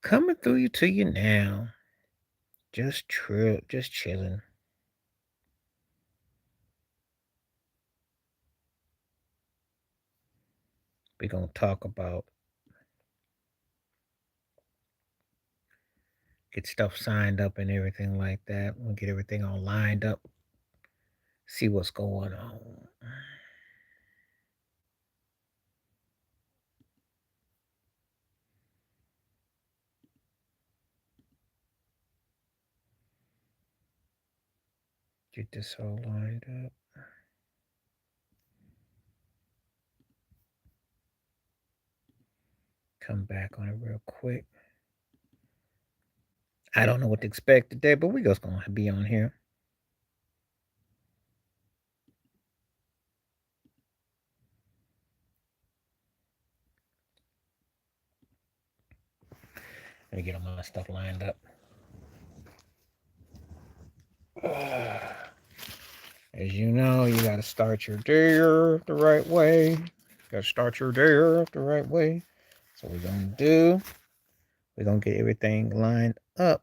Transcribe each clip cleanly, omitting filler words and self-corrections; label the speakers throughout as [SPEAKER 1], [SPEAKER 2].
[SPEAKER 1] Coming through you to you now. Just chilling. We're gonna talk about get stuff signed up and everything like that. We'll get everything all lined up. See what's going on. Get this all lined up. Come back on it real quick. I don't know what to expect today, but we just gonna be on here. Let me get all my stuff lined up. As you know, you gotta start your day the right way. You gotta start your day the right way. So we're gonna do. We're gonna get everything lined up.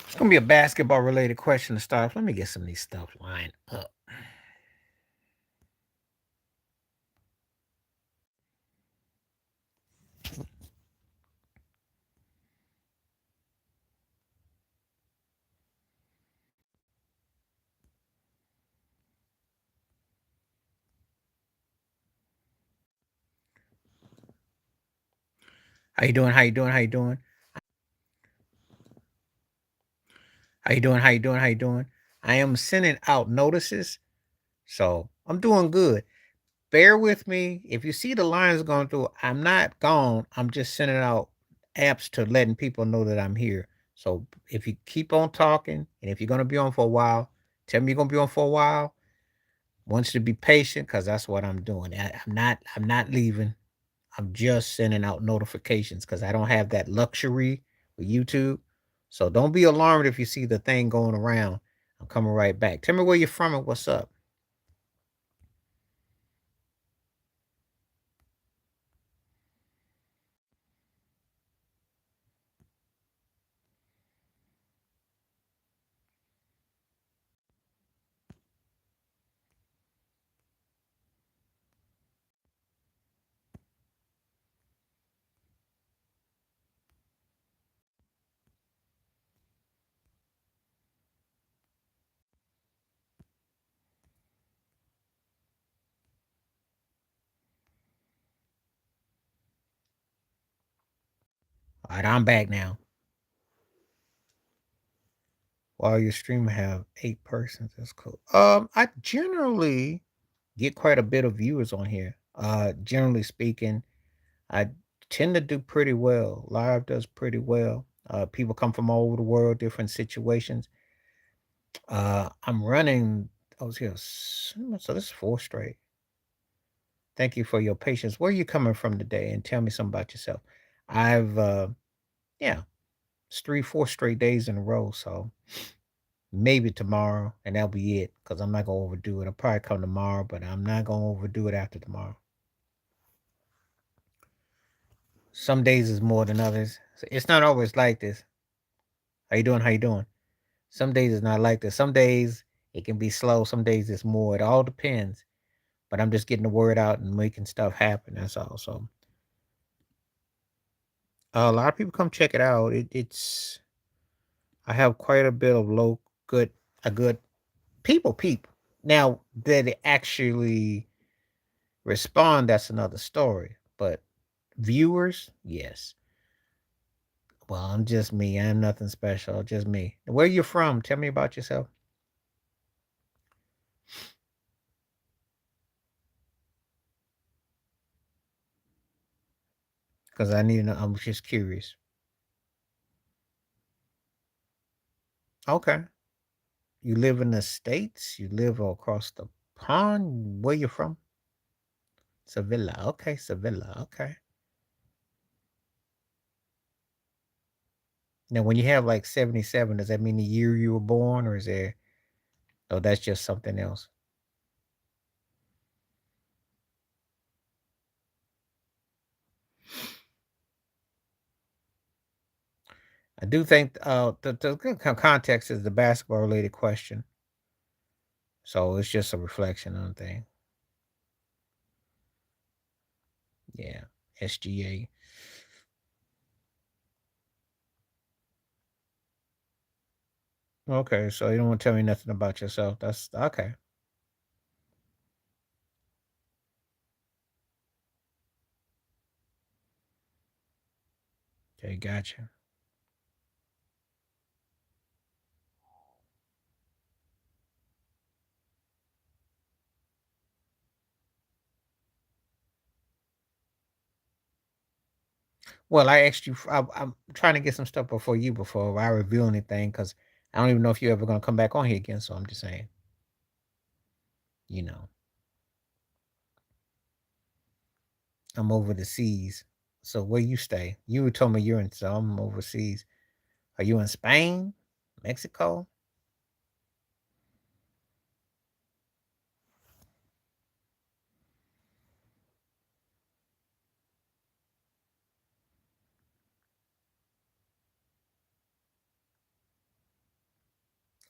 [SPEAKER 1] It's gonna be a basketball related question to start. Let me get some of these stuff lined up. How you doing? How you doing? How you doing? How you doing? How you doing? How you doing? I am sending out notices, so I'm doing good. Bear with me. If you see the lines going through, I'm not gone. I'm just sending out apps to letting people know that I'm here. So if you keep on talking, and if you're gonna be on for a while, tell me you're gonna be on for a while. Want you to be patient because that's what I'm doing. I'm not leaving. I'm just sending out notifications because I don't have that luxury with YouTube. So don't be alarmed if you see the thing going around. I'm coming right back. Tell me where you're from and what's up. All right, I'm back now. While your stream have 8 persons, that's cool. I generally get quite a bit of viewers on here. Generally speaking, I tend to do pretty well. Live does pretty well. People come from all over the world, different situations. I'm running. I was here, so this is 4 straight. Thank you for your patience. Where are you coming from today? And tell me something about yourself. I've, yeah, it's 3, 4 straight days in a row. So maybe tomorrow, and that'll be it. Cause I'm not gonna overdo it. I'll probably come tomorrow, but I'm not gonna overdo it after tomorrow. Some days is more than others. So it's not always like this. How you doing? How you doing? Some days it's not like this. Some days it can be slow. Some days it's more. It all depends. But I'm just getting the word out and making stuff happen. That's all. So A lot of people come check it out. It's I have quite a bit of low good a good people. Now that it actually respond, that's another story. But viewers, yes. Well, I'm just me. I'm nothing special. Just me. Where you from? Tell me about yourself. Because I need to know. I'm just curious. Okay. You live in the States? You live across the pond? Where you from? Sevilla. Okay, Sevilla. Okay. Now, when you have like 77, does that mean the year you were born, or is there? Oh, that's just something else. I do think the good context is the basketball related question, so it's just a reflection on thing. Yeah, SGA. Okay, so you don't want to tell me nothing about yourself. That's okay. Okay, gotcha. Well, I asked you. I'm trying to get some stuff before you before I reveal anything because I don't even know if you're ever gonna come back on here again. So I'm just saying, you know, I'm over the seas. So where you stay? You told me you're in. So I'm overseas. Are you in Spain, Mexico?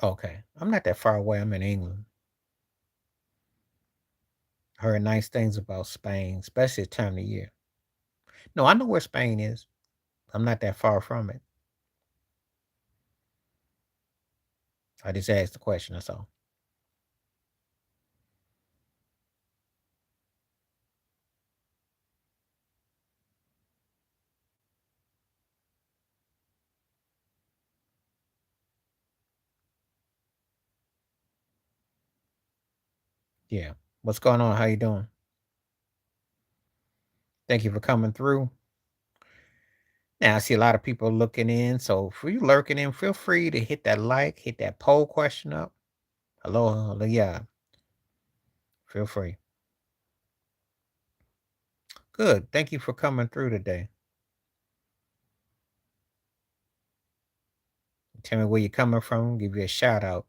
[SPEAKER 1] Okay, I'm not that far away. I'm in England. Heard nice things about Spain, especially at time of year. No, I know where Spain is. I'm not that far from it. I just asked the question. That's all. Yeah. What's going on? How you doing? Thank you for coming through. Now I see a lot of people looking in. So for you lurking in, feel free to hit that like, hit that poll question up. Hello, hello, yeah. Feel free. Good. Thank you for coming through today. Tell me where you're coming from. Give you a shout out.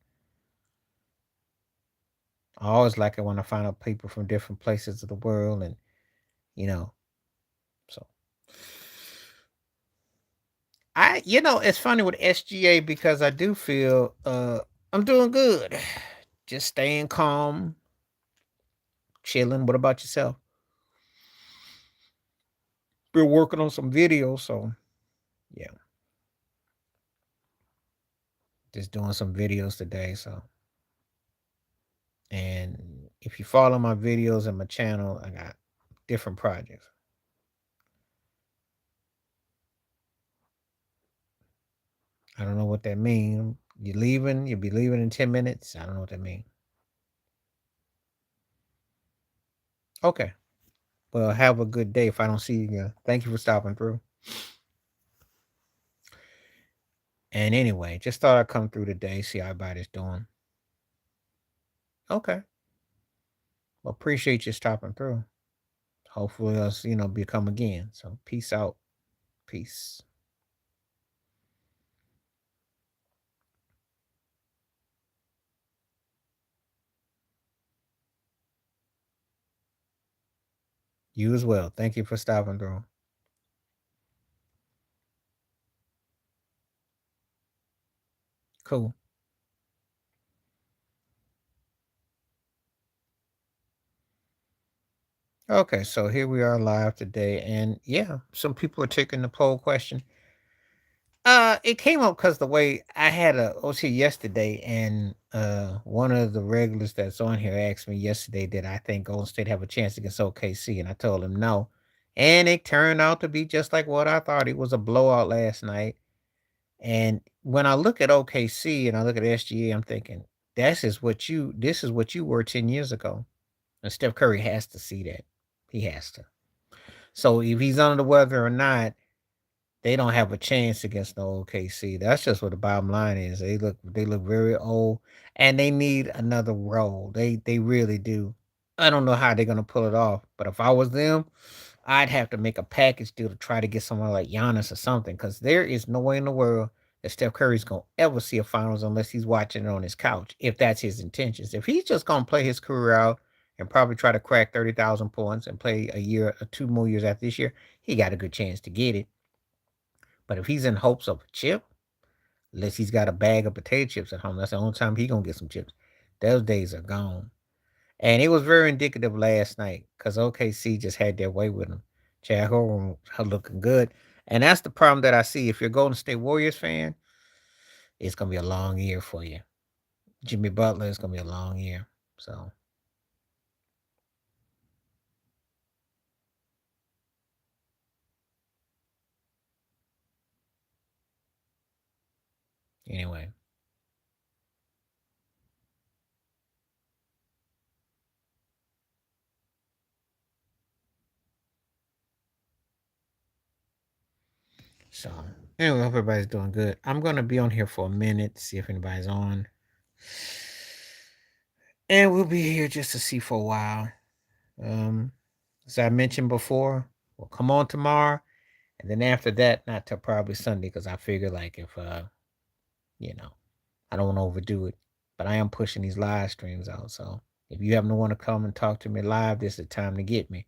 [SPEAKER 1] I always like it when I find out people from different places of the world, and you know, so it's funny with SGA because I do feel I'm doing good. Just staying calm, chilling. What about yourself? Been working on some videos, so yeah, just doing some videos today. So, and if you follow my videos and my channel, I got different projects. I don't know what that means. You leaving? You'll be leaving in 10 minutes. I don't know what that means. Okay. Well, have a good day. If I don't see you again, thank you for stopping through. And anyway, just thought I'd come through today, see how everybody's doing. Okay. Well, appreciate you stopping through. Hopefully, us, become again. So, peace out. Peace. You as well. Thank you for stopping through. Cool. Okay, so here we are live today, and yeah, some people are taking the poll question. It came up because the way I had a OT yesterday, and one of the regulars that's on here asked me yesterday, did I think Golden State have a chance against OKC, and I told him no, and it turned out to be just like what I thought. It was a blowout last night, and when I look at OKC and I look at SGA, I'm thinking this is what you were 10 years ago, and Steph Curry has to see that. He has to. So if he's under the weather or not, they don't have a chance against the OKC. That's just what the bottom line is. They look very old, and they need another role. They really do. I don't know how they're gonna pull it off, but if I was them, I'd have to make a package deal to try to get someone like Giannis or something. Because there is no way in the world that Steph Curry's gonna ever see a finals unless he's watching it on his couch. If that's his intentions, if he's just gonna play his career out and probably try to crack 30,000 points and play a year or 2 more years after this year, he got a good chance to get it. But if he's in hopes of a chip, unless he's got a bag of potato chips at home, that's the only time he gonna get some chips. Those days are gone. And it was very indicative last night because OKC just had their way with him. Chad Horn looking good. And that's the problem that I see. If you're a Golden State Warriors fan, it's gonna be a long year for you. Jimmy Butler is gonna be a long year. So anyway. So anyway, hope everybody's doing good. I'm gonna be on here for a minute, see if anybody's on. And we'll be here just to see for a while. Um, as I mentioned before, we'll come on tomorrow, and then after that, not till probably Sunday, because I figure like if you know, I don't want to overdo it, but I am pushing these live streams out. So if you happen to want to come and talk to me live, this is the time to get me.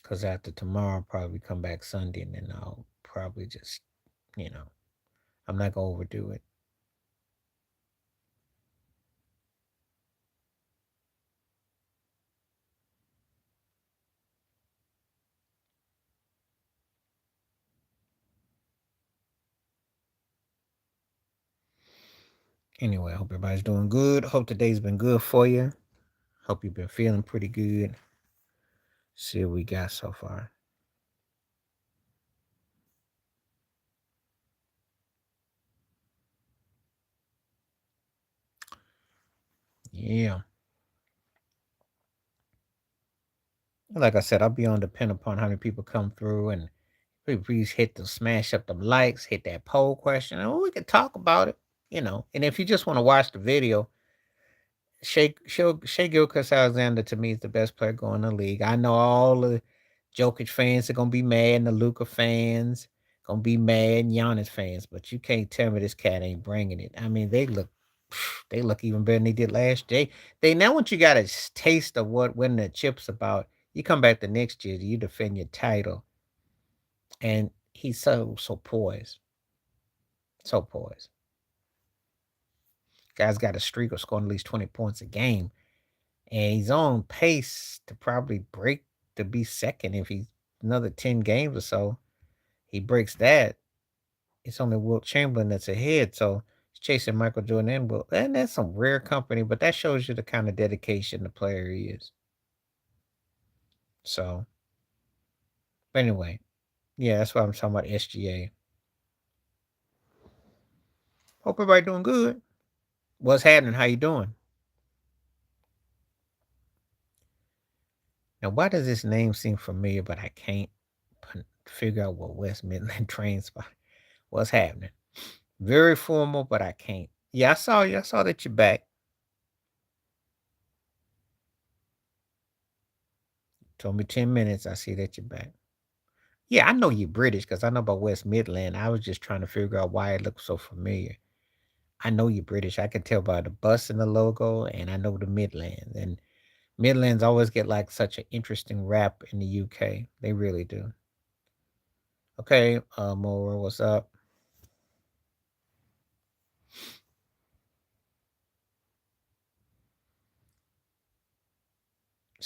[SPEAKER 1] Because after tomorrow, I'll probably come back Sunday, and then I'll probably just, you know, I'm not gonna overdo it. Anyway, I hope everybody's doing good. Hope today's been good for you. Hope you've been feeling pretty good. See what we got so far. Yeah. Like I said, I'll be on depend upon how many people come through, and please hit the smash up the likes, hit that poll question, and we can talk about it, you know. And if you just want to watch the video, Shea Gilchrist Alexander to me is the best player going in the league. I know all the Jokic fans are gonna be mad, and the Luca fans gonna be mad, and Giannis fans, but you can't tell me this cat ain't bringing it. I mean, they look even better than they did last year. They now once you got a taste of what winning the chips about, you come back the next year, you defend your title, and he's so poised, so poised. Guy's got a streak of scoring at least 20 points a game, and he's on pace to probably break to be second if he's another 10 games or so. He breaks that. It's only Wilt Chamberlain that's ahead, so he's chasing Michael Jordan and Wilt. And that's some rare company, but that shows you the kind of dedication the player he is. So, but anyway, yeah, that's why I'm talking about SGA. Hope everybody doing good. What's happening? How you doing? Now, why does this name seem familiar, but I can't figure out what West Midland train spot? What's happening? Very formal, but I can't. Yeah, I saw you. I saw that you're back. Told me 10 minutes. I see that you're back. Yeah, I know you're British because I know about West Midland. I was just trying to figure out why it looks so familiar. I know you're British. I can tell by the bus and the logo, and I know the Midlands. And Midlands always get like such an interesting rap in the UK. They really do. Okay, Mora, what's up?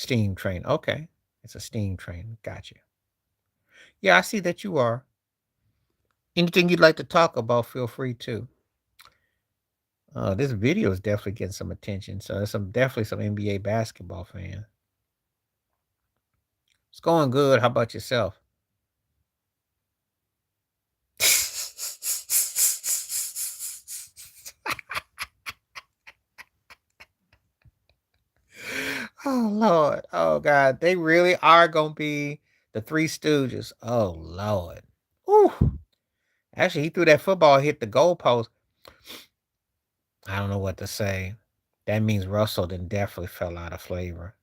[SPEAKER 1] Steam train. Okay. It's a steam train. Gotcha. Yeah, I see that you are. Anything you'd like to talk about, feel free to. This video is definitely getting some attention. So there's definitely some NBA basketball fans. It's going good. How about yourself? Oh Lord. Oh God. They really are gonna be the Three Stooges. Oh Lord. Ooh. Actually, he threw that football, hit the goalpost. I don't know what to say. That means Russell then definitely fell out of flavor.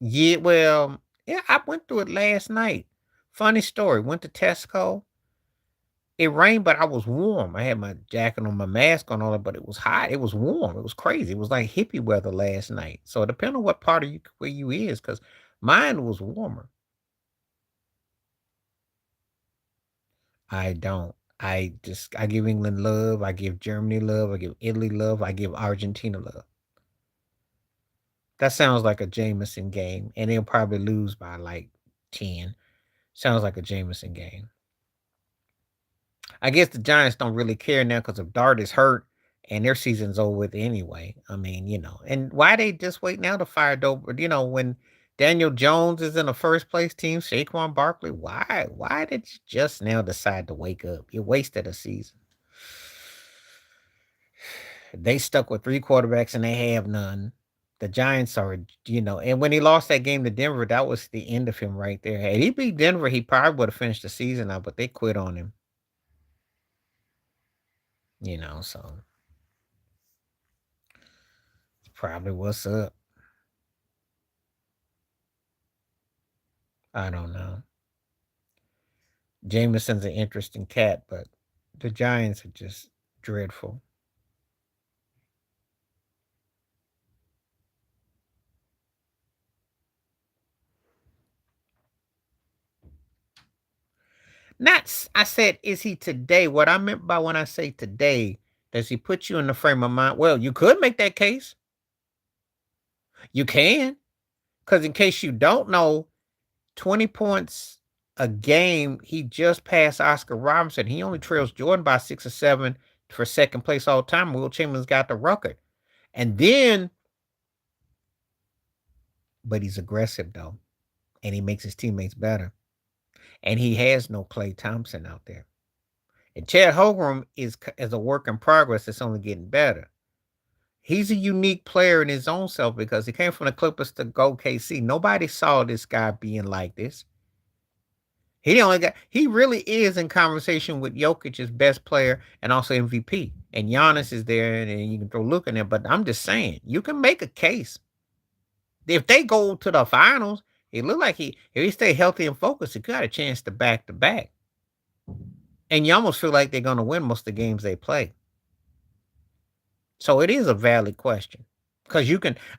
[SPEAKER 1] Yeah, well, yeah, I went through it last night. Funny story. Went to Tesco. It rained, but I was warm. I had my jacket on, my mask on, all that, but it was hot. It was warm. It was crazy. It was like hippie weather last night. So it depends on what part of you where you is, because mine was warmer. I don't. I give England love. I give Germany love. I give Italy love. I give Argentina love. That sounds like a Jameson game, and they'll probably lose by like 10. Sounds like a Jameson game. I guess the Giants don't really care now because if Dart is hurt and their season's over with anyway. I mean, and why they just wait now to fire Dober? When Daniel Jones is in the first place team, Saquon Barkley, why? Why did you just now decide to wake up? You wasted a season. They stuck with three quarterbacks and they have none. The Giants are, and when he lost that game to Denver, that was the end of him right there. Had he beat Denver, he probably would have finished the season out, but they quit on him. So probably what's up. I don't know. Jameson's an interesting cat, but the Giants are just dreadful. I said, is he today? What I meant by when I say today, does he put you in the frame of mind? Well, you could make that case. You can. Because in case you don't know, 20 points a game, he just passed Oscar Robinson. He only trails Jordan by 6 or 7 for second place all time. Will Chamberlain's got the record. And then, but he's aggressive though. And he makes his teammates better. And he has no Klay Thompson out there. And Chad Holmgren is as a work in progress. It's only getting better. He's a unique player in his own self because he came from the Clippers to go KC. Nobody saw this guy being like this. He really is in conversation with Jokic's best player and also MVP. And Giannis is there, and you can throw Luka in there. But I'm just saying, you can make a case. If they go to the finals, it look like if he stay healthy and focused, he got a chance to back to back. And you almost feel like they're going to win most of the games they play. So it is a valid question. Because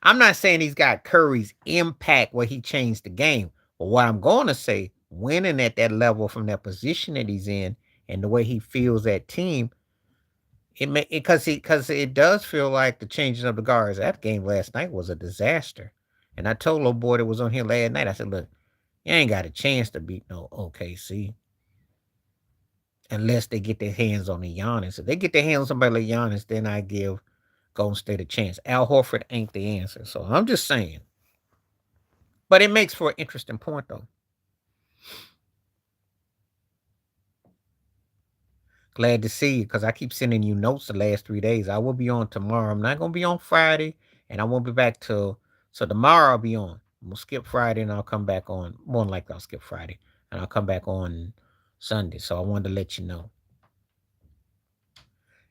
[SPEAKER 1] I'm not saying he's got Curry's impact where he changed the game. But what I'm going to say, winning at that level from that position that he's in and the way he feels that team, because it does feel like the changing of the guards. That game last night was a disaster. And I told little boy that was on here last night, I said, look, you ain't got a chance to beat no OKC. Unless they get their hands on the Giannis. If they get their hands on somebody like Giannis, then I give Golden State a chance. Al Horford ain't the answer. So I'm just saying. But it makes for an interesting point, though. Glad to see you because I keep sending you notes the last 3 days. I will be on tomorrow. I'm not going to be on Friday, and I won't be back till. So tomorrow I'll be on. We'll skip Friday, and I'll come back on. More than likely, I'll skip Friday, and I'll come back on Sunday. So I wanted to let you know.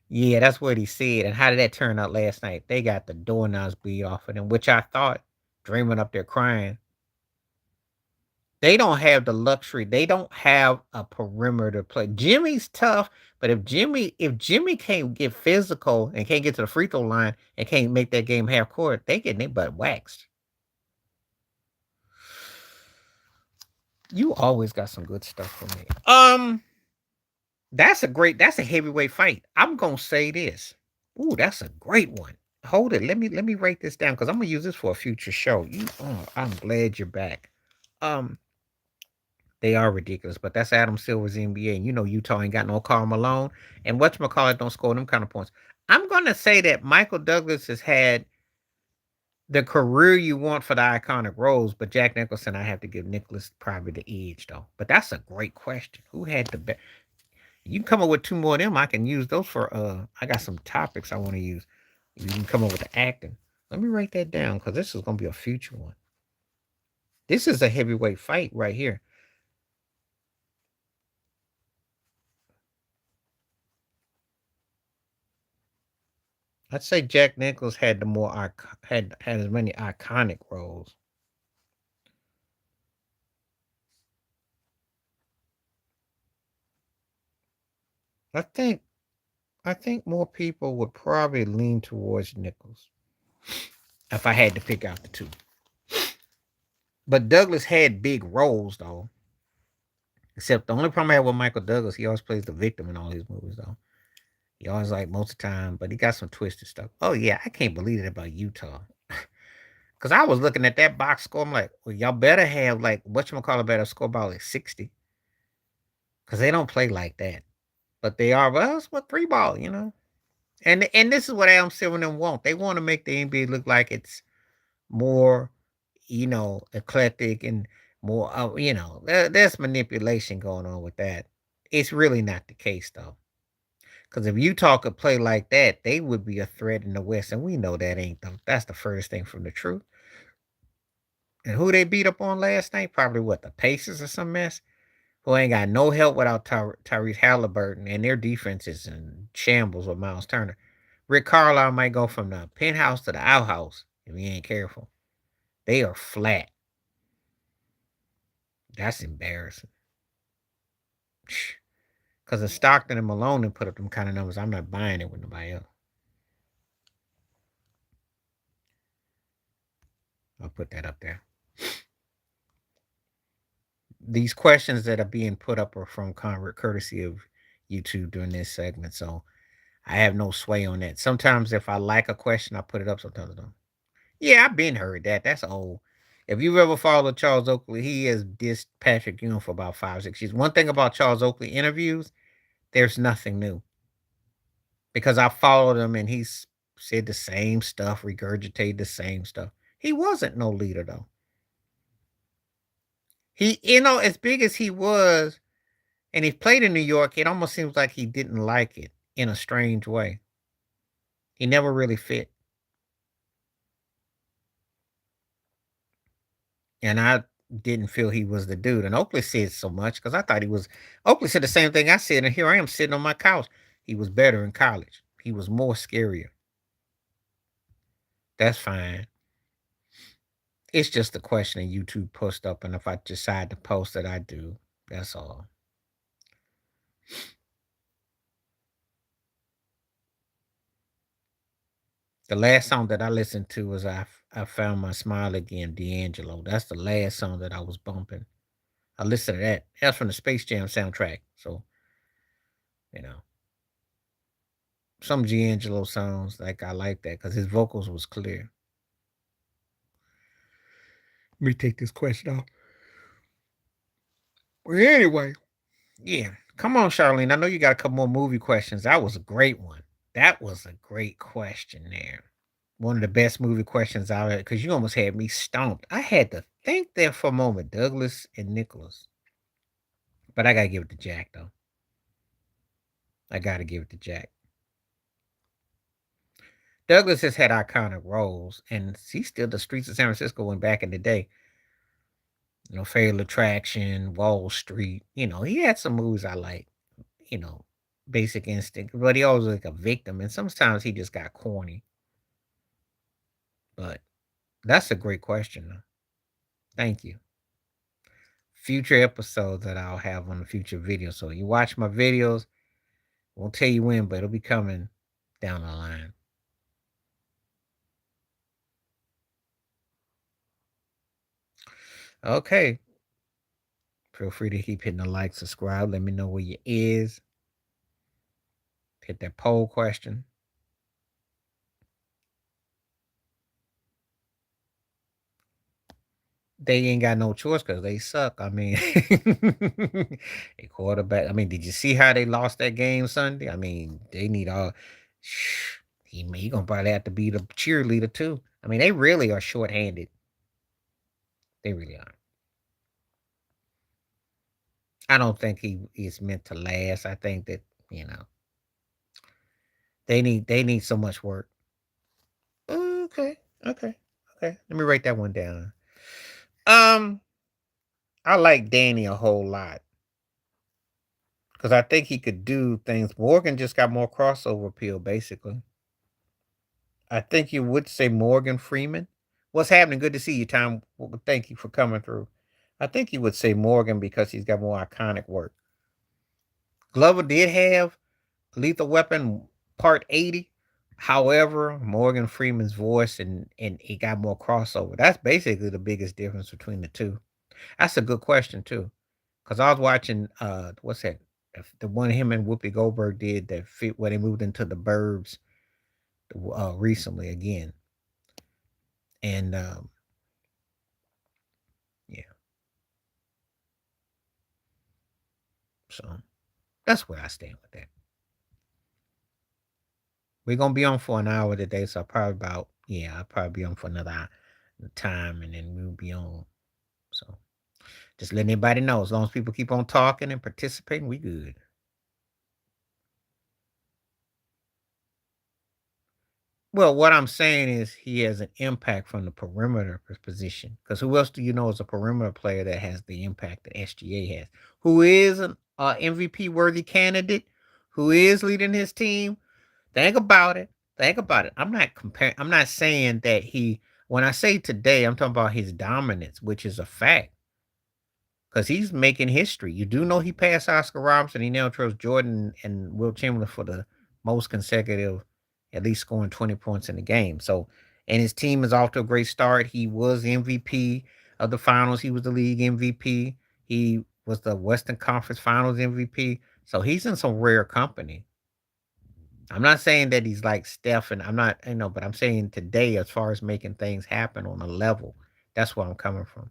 [SPEAKER 1] Yeah, that's what he said. And how did that turn out last night? They got the doorknobs beat off of them, which I thought, dreaming up there crying. They don't have the luxury. They don't have a perimeter play. Jimmy's tough, but if Jimmy can't get physical and can't get to the free throw line and can't make that game half court, they get their butt waxed. You always got some good stuff for me. That's a heavyweight fight. I'm gonna say this. Ooh, that's a great one. hold it. Let me write this down because I'm gonna use this for a future show. I'm glad you're back. Um, they are ridiculous, but that's Adam Silver's NBA, and you know Utah ain't got no Karl Malone, and whatchamacallit don't score them kind of points. I'm gonna say that Michael Douglas has had the career you want for the iconic roles, but Jack Nicholson, I have to give Nicholas probably the edge though. But that's a great question. Who had the best? You can come up with two more of them. I can use those for I got some topics I want to use. You can come up with the acting. Let me write that down because this is gonna be a future one. This is a heavyweight fight right here. I'd say Jack Nichols had the more had as many iconic roles. I think I think more people would probably lean towards Nichols if I had to pick out the two. But Douglas had big roles though. Except the only problem I have with Michael Douglas, he always plays the victim in all his movies though. He always like most of the time, but he got some twisted stuff. Oh yeah, I can't believe it about Utah. Cause I was looking at that box score. I'm like, well, y'all better have like whatchamacallit better score about like 60. Cause they don't play like that. But they are, well, it's what three ball, you know. And this is what Adam Silver and them want. They want to make the NBA look like it's more, eclectic and more, there's manipulation going on with that. It's really not the case though. Because if Utah could play like that, they would be a threat in the West, and we know that ain't them. That's the furthest thing from the truth. And who they beat up on last night? Probably what, the Pacers or some mess? Who ain't got no help without Tyrese Halliburton, and their defense is in shambles with Miles Turner. Rick Carlisle might go from the penthouse to the outhouse if he ain't careful. They are flat. That's embarrassing. Because if Stockton and Malone put up them kind of numbers, I'm not buying it with nobody else. I'll put that up there. These questions that are being put up are from courtesy of YouTube during this segment, so I have no sway on that. Sometimes if I like a question, I put it up. Sometimes I don't. Yeah, I've been heard that. That's old. If you've ever followed Charles Oakley, he has dissed Patrick Ewing for about 5, 6 years. One thing about Charles Oakley interviews, there's nothing new because I followed him and he's said the same stuff, regurgitated the same stuff. He wasn't no leader though. He, as big as he was, and he played in New York, it almost seems like he didn't like it in a strange way. He never really fit. And I didn't feel he was the dude. And Oakley said so much because I thought he was. Oakley said the same thing I said, and here I am sitting on my couch. He was better in college. He was more scarier. That's fine. It's just a question that YouTube post up, and if I decide to post it, I do. That's all. The last song that I listened to was I Found My Smile Again, D'Angelo. That's the last song that I was bumping. I listened to that. That's from the Space Jam soundtrack. So, you know, some D'Angelo songs, like I like that because his vocals was clear. Let me take this question off. Well, anyway, yeah. Come on, Charlene. I know you got a couple more movie questions. That was a great one. That was a great question there. One of the best movie questions out there because you almost had me stumped. I had to think there for a moment, Douglas and Nicholas. But I gotta give it to Jack though. I gotta give it to Jack. Douglas has had iconic roles, and he's still the streets of San Francisco when back in the day. Fatal Attraction, Wall Street. He had some movies I like. You know, Basic Instinct, but he always was like a victim, and sometimes he just got corny. But that's a great question, though. Thank you. Future episodes that I'll have on the future videos. So you watch my videos. Won't tell you when, but it'll be coming down the line. Okay. Feel free to keep hitting the like, subscribe. Let me know where you is. Hit that poll question. they ain't got no choice because they suck. I mean, a quarterback. I mean, did you see how they lost that game Sunday? I mean, they need all. He gonna probably have to be the cheerleader too. I mean, they really are shorthanded. They really are. I don't think he is meant to last. I think that you know they need so much work. Okay, okay, okay. Let me write that one down. Um, I like Danny a whole lot because I think he could do things. Morgan just got more crossover appeal, basically. I think you would say Morgan Freeman. What's happening? Good to see you, Tom. Well, thank you for coming through. I think you would say Morgan because he's got more iconic work. Glover did have Lethal Weapon Part 80. However, Morgan Freeman's voice and he got more crossover. That's basically the biggest difference between the two. That's a good question too. Cause I was watching what's that? The one him and Whoopi Goldberg did that fit where they moved into the burbs recently again. And yeah, so that's where I stand with that. We're gonna be on for an hour today, so I'll probably be on for another time and then we'll be on. So just letting everybody know, as long as people keep on talking and participating, we good. Well, what I'm saying is he has an impact from the perimeter position. Because who else do you know is a perimeter player that has the impact that SGA has? Who is an MVP worthy candidate? Who is leading his team? Think about it. Think about it. I'm not comparing. I'm not saying that he. When I say today, I'm talking about his dominance, which is a fact. Because he's making history. You do know he passed Oscar Robertson. He now trails Jordan and Will Chamberlain for the most consecutive, at least scoring 20 points in the game. So, and his team is off to a great start. He was MVP of the finals. He was the league MVP. He was the Western Conference Finals MVP. So he's in some rare company. I'm not saying that he's like Steph, and I'm not, but I'm saying today, as far as making things happen on a level, that's where I'm coming from.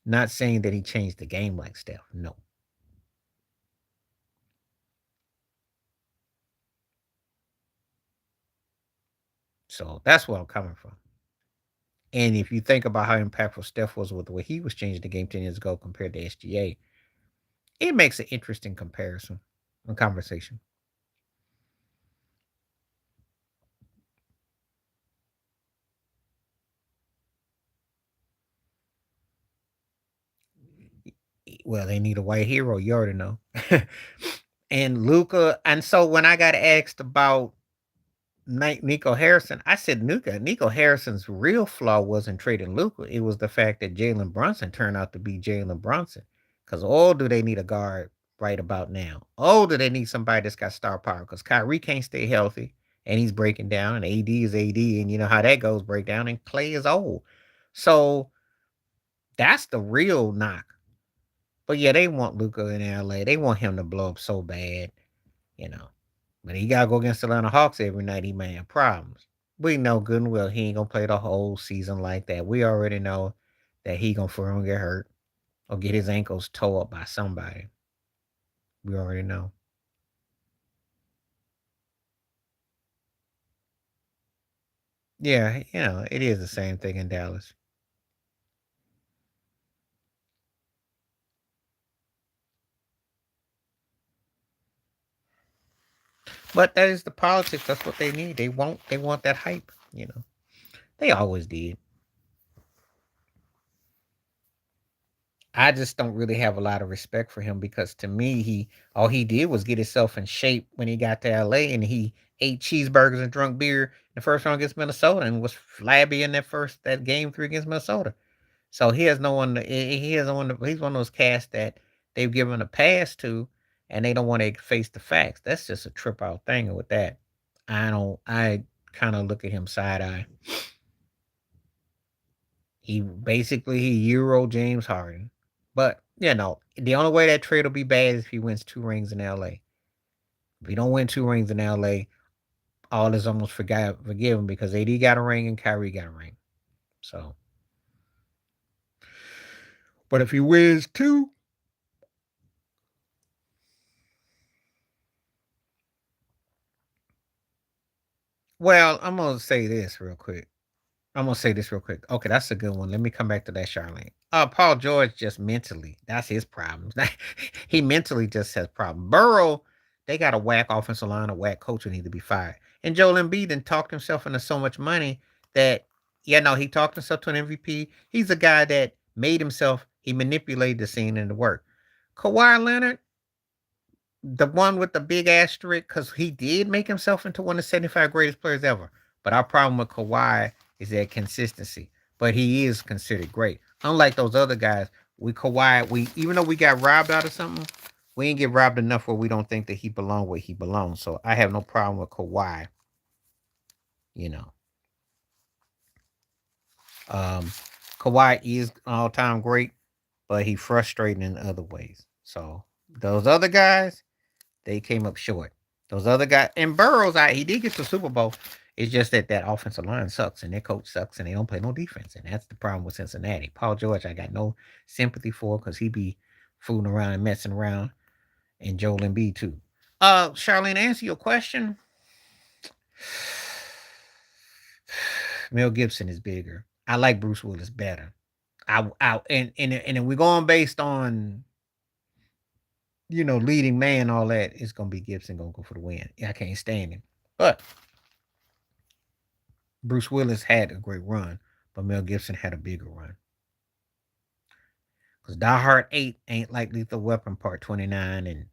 [SPEAKER 1] Not saying that he changed the game like Steph. No. So that's where I'm coming from. And if you think about how impactful Steph was with the way he was changing the game 10 years ago compared to SGA, it makes an interesting comparison and conversation. Well, they need a white hero. You already know. And Luca. And so when I got asked about Nico Harrison, I said Nico Harrison's real flaw wasn't trading Luca. It was the fact that Jalen Brunson turned out to be Jalen Brunson. Because oh, do they need a guard right about now? Oh, do they need somebody that's got star power? Because Kyrie can't stay healthy and he's breaking down, and AD is AD, and you know how that goes, break down, and Clay is old. So that's the real knock. But yeah, they want Luca in LA. They want him to blow up so bad, you know. But he gotta go against the Atlanta Hawks every night. He may have problems. We know good and well he ain't gonna play the whole season like that. We already know that he gonna for get hurt or get his ankles tore up by somebody. We already know. Yeah, it is the same thing in Dallas. But that is the politics. That's what they need. They want that hype. They always did. I just don't really have a lot of respect for him because to me, he all he did was get himself in shape when he got to LA and he ate cheeseburgers and drunk beer in the first round against Minnesota and was flabby in that game three against Minnesota. So he has no one. He has no one. He's one of those cats that they've given a pass to, and they don't want to face the facts. That's just a trip out thing with that. I don't. I kind of look at him side eye. He Euro James Harden. But, the only way that trade will be bad is if he wins 2 rings in LA. If he don't win 2 rings in LA, all is almost forgiven because AD got a ring and Kyrie got a ring. So But if he wins two, well, I'm gonna say this real quick. I'm gonna say this real quick. Okay, that's a good one. Let me come back to that, Charlene. Paul George just mentally, that's his problem. He mentally just has problem. Burrow, they got a whack offensive line, a whack coach who need to be fired. And Joel Embiid then talked himself into so much money that, he talked himself to an MVP. He's a guy that made himself, he manipulated the scene and the work. Kawhi Leonard, the one with the big asterisk, because he did make himself into one of the 75 greatest players ever. But our problem with Kawhi is that consistency. But he is considered great. Unlike those other guys, we even though we got robbed out of something, we ain't get robbed enough where we don't think that he belonged where he belongs. So I have no problem with Kawhi. You know, um, Kawhi is all time great, but he frustrating in other ways. So those other guys, they came up short. Those other guys and Burrows, he did get to the Super Bowl. It's just that offensive line sucks and their coach sucks and they don't play no defense, and that's the problem with Cincinnati. Paul George, I got no sympathy for because he be fooling around and messing around, and Joel Embiid too. Charlene, answer your question. Mel Gibson is bigger. I like Bruce Willis better. And if we're going based on leading man, all that, it's gonna be Gibson gonna go for the win. I can't stand him. But Bruce Willis had a great run, but Mel Gibson had a bigger run. Because Die Hard 8 ain't like Lethal Weapon Part 29 and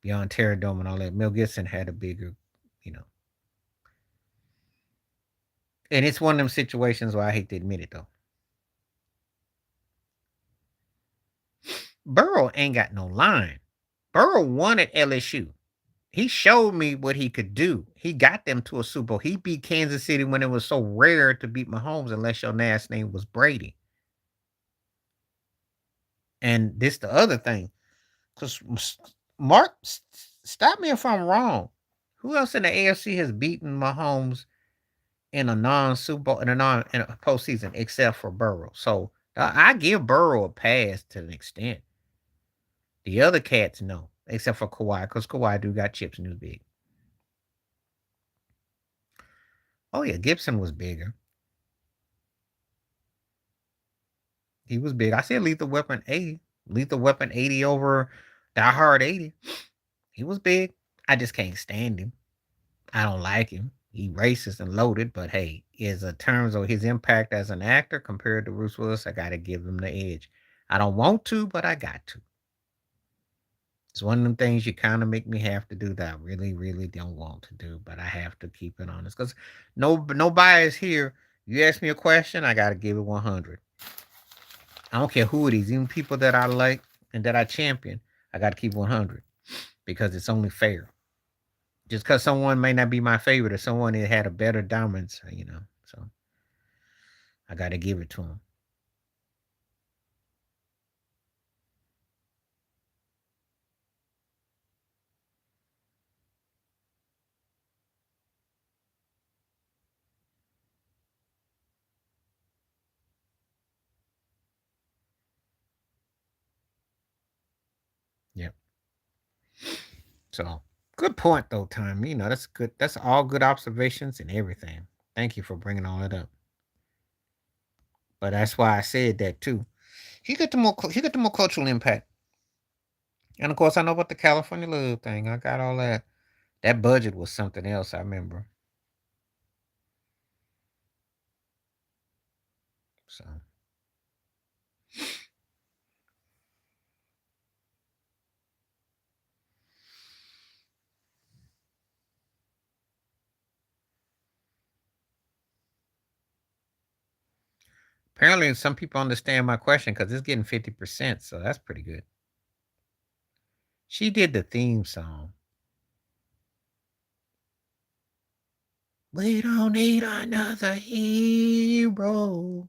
[SPEAKER 1] Beyond Terror Dome and all that. Mel Gibson had a bigger, you know. And it's one of them situations where I hate to admit it, though. Burrow ain't got no line. Burrow won at LSU. He showed me what he could do. He got them to a Super Bowl. He beat Kansas City when it was so rare to beat Mahomes unless your last name was Brady. And this the other thing. Because Mark, stop me if I'm wrong. Who else in the AFC has beaten Mahomes in a non-Super Bowl in a postseason except for Burrow? So I give Burrow a pass to an extent. The other cats no, except for Kawhi, because Kawhi do got chips and he was big. Oh yeah, Gibson was bigger. He was big. I said Lethal Weapon 80. Lethal Weapon 80 over Die Hard 80. He was big. I just can't stand him. I don't like him. He racist and loaded, but hey, is in terms of his impact as an actor compared to Bruce Willis, I gotta give him the edge. I don't want to, but I got to. It's one of them things you kind of make me have to do that I really, really don't want to do, but I have to keep it honest because no bias here. You ask me a question, I gotta give it 100. I don't care who it is, even people that I like and that I champion, I gotta keep 100 because it's only fair. Just because someone may not be my favorite or someone that had a better dominance, so I got to give it to them. Yep. So good point though, Tom. That's good. That's all good observations and everything. Thank you for bringing all it up. But that's why I said that too. He got the more cultural impact. And of course, I know about the California Love thing. I got all that. That budget was something else. I remember. So apparently, some people understand my question because it's getting 50%. So that's pretty good. She did the theme song. We don't need another hero.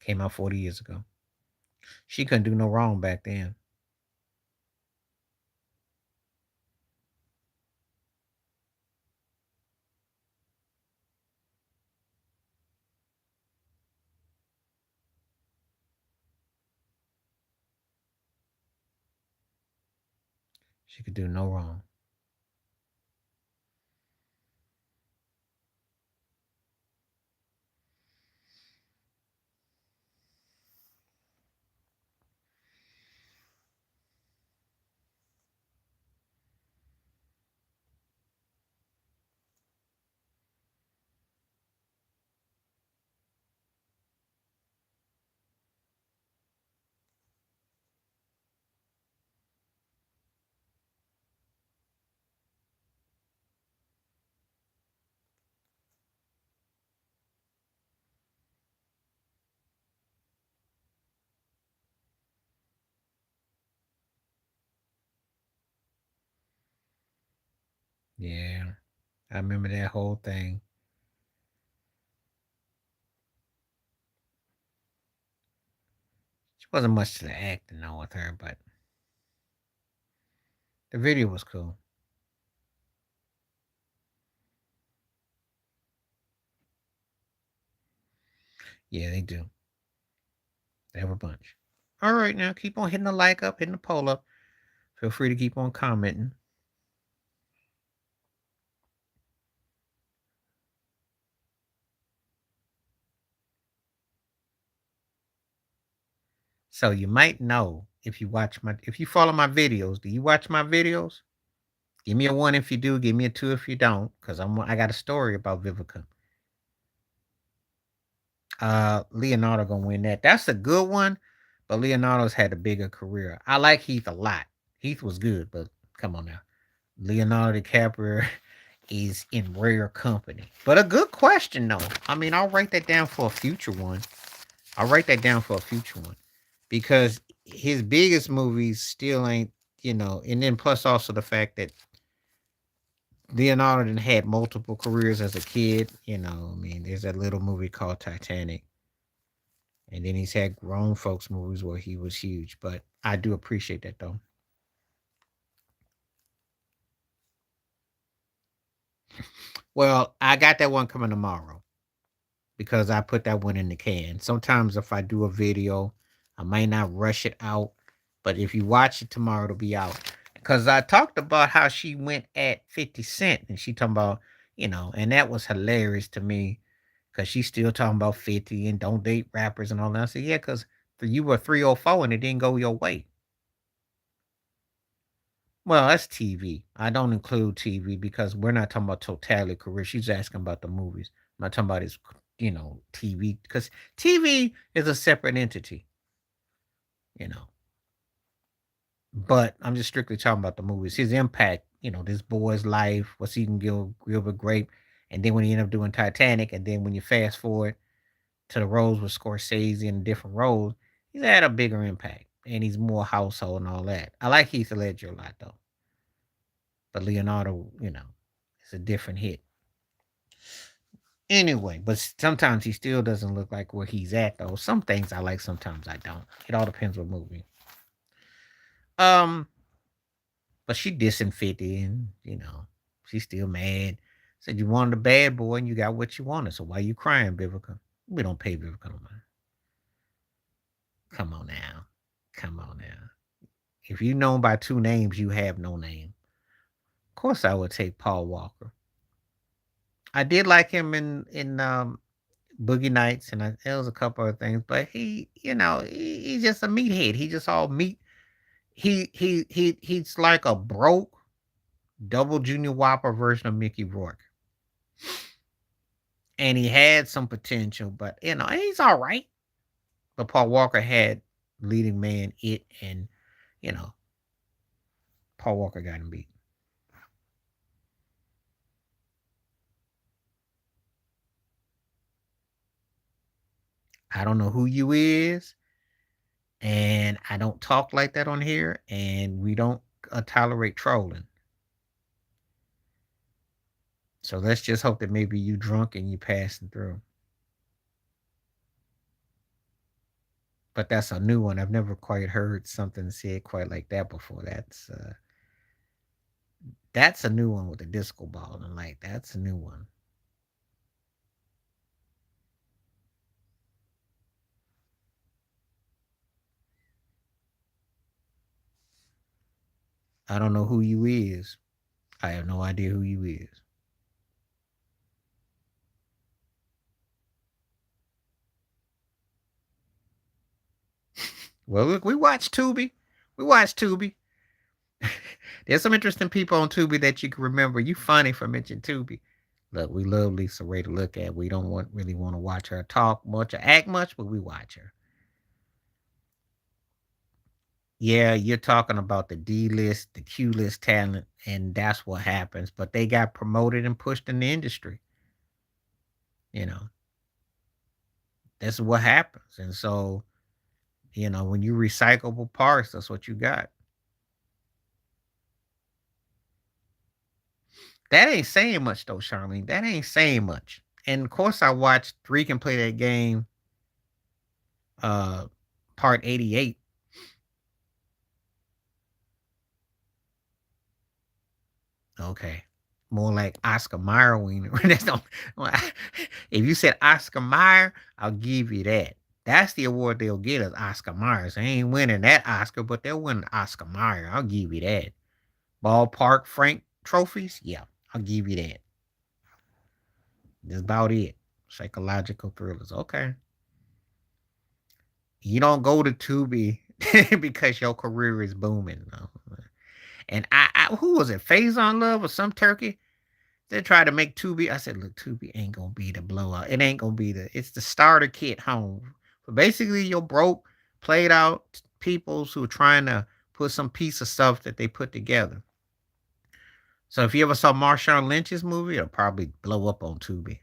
[SPEAKER 1] Came out 40 years ago. She couldn't do no wrong back then. She could do no wrong. Yeah, I remember that whole thing. She wasn't much to the acting on with her, but the video was cool. Yeah, they do. They have a bunch. All right, now keep on hitting the like up, hitting the poll up. Feel free to keep on commenting. So you might know if you follow my videos. Do you watch my videos? Give me a one if you do. Give me a two if you don't, because I got a story about Vivica. Leonardo gonna win that. That's a good one, but Leonardo's had a bigger career. I like Heath a lot. Heath was good, but come on now, Leonardo DiCaprio is in rare company. But a good question though. I mean, I'll write that down for a future one. I'll write that down for a future one because his biggest movies still ain't, and then plus also the fact that Leonardo done had multiple careers as a kid. I mean, there's that little movie called Titanic. And then he's had grown folks movies where he was huge. But I do appreciate that though. Well, I got that one coming tomorrow because I put that one in the can. Sometimes if I do a video, I might not rush it out. But if you watch it tomorrow, it'll be out. Because I talked about how she went at 50 Cent and she talking about, and that was hilarious to me because she's still talking about 50 and don't date rappers and all that. I said, yeah, because you were 304 and it didn't go your way. Well, that's TV. I don't include TV because we're not talking about totality career. She's asking about the movies. I'm not talking about his, TV because TV is a separate entity, you know. But I'm just strictly talking about the movies. His impact, this boy's life, what's he can Gilbert Grape, and then when he ended up doing Titanic, and then when you fast forward to the roles with Scorsese and different roles, he's had a bigger impact and he's more household and all that. I like Heath Ledger a lot though. But Leonardo, it's a different hit. Anyway, but sometimes he still doesn't look like where he's at though. Some things I like, sometimes I don't. It all depends what movie. Um, but she dissing 50 and she's still mad. Said you wanted a bad boy and you got what you wanted. So why you crying, Vivica? We don't pay Vivica no money. Come on now. Come on now. If you known by two names, you have no name. Of course I would take Paul Walker. I did like him in Boogie Nights, and there was a couple of things, but he's just a meathead. He just all meat. He's like a broke double junior whopper version of Mickey Rourke, and he had some potential, but he's all right. But Paul Walker had leading man it, and you know Paul Walker got him beat. I don't know who you is, and I don't talk like that on here, and we don't tolerate trolling. So let's just hope that maybe you drunk and you passing through. But that's a new one. I've never quite heard something said quite like that before. That's a new one with the disco ball and like that's a new one. I don't know who you is. I have no idea who you is. Well, look, we watch Tubi. We watch Tubi. There's some interesting people on Tubi that you can remember. You funny for mentioning Tubi. Look, we love Lisa Ray to look at. We don't really want to watch her talk much or act much, but we watch her. Yeah, you're talking about the D list, the Q list talent, and that's what happens. But they got promoted and pushed in the industry. You know, that's what happens. And so, when you recyclable parts, that's what you got. That ain't saying much though, Charlene. That ain't saying much. And of course, I watched Three can play that game, uh, part 88. Okay. More like Oscar Mayer wiener. That's no, if you said Oscar Mayer, I'll give you that. That's the award they'll get as Oscar Myers. They ain't winning that Oscar, but they'll win Oscar Mayer. I'll give you that. Ballpark Frank trophies? Yeah, I'll give you that. That's about it. Psychological thrillers. Okay. You don't go to Tubi because your career is booming. No. And who was it? Faison Love or some turkey? They tried to make Tubi. I said, look, Tubi ain't gonna be the blowout. It ain't gonna be it's the starter kit home. But basically your broke, played out peoples who are trying to put some piece of stuff that they put together. So if you ever saw Marshawn Lynch's movie, it'll probably blow up on Tubi.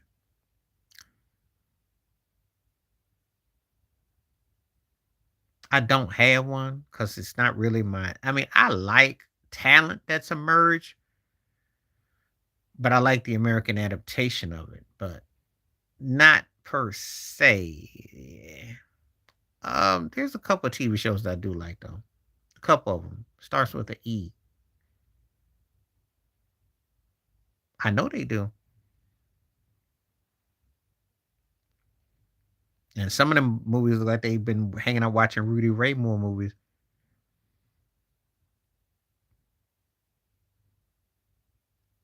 [SPEAKER 1] I don't have one because it's not really my. I mean, I like talent that's emerged, but I like the American adaptation of it, but not per se. There's a couple of TV shows that I do like though. A couple of them starts with an E. I know they do, and some of them movies look like they've been hanging out watching Rudy Ray Moore movies.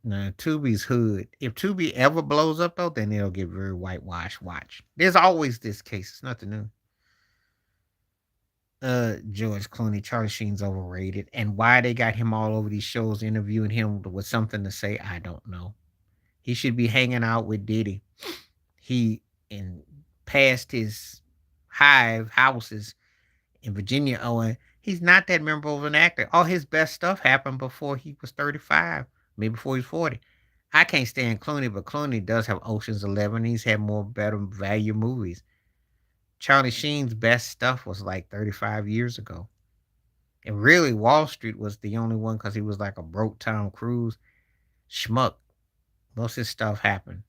[SPEAKER 1] Now, Tubi's hood. If Tubi ever blows up though, then it'll get very whitewashed. Watch. There's always this case. It's nothing new. George Clooney, Charlie Sheen's overrated, and why they got him all over these shows interviewing him with something to say, I don't know. He should be hanging out with Diddy. He in past his hive houses in Virginia, Owen. He's not that memorable of an actor. All his best stuff happened before he was 35, maybe before he's 40. I can't stand Clooney, but Clooney does have Ocean's 11. He's had more better value movies. Charlie Sheen's best stuff was like 35 years ago. And really, Wall Street was the only one because he was like a broke Tom Cruise schmuck. Most of his stuff happened.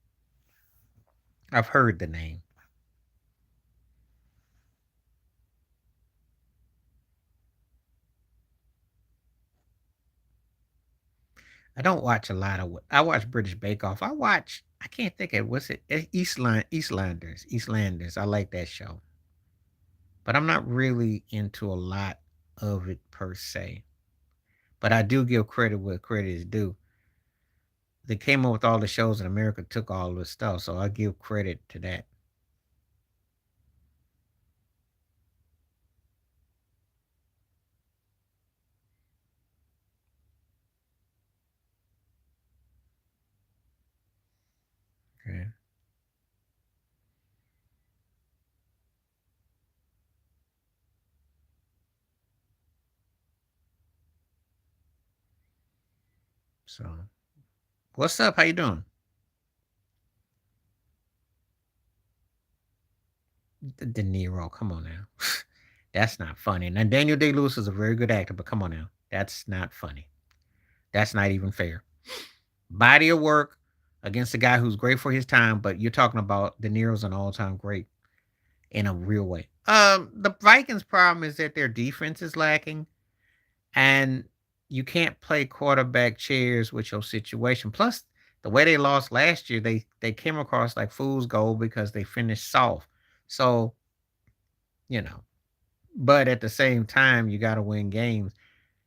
[SPEAKER 1] I've heard the name. I don't watch a lot of. I watch British Bake Off. I can't think of what's it. Eastlanders. Eastlanders. I like that show, but I'm not really into a lot of it per se. But I do give credit where credit is due. They came up with all the shows in America, took all the stuff, so I give credit to that. Okay. So, what's up? How you doing? De Niro. Come on now. That's not funny. Now Daniel Day Lewis is a very good actor, but come on now. That's not funny. That's not even fair. Body of work against a guy who's great for his time, but you're talking about De Niro's an all-time great in a real way. The Vikings' problem is that their defense is lacking, and you can't play quarterback chairs with your situation. Plus, the way they lost last year, they came across like fool's gold because they finished soft. So, you know, but at the same time, you got to win games.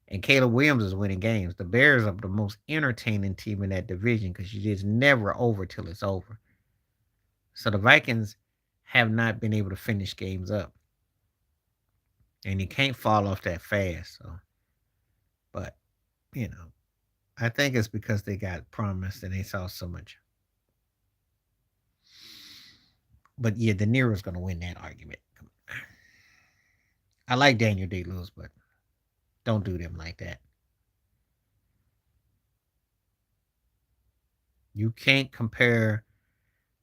[SPEAKER 1] And Caleb Williams is winning games. The Bears are the most entertaining team in that division because you just never over till it's over. So the Vikings have not been able to finish games up. And you can't fall off that fast. So, but, you know, I think it's because they got promised and they saw so much. But yeah, De Niro's going to win that argument. I like Daniel Day Lewis, but don't do them like that. You can't compare,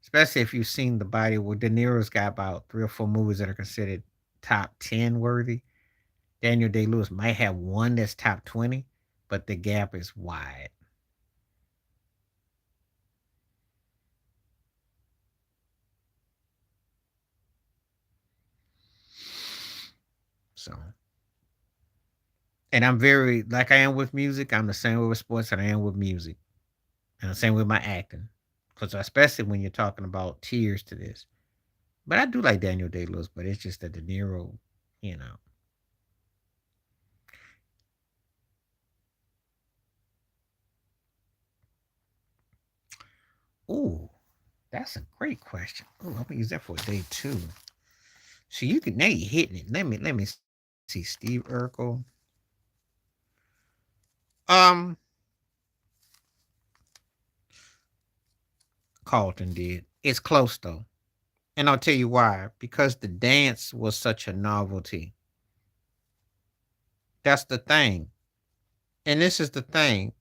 [SPEAKER 1] especially if you've seen the body where De Niro's got about 3 or 4 movies that are considered top 10 worthy. Daniel Day Lewis might have one that's top 20, but the gap is wide. So, and I'm very, like I am with music, I'm the same way with sports that I am with music. And the same with my acting. Because especially when you're talking about tears to this. But I do like Daniel Day Lewis, but it's just that De Niro, you know. Ooh, that's a great question. Ooh, I'm gonna use that for day two. So you can now you're hitting it. Let me see. Steve Urkel. Um, Carlton did. It's close though. And I'll tell you why. Because the dance was such a novelty. That's the thing. And this is the thing.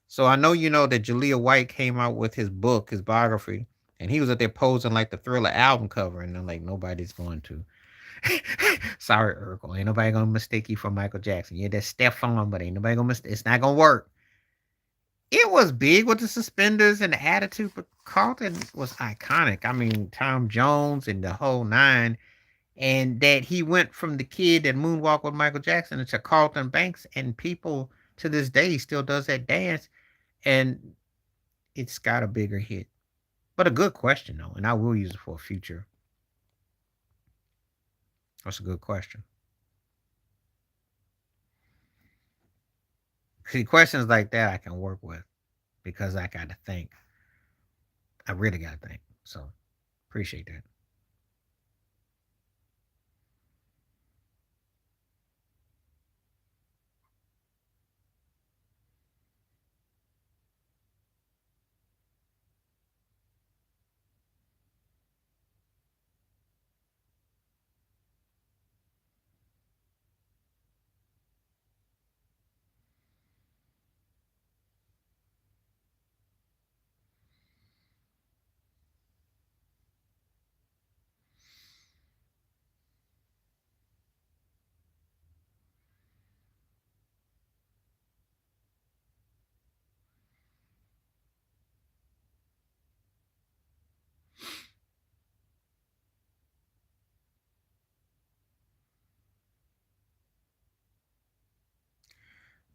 [SPEAKER 1] So I know you know that Jaleel White came out with his book, his biography, and he was up there posing like the Thriller album cover, and I'm like, nobody's going to. Sorry, Urkel. Ain't nobody gonna mistake you for Michael Jackson. Yeah, that's Stefan, but ain't nobody gonna mistake. It's not gonna work. It was big with the suspenders and the attitude, but Carlton was iconic. I mean, Tom Jones and the whole nine, and that he went from the kid that moonwalked with Michael Jackson to Carlton Banks, and people to this day still does that dance, and it's got a bigger hit. But a good question though, and I will use it for a future. That's a good question. See, questions like that I can work with because I got to think. I really got to think. So appreciate that.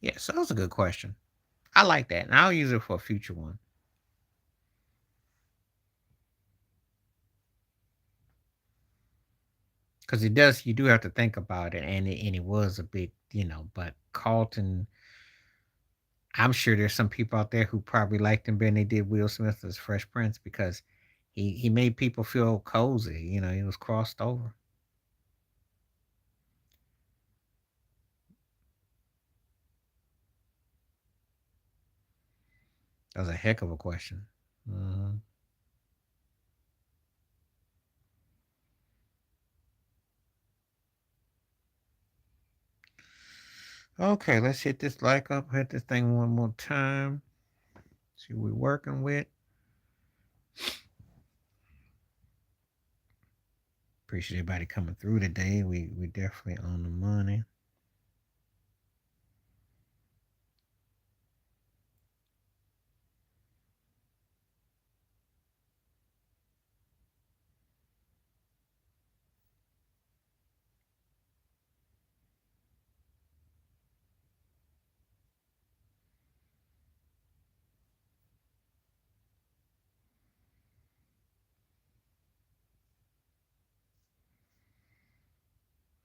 [SPEAKER 1] Yeah, so that's a good question. I like that, and I'll use it for a future one because it does. You do have to think about it, and it was a big, But Carlton, I'm sure there's some people out there who probably liked him better than they did Will Smith as Fresh Prince because he made people feel cozy. He was crossed over. That was a heck of a question. Mhm. Okay, let's hit this like up, hit this thing one more time. See what we're working with. Appreciate everybody coming through today. We definitely on the money.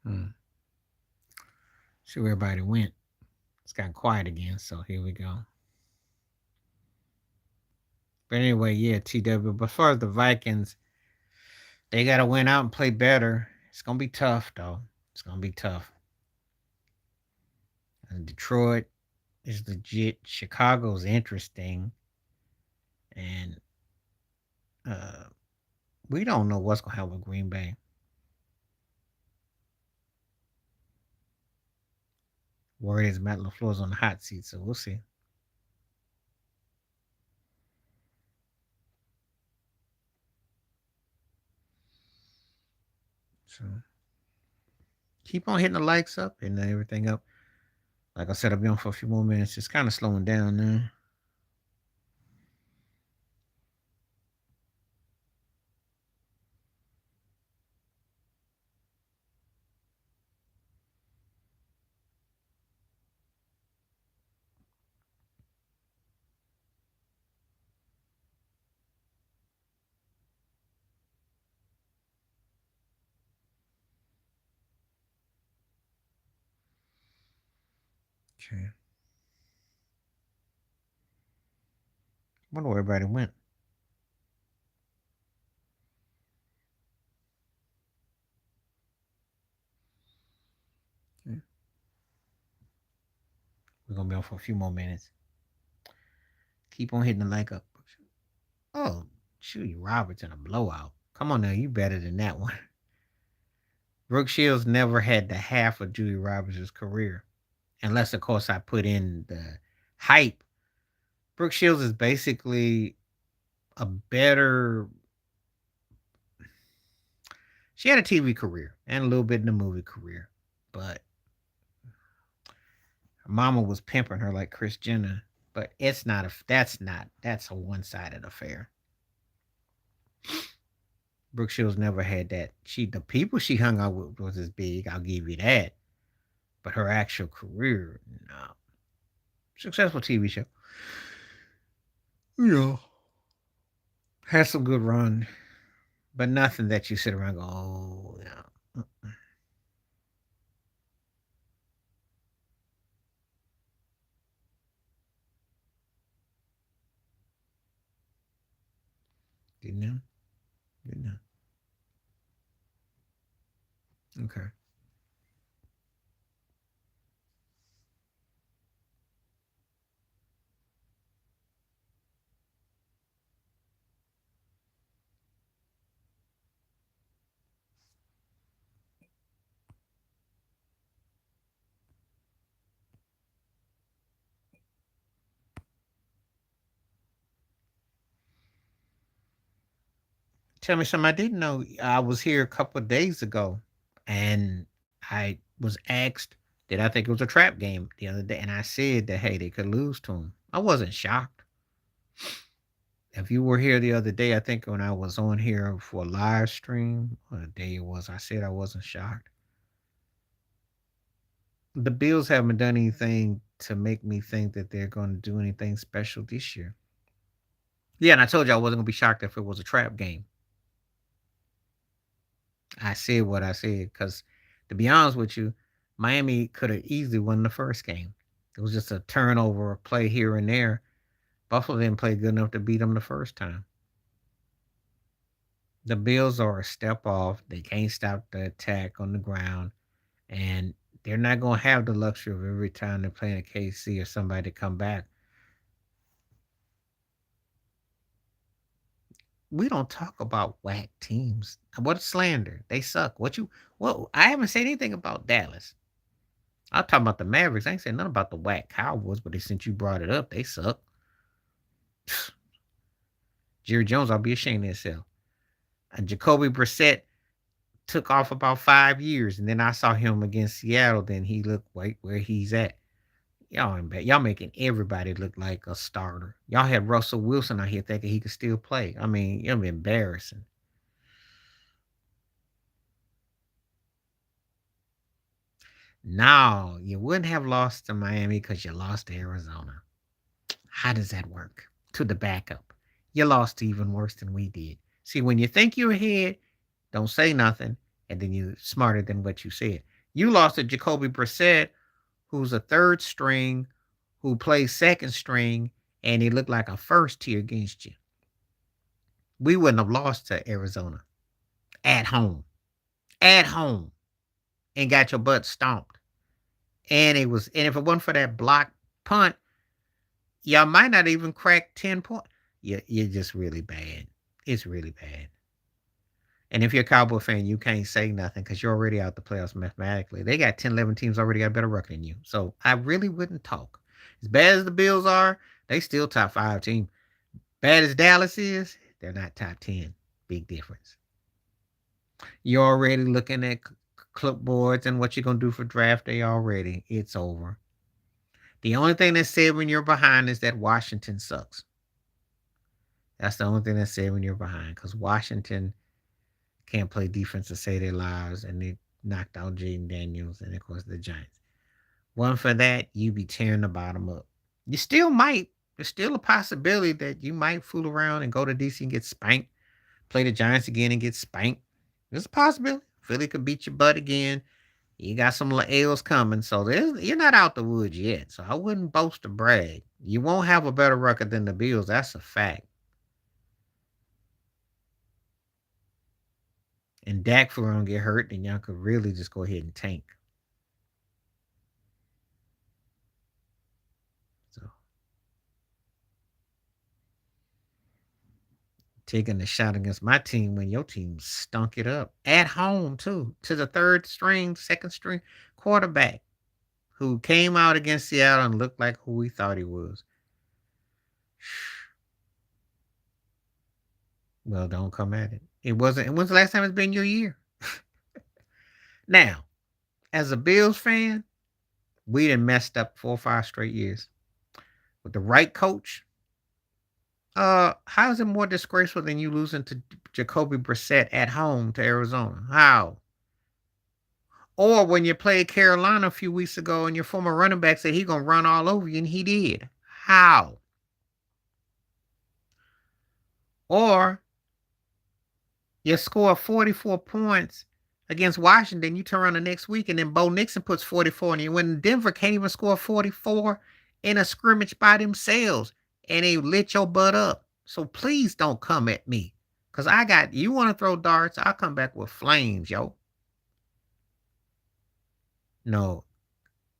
[SPEAKER 1] Hmm. See where everybody went. It's gotten quiet again, so here we go. But anyway, yeah, TW. But as far as the Vikings, they got to win out and play better. It's gonna be tough, though. It's gonna be tough. And Detroit is legit. Chicago's interesting, and uh, we don't know what's gonna happen with Green Bay. Word is Matt LaFleur's on the hot seat, so we'll see. So keep on hitting the likes up and everything up. Like I said, I'll be on for a few more minutes. It's kind of slowing down now. Okay. Wonder where everybody went. Okay. We're gonna be on for a few more minutes. Keep on hitting the like up. Oh, Judy Roberts in a blowout. Come on now, you better than that one. Brooke Shields never had the half of Judy Roberts' career. Unless, of course, I put in the hype. Brooke Shields is basically a better. She had a TV career and a little bit in the movie career, but her mama was pimping her like Kris Jenner. But it's not a. That's a one-sided affair. Brooke Shields never had that. The people she hung out with was as big. I'll give you that. But her actual career, no. Successful TV show. Yeah. Had some good run, but nothing that you sit around and go, oh, yeah. Didn't know. Didn't know. Okay. Tell me something I didn't know. I was here a couple of days ago, and I was asked, did I think it was a trap game the other day? And I said that, hey, they could lose to him. I wasn't shocked. If you were here the other day, I think when I was on here for a live stream, or the day it was, I said I wasn't shocked. The Bills haven't done anything to make me think that they're going to do anything special this year. Yeah, and I told you I wasn't going to be shocked if it was a trap game. I said what I said because, to be honest with you, Miami could have easily won the first game. It was just a turnover, a play here and there. Buffalo didn't play good enough to beat them the first time. The Bills are a step off. They can't stop the attack on the ground, and they're not going to have the luxury of every time they're playing a KC or somebody to come back. We don't talk about whack teams. What slander? They suck. What you? Well, I haven't said anything about Dallas. I'm talking about the Mavericks. I ain't saying nothing about the whack Cowboys, but since you brought it up, they suck. Jerry Jones, I'll be ashamed of himself. And Jacoby Brissett took off about 5 years, and then I saw him against Seattle. Then he looked right where he's at. Y'all ain't bad. Y'all making everybody look like a starter. Y'all had Russell Wilson out here thinking he could still play. I mean, you're embarrassing. No, you wouldn't have lost to Miami because you lost to Arizona. How does that work? To the backup. You lost even worse than we did. See, when you think you're ahead, don't say nothing, and then you're smarter than what you said. You lost to Jacoby Brissett, who's a third string, who plays second string, and he looked like a first tier against you. We wouldn't have lost to Arizona at home. At home. And got your butt stomped. And if it wasn't for that block punt, y'all might not even crack 10 points. You're just really bad. It's really bad. And if you're a Cowboy fan, you can't say nothing because you're already out the playoffs mathematically. They got 10, 11 teams already got a better record than you. So I really wouldn't talk. As bad as the Bills are, they still top 5 team. Bad as Dallas is, they're not top 10. Big difference. You're already looking at clipboards and what you're going to do for draft day already. It's over. The only thing that's said when you're behind is that Washington sucks. That's the only thing that's said when you're behind because Washington can't play defense to save their lives, and they knocked out Jaden Daniels and, of course, the Giants. One for that, you be tearing the bottom up. You still might. There's still a possibility that you might fool around and go to DC and get spanked, play the Giants again and get spanked. There's a possibility. Philly could beat your butt again. You got some L's coming, so you're not out the woods yet. So I wouldn't boast or brag. You won't have a better record than the Bills. That's a fact. And Dak for don't get hurt, then y'all could really just go ahead and tank. So taking the shot against my team when your team stunk it up at home too to the third string, second string quarterback who came out against Seattle and looked like who we thought he was. Well, don't come at it. It wasn't. When's the last time it's been your year? Now, as a Bills fan, we done messed up 4 or 5 straight years. With the right coach, how is it more disgraceful than you losing to Jacoby Brissett at home to Arizona? How? Or when you played Carolina a few weeks ago and your former running back said he gonna run all over you, and he did. How? Or you score 44 points against Washington, you turn around the next week, and then Bo Nixon puts 44 on you. When Denver can't even score 44 in a scrimmage by themselves, and they lit your butt up. So please don't come at me. Because you want to throw darts, I'll come back with flames, yo. No,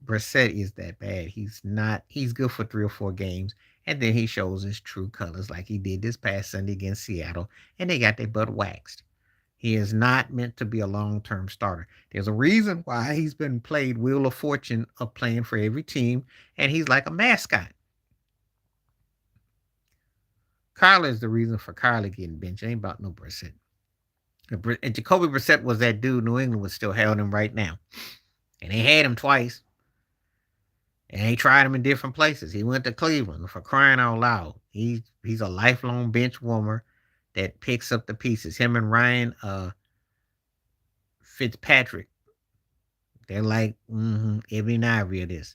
[SPEAKER 1] Brissett is that bad. He's good for 3 or 4 games. And then he shows his true colors like he did this past Sunday against Seattle. And they got their butt waxed. He is not meant to be a long-term starter. There's a reason why he's been played Wheel of Fortune of playing for every team. And he's like a mascot. Kyler is the reason for Kyler getting benched. It ain't about no Brissett. And Jacoby Brissett was that dude New England would still have him right now. And they had him twice. And they tried him in different places. He went to Cleveland for crying out loud. He's a lifelong bench warmer that picks up the pieces. Him and Ryan Fitzpatrick. They're like Ebony and Ivory of this.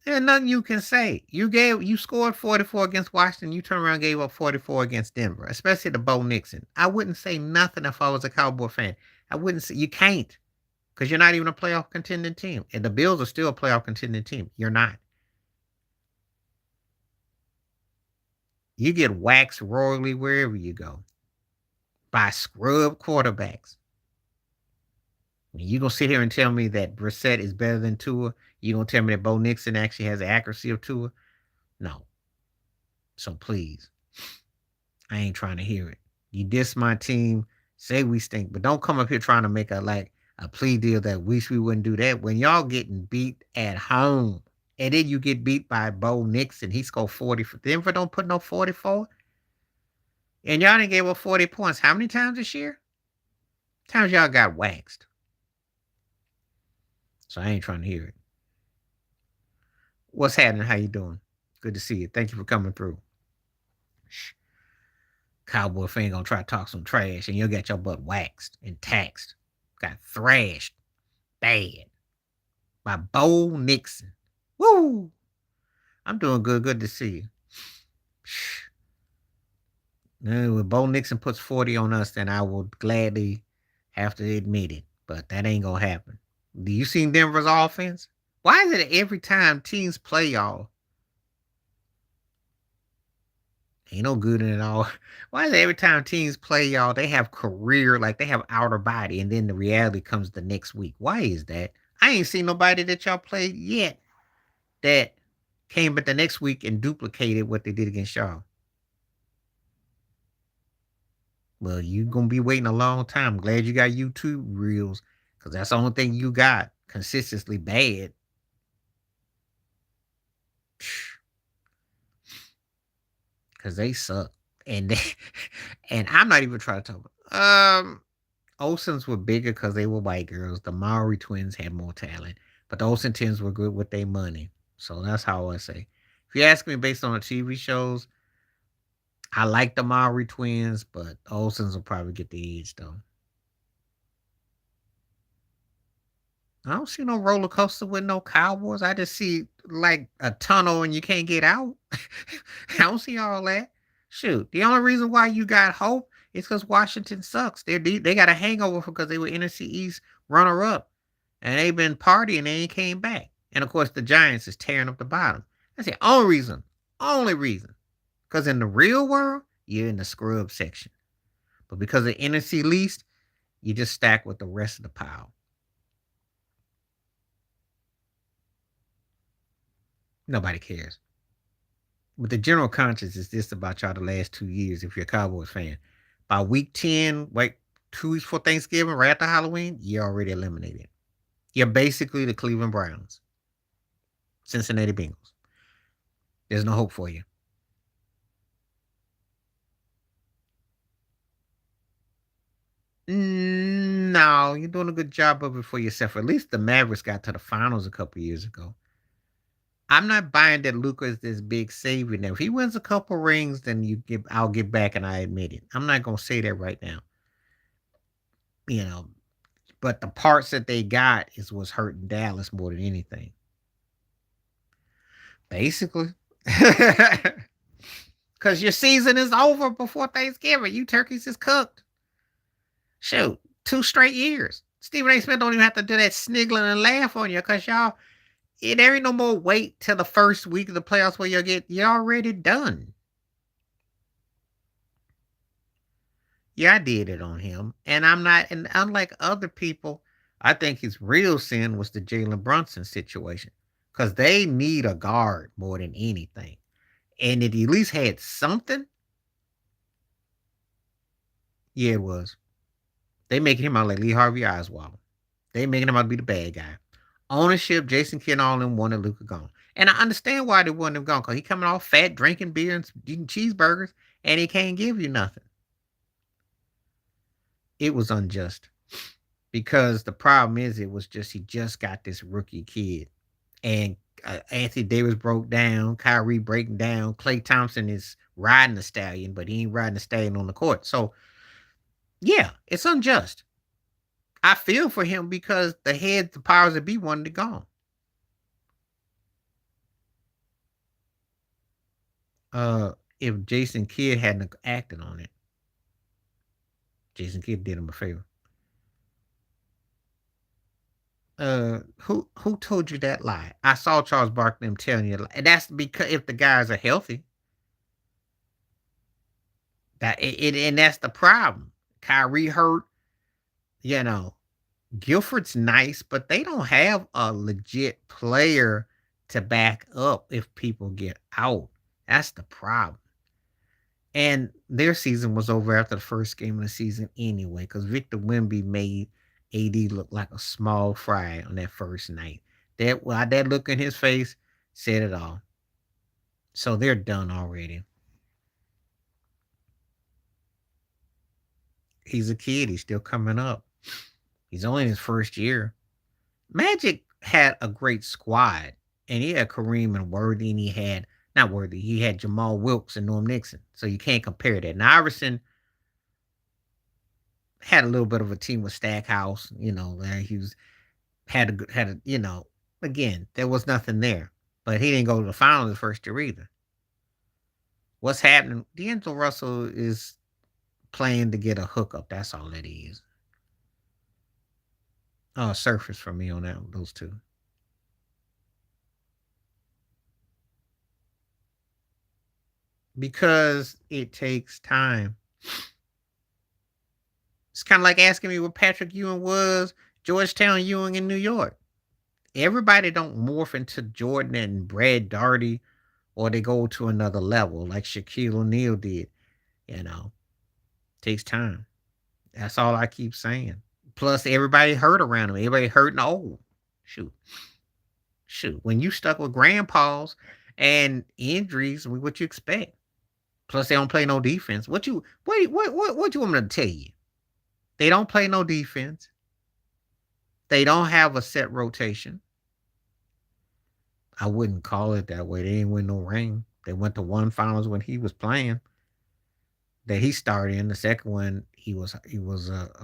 [SPEAKER 1] There's nothing you can say. You scored 44 against Washington. You turn around and gave up 44 against Denver, especially the Bo Nixon. I wouldn't say nothing if I was a Cowboy fan. I wouldn't say you can't. Because you're not even a playoff contending team. And the Bills are still a playoff contending team. You're not. You get waxed royally wherever you go by scrub quarterbacks. You going to sit here and tell me that Brissett is better than Tua? You going to tell me that Bo Nixon actually has the accuracy of Tua? No. So please. I ain't trying to hear it. You diss my team. Say we stink. But don't come up here trying to make a plea deal that wish we wouldn't do that when y'all getting beat at home. And then you get beat by Bo Nixon. He scored 40. Denver don't put no 44. And y'all didn't give up 40 points. How many times this year? Times y'all got waxed. So I ain't trying to hear it. What's happening? How you doing? Good to see you. Thank you for coming through. Cowboy fan gonna try to talk some trash and you'll get your butt waxed and taxed. Got thrashed bad by Bo Nixon. Woo! I'm doing good. Good to see you. When Bo Nixon puts 40 on us, then I will gladly have to admit it. But that ain't going to happen. Do you see Denver's offense? Why is it every time teams play y'all, ain't no good in it all? Why is it every time teams play y'all, they have career, like they have outer body, and then the reality comes the next week? Why is that? I ain't seen nobody that y'all played yet that came but the next week and duplicated what they did against y'all. Well, you gonna be waiting a long time. Glad you got YouTube reels, cause that's the only thing you got consistently bad. Cause they suck, and they, and I'm not even trying to talk. Olsen's were bigger because they were white girls. The Maori twins had more talent, but the Olsen twins were good with their money. So that's how I say. If you ask me based on the TV shows, I like the Maori twins, but Olsen's will probably get the edge though. I don't see no roller coaster with no cowboys. I just see like a tunnel and you can't get out. I don't see all that. Shoot, the only reason why you got hope is because Washington sucks. They got a hangover because they were NFC East runner up, and they've been partying and they ain't came back. And of course, the Giants is tearing up the bottom. That's the only reason. Only reason. Because in the real world, you're in the scrub section. But because of NFC least, you just stack with the rest of the pile. Nobody cares. But the general conscience is this about y'all the last 2 years if you're a Cowboys fan. By week 10, like 2 weeks before Thanksgiving, right after Halloween, you're already eliminated. You're basically the Cleveland Browns, Cincinnati Bengals. There's no hope for you. No, you're doing a good job of it for yourself. At least the Mavericks got to the finals a couple years ago. I'm not buying that Luka is this big savior now. If he wins a couple rings, then I'll get back and I admit it. I'm not gonna say that right now. You know, but the parts that they got is what's hurting Dallas more than anything. Basically. Cause your season is over before Thanksgiving. You turkeys is cooked. Shoot, 2 straight years. Stephen A. Smith don't even have to do that sniggling and laugh on you because y'all, there ain't no more wait till the first week of the playoffs where you're already done. Yeah, I did it on him. And I'm not, and unlike other people, I think his real sin was the Jalen Brunson situation. Because they need a guard more than anything. And it at least had something. Yeah, it was. They making him out like Lee Harvey Oswald. They making him out to be the bad guy. Ownership, Jason Kidd, all them wanted Luka gone. And I understand why they wanted him gone. Because he coming off fat, drinking beer and eating cheeseburgers, and he can't give you nothing. It was unjust. Because the problem is, it was just he just got this rookie kid, and Anthony Davis broke down, Kyrie breaking down, Klay Thompson is riding the stallion, but he ain't riding the stallion on the court. So yeah, it's unjust. I feel for him because the powers that be wanted it gone. If Jason Kidd hadn't acted on it, Jason Kidd did him a favor. Who told you that lie? I saw Charles Barkley them telling you, and that's because if the guys are healthy, and that's the problem. Kyrie hurt, you know. Guilford's nice, but they don't have a legit player to back up if people get out. That's the problem. And their season was over after the first game of the season anyway, because Victor Wemby made AD look like a small fry on that first night. That look in his face said it all. So they're done already. He's a kid. He's still coming up. He's only in his first year. Magic had a great squad, and he had Kareem and Worthy, and he had not Worthy. He had Jamal Wilkes and Norm Nixon. So you can't compare that. Now Iverson had a little bit of a team with Stackhouse. He was had a again there was nothing there, but he didn't go to the finals the first year either. What's happening? D'Angelo Russell is playing to get a hookup. That's all that is. Oh, surface for me on that those two. because it takes time. It's kind of like asking me what Patrick Ewing was, Georgetown Ewing in New York. Everybody don't morph into Jordan and Brad Darty or they go to another level like Shaquille O'Neal did. You know, takes time. That's all I keep saying. Plus, everybody hurt around him. Everybody hurt and old. Shoot, shoot. When you stuck with grandpas and injuries, what you expect? Plus, they don't play no defense. What you want me to tell you? They don't play no defense. They don't have a set rotation. I wouldn't call it that way. They didn't win no ring. They went to one finals when he was playing. That he started in the second one. He was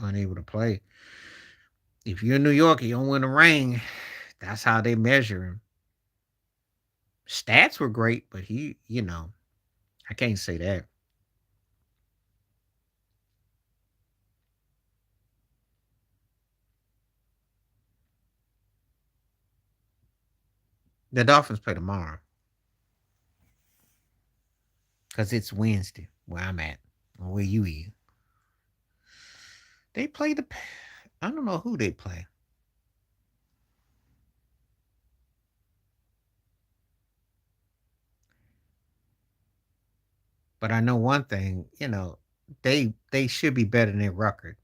[SPEAKER 1] unable to play. If you're in New York, you don't win a ring. That's how they measure him. Stats were great, but I can't say that. The Dolphins play tomorrow because it's Wednesday where I'm at, or where you is. They play I don't know who they play, but I know one thing. They should be better than their record.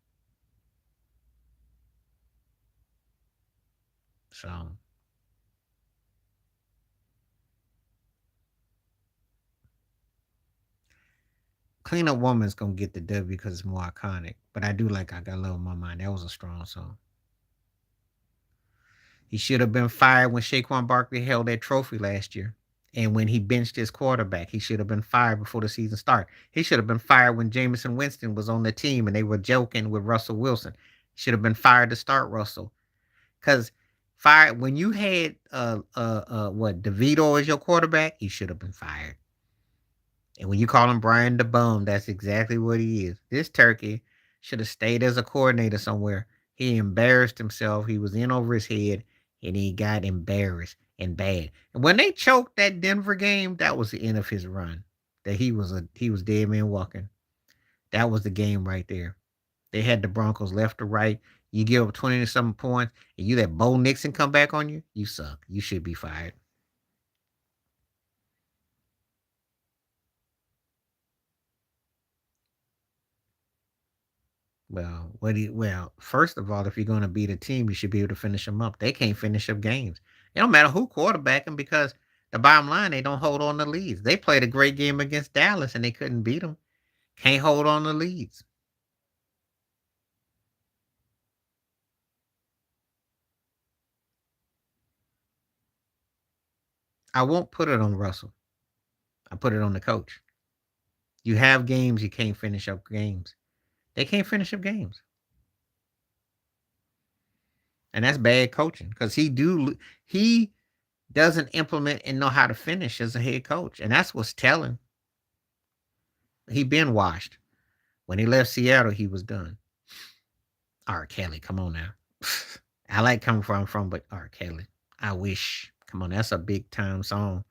[SPEAKER 1] So Clean Up Woman's gonna get the W because it's more iconic. But I do like I Got Love on My Mind. That was a strong song. He should have been fired when Saquon Barkley held that trophy last year. And when he benched his quarterback, he should have been fired before the season started. He should have been fired when Jameson Winston was on the team and they were joking with Russell Wilson. He should have been fired to start Russell. Because fired when you had what DeVito as your quarterback, he should have been fired. And when you call him Brian the Bum, that's exactly what he is. This turkey should have stayed as a coordinator somewhere. He embarrassed himself. He was in over his head, and he got embarrassed and bad. And when they choked that Denver game, that was the end of his run. That he was dead man walking. That was the game right there. They had the Broncos left to right. You give up 20 to something points, and you let Bo Nixon come back on you. You suck. You should be fired. First of all, if you're going to beat a team, you should be able to finish them up. They can't finish up games. It don't matter who quarterback them because the bottom line, they don't hold on to leads. They played a great game against Dallas and they couldn't beat them. Can't hold on to leads. I won't put it on Russell. I put it on the coach. You have games, you can't finish up games. They can't finish up games. And that's bad coaching because he doesn't implement and know how to finish as a head coach. And that's what's telling. He been washed. When he left Seattle, he was done. R. Kelly, come on now. I like coming where I'm from, but R. Kelly. I wish. Come on, that's a big time song.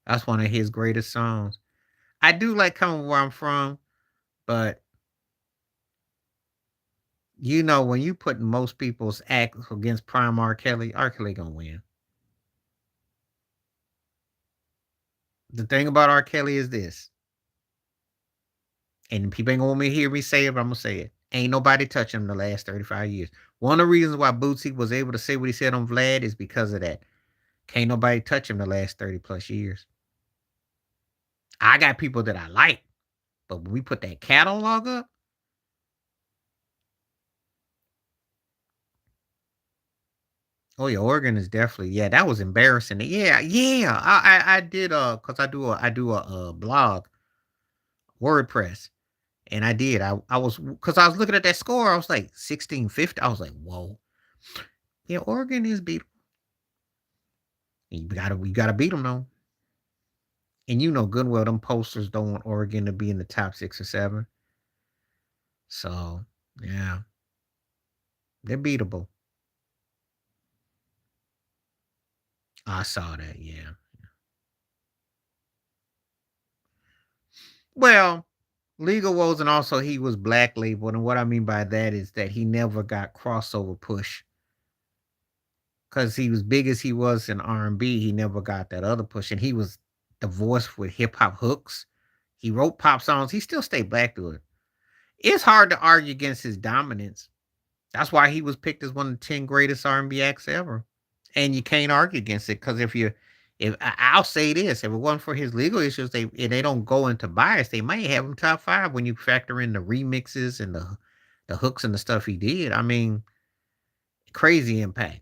[SPEAKER 1] That's one of his greatest songs. I do like coming where I'm from, but when you put most people's act against prime R. Kelly gonna win. The thing about R. Kelly is this, and people ain't gonna want me to hear me say it, but I'm gonna say it. Ain't nobody touching him the last 35 years. One of the reasons why Bootsy was able to say what he said on Vlad is because of that. Can't nobody touch him the last 30 plus years. I got people that I like, but when we put that catalog up, oh yeah, Oregon is definitely that was embarrassing. Yeah, yeah. I did cause I do a blog WordPress and I was cause I was looking at that score. I was like 1650. I was like, whoa. Yeah, Oregon is beat. We gotta beat them though. And you know good well them posters don't want Oregon to be in the top 6 or 7. So yeah, they're beatable. I saw that. Yeah. Well, legal woes, and also he was black labeled. And what I mean by that is that he never got crossover push because he was big as he was in R&B. He never got that other push, and he was the voice with hip hop hooks. He wrote pop songs. He still stayed black to it. It's hard to argue against his dominance. That's why he was picked as one of the 10 greatest R&B acts ever. And you can't argue against it because if I'll say this, if it wasn't for his legal issues, they don't go into bias. They might have him top 5 when you factor in the remixes and the hooks and the stuff he did. I mean, crazy impact.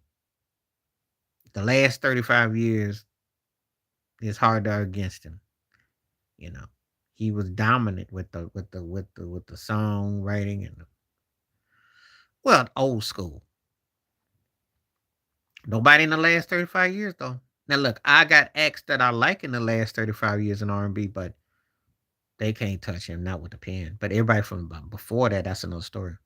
[SPEAKER 1] The last 35 years, it's hard to argue against him. You know, he was dominant with the songwriting and well, old school. Nobody in the last 35 years though. Now look, I got acts that I like in the last 35 years in R&B, but they can't touch him, not with the pen. But everybody from before that, that's another story.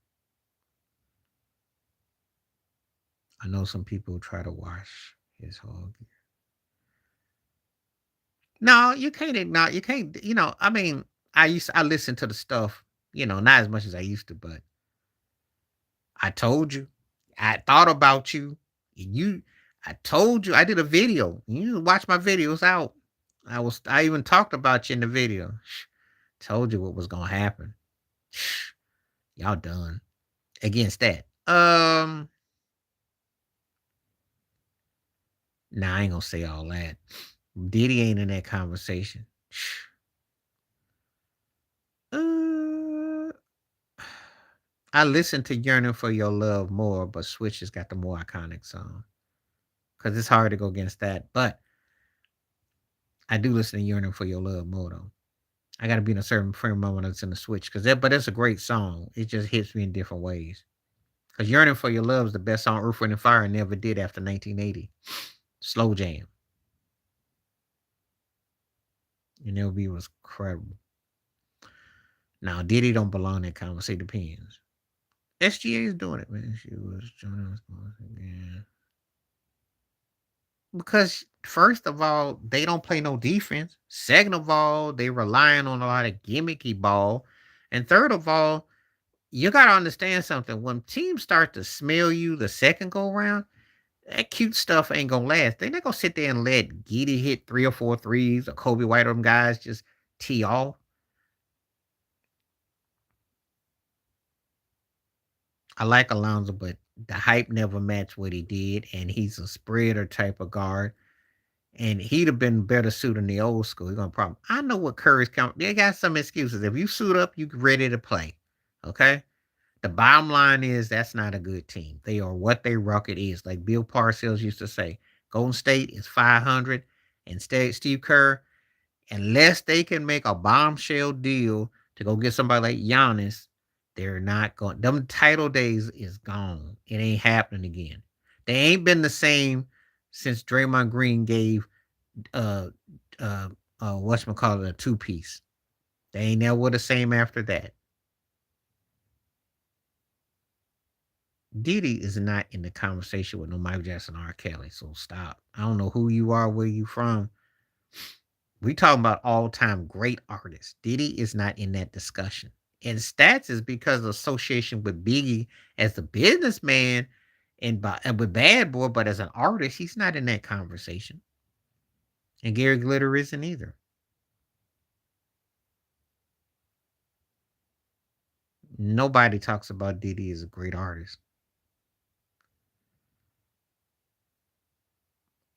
[SPEAKER 1] I know some people try to wash his whole. No, you can't ignore. You can't. I mean, I listen to the stuff. Not as much as I used to, but I told you, I thought about you, and you. I told you, I did a video. You watch my videos out. I even talked about you in the video. Told you what was gonna happen. Y'all done against that. Nah, I ain't gonna say all that. Diddy ain't in that conversation. Uh, I listen to "Yearning for Your Love" more, but Switch has got the more iconic song because it's hard to go against that. But I do listen to "Yearning for Your Love" more though. I got to be in a certain frame of mind when it's in the Switch but it's a great song. It just hits me in different ways. Because "Yearning for Your Love" is the best song Earth, Wind, and Fire never did after 1980. Slow jam. And LB was incredible. Now, Diddy don't belong in that conversation. Depends. SGA is doing it, man. She was joining us again. Because first of all, they don't play no defense. Second of all, they relying on a lot of gimmicky ball. And third of all, you gotta understand something. When teams start to smell you the second go round, that cute stuff ain't gonna last. They're not gonna sit there and let Giddy hit 3 or 4 threes or Kobe White or them guys just tee off. I like Alonzo, but the hype never matched what he did, and he's a spreader type of guard. And he'd have been better suited in the old school. He's gonna problem. I know what Curry's coming. They got some excuses. If you suit up, you ready to play. Okay. The bottom line is that's not a good team. They are what they rocket is. Like Bill Parcells used to say, Golden State is 500, and Steve Kerr, unless they can make a bombshell deal to go get somebody like Giannis, they're not going. Them title days is gone. It ain't happening again. They ain't been the same since Draymond Green gave uh whatchamacallit a two piece. They ain't never the same after that. Diddy is not in the conversation with no Michael Jackson or R. Kelly, so stop. I don't know who you are, where you from. We talking about all time great artists. Diddy is not in that discussion. And stats is because of association with Biggie as a businessman and with Bad Boy, but as an artist, he's not in that conversation. And Gary Glitter isn't either. Nobody talks about Diddy as a great artist.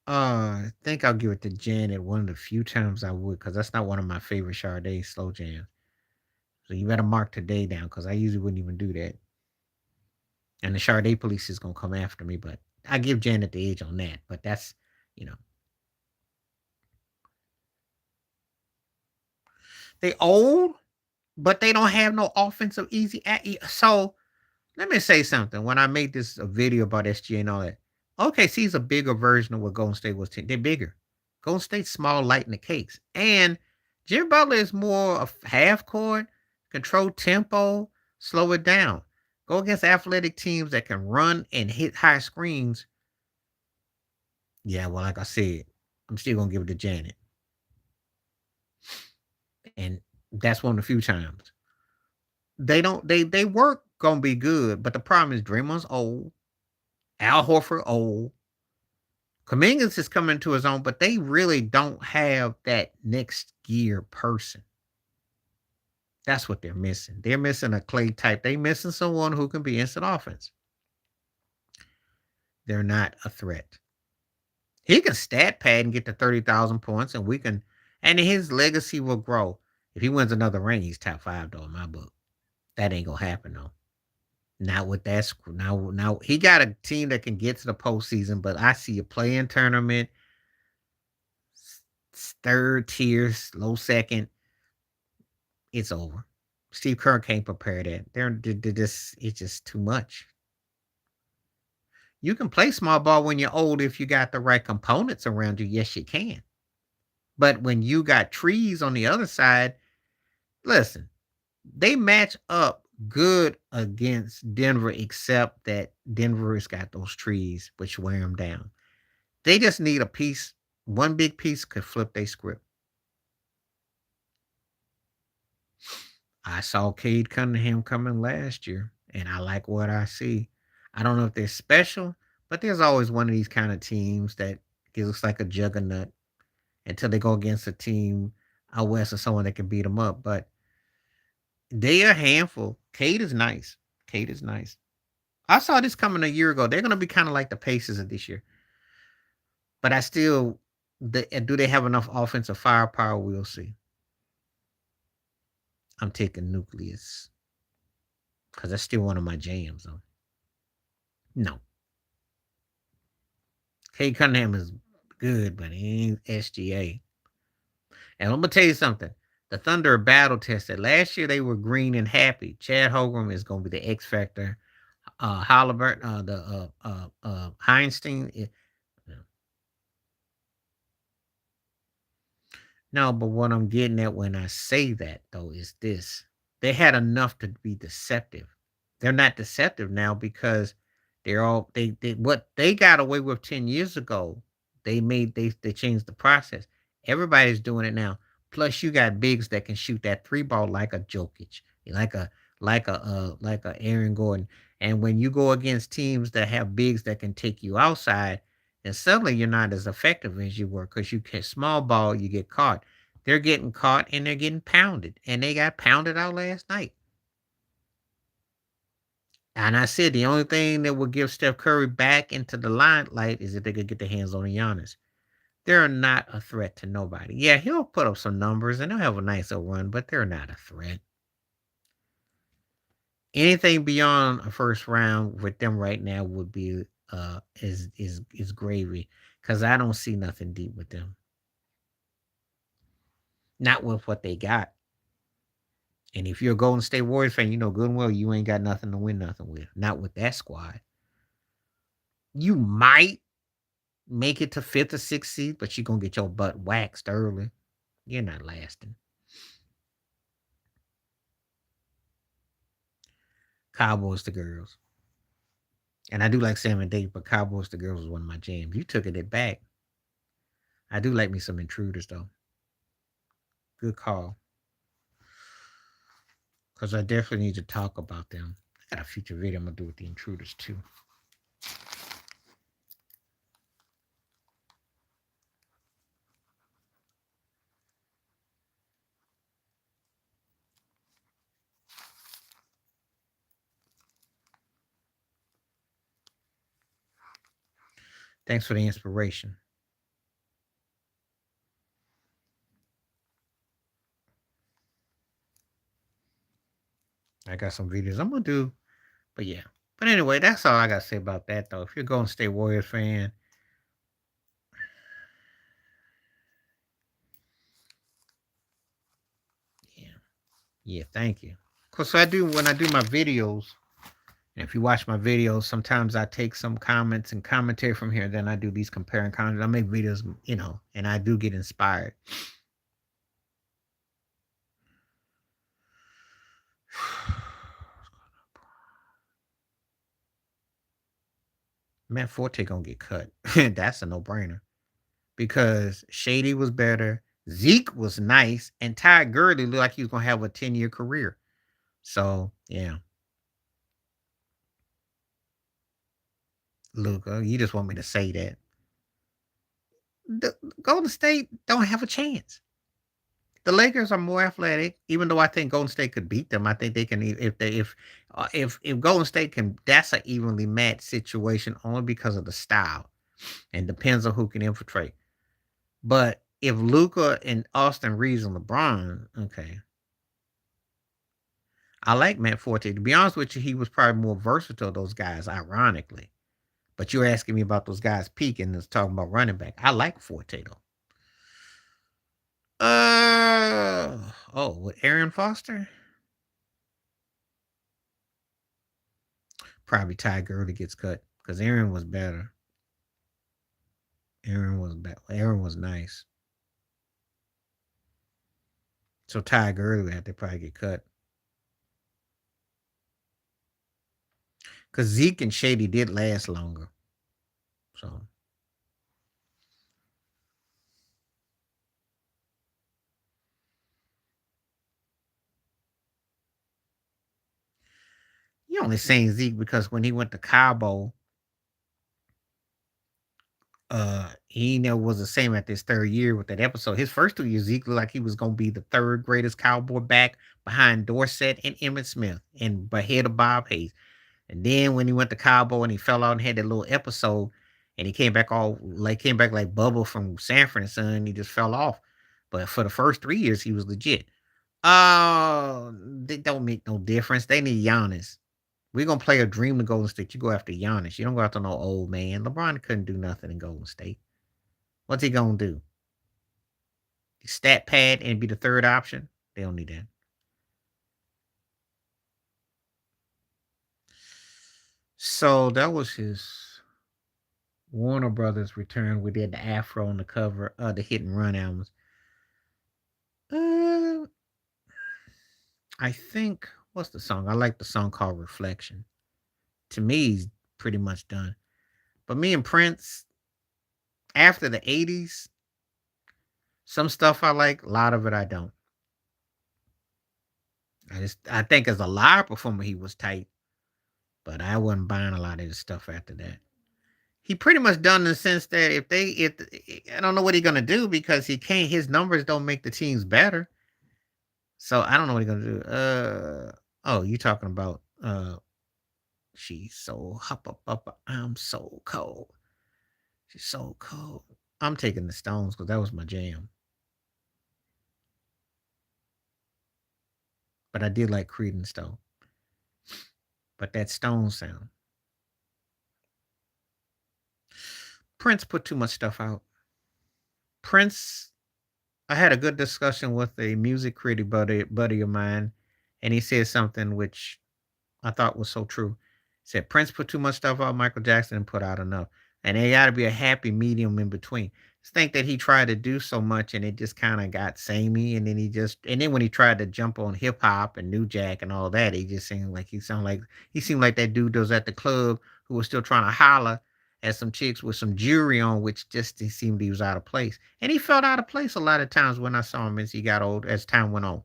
[SPEAKER 1] I think I'll give it to Janet one of the few times I would, because that's not one of my favorite Sade slow jams. So you better mark today down, because I usually wouldn't even do that. And the Sade police is gonna come after me, but I give Janet the edge on that. But that's you know they old, but they don't have no offensive easy. So let me say something. When I made this a video about SGA and all that, OKC is a bigger version of what Golden State was. They're bigger. Golden State's small, light in the cakes, and Jimmy Butler is more of half court, control tempo, slow it down. Go against athletic teams that can run and hit high screens. Yeah, well, like I said, I'm still gonna give it to Janet. And That's one of the few times. They work gonna be good, but the problem is Draymond's old, Al Horford old, Kumingas is coming to his own, but they really don't have that next gear person. That's what they're missing. They're missing a Clay type. They're missing someone who can be instant offense. They're not a threat. He can stat pad and get to 30,000 points, and we can, and his legacy will grow. If he wins another ring, he's top five though in my book. That ain't gonna happen though. Not with that. Now he got a team that can get to the postseason, but I see a play-in tournament, third tier, low second. It's over. Steve Kerr can't prepare that. They're just it's just too much. You can play small ball when you're old if you got the right components around you. Yes, you can. But when you got trees on the other side, listen, they match up good against Denver, except that Denver's got those trees which wear them down. They just need a piece. One big piece could flip their script. I saw Cade Cunningham coming last year, and I like what I see. I don't know if they're special, but there's always one of these kind of teams that looks like a juggernaut until they go against a team out west or someone that can beat them up. But they are a handful. Cade is nice. Cade is nice. I saw this coming a year ago. They're going to be kind of like the Pacers of this year. But I still, do they have enough offensive firepower? We'll see. I'm taking Nucleus because that's still one of my jams, though. No. Cade Cunningham is good, but he ain't SGA. And I'm going to tell you something. The Thunder are battle tested. Last year they were green and happy. Chad Holmgren is going to be the X factor. Halliburton, Heinstein. No, but what I'm getting at when I say that though is this: they had enough to be deceptive. They're not deceptive now because they're all they what they got away with 10 years ago. They changed the process. Everybody's doing it now. Plus, you got bigs that can shoot that three ball like a Jokic, like a like a Aaron Gordon. And when you go against teams that have bigs that can take you outside, and suddenly you're not as effective as you were because you can small ball, you get caught. They're getting caught and they're getting pounded, and they got pounded out last night. And I said the only thing that will give Steph Curry back into the limelight is if they could get their hands on Giannis. They're not a threat to nobody. Yeah, he'll put up some numbers and they'll have a nice little run, but they're not a threat. Anything beyond a first round with them right now would be is gravy because I don't see nothing deep with them. Not with what they got. And if you're a Golden State Warriors fan, you know good and well you ain't got nothing to win nothing with. Not with that squad. You might make it to fifth or sixth seed, but you're gonna get your butt waxed early. You're not lasting. Cowboys to girls. And I do like Sam and Dave, but Cowboys to girls was one of my jams. You took it back. I do like me some intruders though. Good call. Because I definitely need to talk about them. I got a future video I'm gonna do with the intruders too. Thanks for the inspiration. I got some videos I'm gonna do, but yeah. But anyway, that's all I gotta say about that though. If you're going to stay Warriors fan, yeah, yeah, thank you. Cause I do when I do my videos. And if you watch my videos, sometimes I take some comments and commentary from here. Then I do these comparing comments. I make videos, and I do get inspired. Matt Forte gonna get cut. That's a no brainer because Shady was better. Zeke was nice, and Ty Gurley looked like he was gonna have a 10-year career. So yeah, Luca, you just want me to say that the Golden State don't have a chance. The Lakers are more athletic, even though I think Golden State could beat them. I think they can if Golden State can. That's an evenly matched situation only because of the style and depends on who can infiltrate. But if Luca and Austin Reeves and LeBron, okay, I like Matt Forte. To be honest with you, he was probably more versatile. Those guys, ironically. But you're asking me about those guys peaking and talking about running back. I like Forte though. With Aaron Foster, probably Ty Gurley gets cut because Aaron was better. Aaron was better. Aaron was nice. So Ty Gurley would have to probably get cut because Zeke and Shady did last longer. So you only saying Zeke because when he went to Cabo, he never was the same at this third year with that episode. His first 2 years, Zeke looked like he was gonna be the third greatest Cowboy back behind Dorsett and Emmitt Smith and ahead of Bob Hayes. And then when he went to Cabo and he fell out and had that little episode, and he came back like Bubba from Sanford and Son, he just fell off. But for the first 3 years, he was legit. Oh, they don't make no difference. They need Giannis. We're gonna play a dream to Golden State. You go after Giannis. You don't go after no old man. LeBron couldn't do nothing in Golden State. What's he gonna do? Stat pad and be the third option? They don't need that. So that was his Warner Brothers return. We did the Afro on the cover of the Hit and Run albums. Uh, I think what's the song? I like the song called Reflection. To me, he's pretty much done. But me and Prince, after the 80s, some stuff I like, a lot of it I don't. I think as a live performer he was tight, but I wasn't buying a lot of his stuff after that. He pretty much done in the sense that if I don't know what he's gonna do because he can't his numbers don't make the teams better. So I don't know what he's gonna do. Oh, you talking about she's so hop up, I'm so cold. She's so cold. I'm taking the Stones because that was my jam. But I did like Creedence though. But that Stone sound. Prince put too much stuff out. Prince, I had a good discussion with a music critic buddy of mine, and he said something which I thought was so true. He said Prince put too much stuff out, Michael Jackson put out enough. And there gotta be a happy medium in between. Just think that he tried to do so much and it just kind of got samey. And then when he tried to jump on hip hop and New Jack and all that, he just he seemed like that dude that was at the club who was still trying to holler at some chicks with some jewelry on, which just he seemed he was out of place. And he felt out of place a lot of times when I saw him as he got old, as time went on.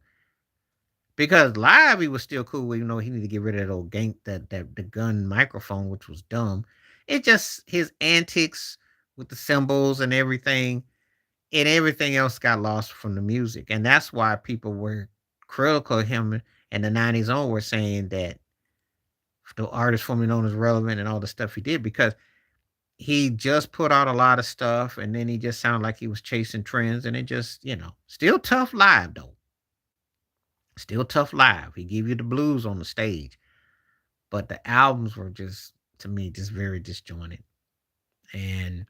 [SPEAKER 1] Because live he was still cool, even though he needed to get rid of that old gank that the gun microphone, which was dumb. It just his antics with the cymbals and everything else got lost from the music. And that's why people were critical of him in the 90s on were saying that the artist formerly known as relevant and all the stuff he did because he just put out a lot of stuff and then he just sounded like he was chasing trends and it just, still tough live though. Still tough live. He gave you the blues on the stage, but the albums were just to me just very disjointed. And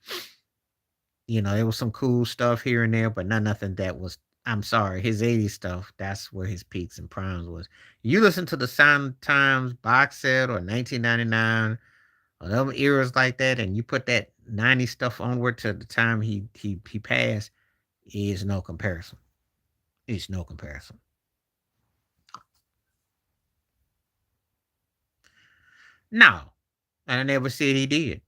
[SPEAKER 1] there was some cool stuff here and there, but not nothing that was. I'm sorry, his '80s stuff. That's where his peaks and primes was. You listen to the Sound Times box set or 1999 or other eras like that, and you put that '90s stuff onward to the time he passed. Is no comparison. It's no comparison. No, and I never said he did.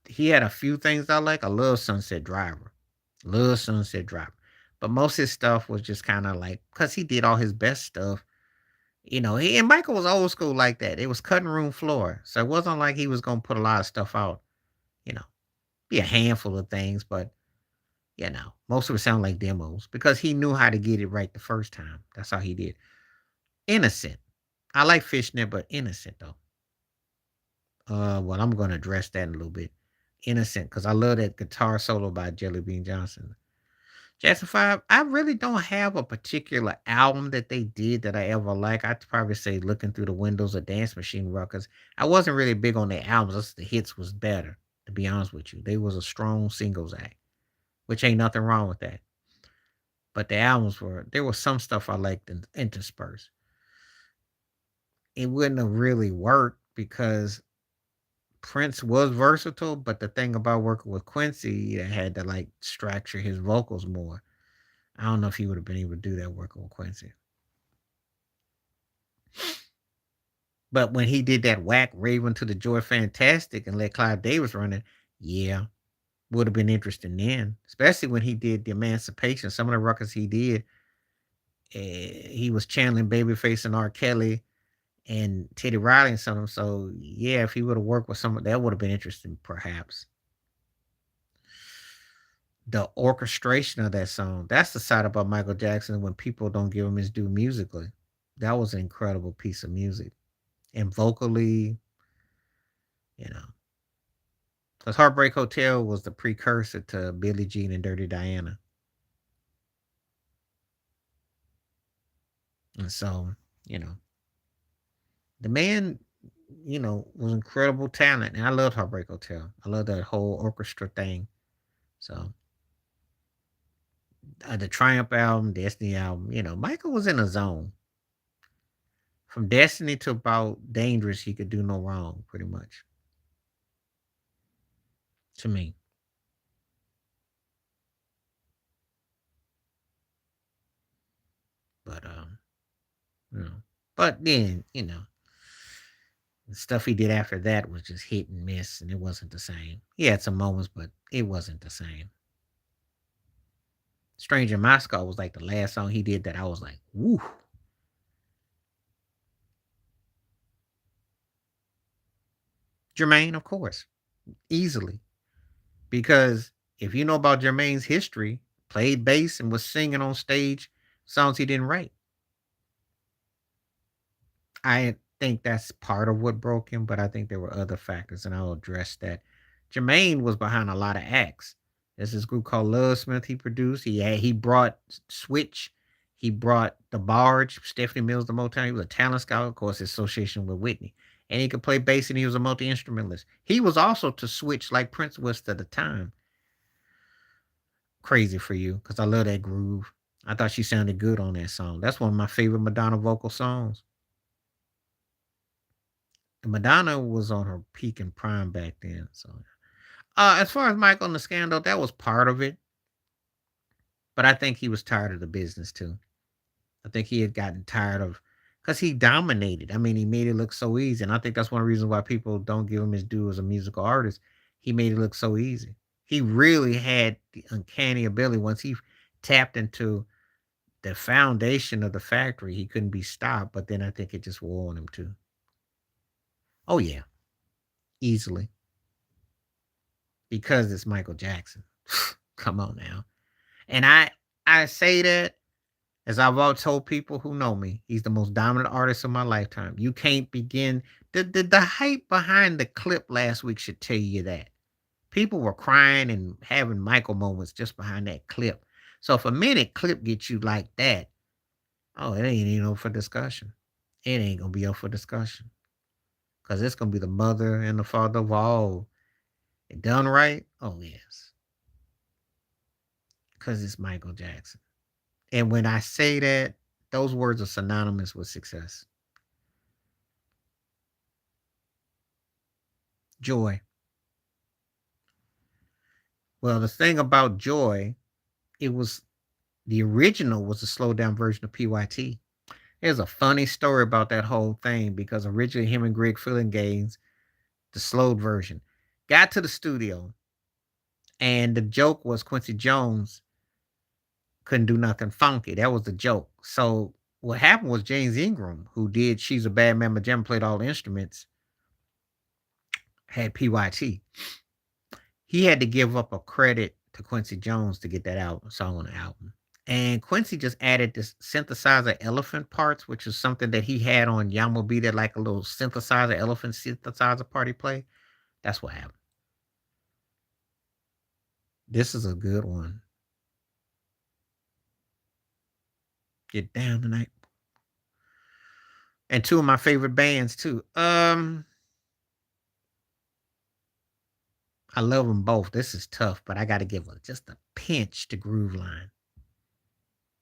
[SPEAKER 1] He had a few things I like. I love Sunset Driver. Little Sunset Drop. But most of his stuff was just kind of like, because he did all his best stuff. He and Michael was old school like that. It was cutting room floor. So it wasn't like he was going to put a lot of stuff out, you know, be a handful of things, but, most of it sound like demos because he knew how to get it right the first time. That's how he did. Innocent. I like Fishnet, but Innocent, though. Well, I'm going to address that in a little bit. Innocent, because I love that guitar solo by Jelly Bean Johnson. Jackson 5, I really don't have a particular album that they did that I ever like. I'd probably say Looking Through the Windows of Dance Machine Records. I wasn't really big on the albums. Just the hits was better, to be honest with you. They was a strong singles act, which ain't nothing wrong with that. But the albums there was some stuff I liked interspersed. It wouldn't have really worked because Prince was versatile, but the thing about working with Quincy, that had to like structure his vocals more. I don't know if he would have been able to do that working with Quincy. But when he did that whack Raven to the Joy Fantastic and let Clive Davis run it, yeah, would have been interesting then. Especially when he did the Emancipation. Some of the records he did, he was channeling Babyface and R. Kelly and Teddy Riley and some of them. So yeah, if he would have worked with someone, that would have been interesting, perhaps. The orchestration of that song, that's the side about Michael Jackson when people don't give him his due musically. That was an incredible piece of music. And vocally, you know, because Heartbreak Hotel was the precursor to Billie Jean and Dirty Diana. And so, you know, the man, was incredible talent. And I loved Heartbreak Hotel. I love that whole orchestra thing. So, the Triumph album, Destiny album, Michael was in a zone. From Destiny to about Dangerous, he could do no wrong, pretty much. To me. But you know. But then, the stuff he did after that was just hit and miss, and it wasn't the same. He had some moments, but it wasn't the same. Stranger in Moscow was like the last song he did that I was like, woo. Jermaine, of course, easily. Because if you know about Jermaine's history, played bass and was singing on stage songs he didn't write. I think that's part of what broke him, but I think there were other factors, and I'll address that. Jermaine was behind a lot of acts. There's this group called Love Smith he produced. He brought Switch. He brought the Barge, Stephanie Mills, the Motown. He was a talent scout, of course, association with Whitney. And he could play bass and he was a multi-instrumentalist. He was also to Switch like Prince was at the time. Crazy for You, because I love that groove. I thought she sounded good on that song. That's one of my favorite Madonna vocal songs. And Madonna was on her peak and prime back then. So, as far as Michael and the scandal, that was part of it. But I think he was tired of the business too. I think he had gotten tired of because he dominated. I mean, he made it look so easy, and I think that's one of the reasons why people don't give him his due as a musical artist. He made it look so easy. He really had the uncanny ability once he tapped into the foundation of the factory. He couldn't be stopped. But then I think it just wore on him too. Oh yeah, easily because it's Michael Jackson. Come on now. And I say that as I've all told people who know me, he's the most dominant artist of my lifetime. You can't begin the hype behind the clip last week should tell you that. People were crying and having Michael moments just behind that clip. So if a minute clip gets you like that, oh, it ain't even up for discussion. It ain't gonna be up for discussion. Cause it's gonna be the mother and the father of all. It done right? Oh yes. Cause it's Michael Jackson. And when I say that, those words are synonymous with success. Joy. Well, the thing about Joy, it was the original was a slowed down version of PYT. There's a funny story about that whole thing because originally him and Greg Fillinganes, the slowed version, got to the studio. And the joke was Quincy Jones couldn't do nothing funky. That was the joke. So what happened was James Ingram, who did She's a Bad Mama Jam, played all the instruments, had PYT. He had to give up a credit to Quincy Jones to get that song on the album. And Quincy just added this synthesizer elephant parts, which is something that he had on Yamo Beat, that like a little synthesizer elephant synthesizer party play. That's what happened. This is a good one. Get down tonight. And two of my favorite bands too. I love them both. This is tough, but I got to give just a pinch to Groove Line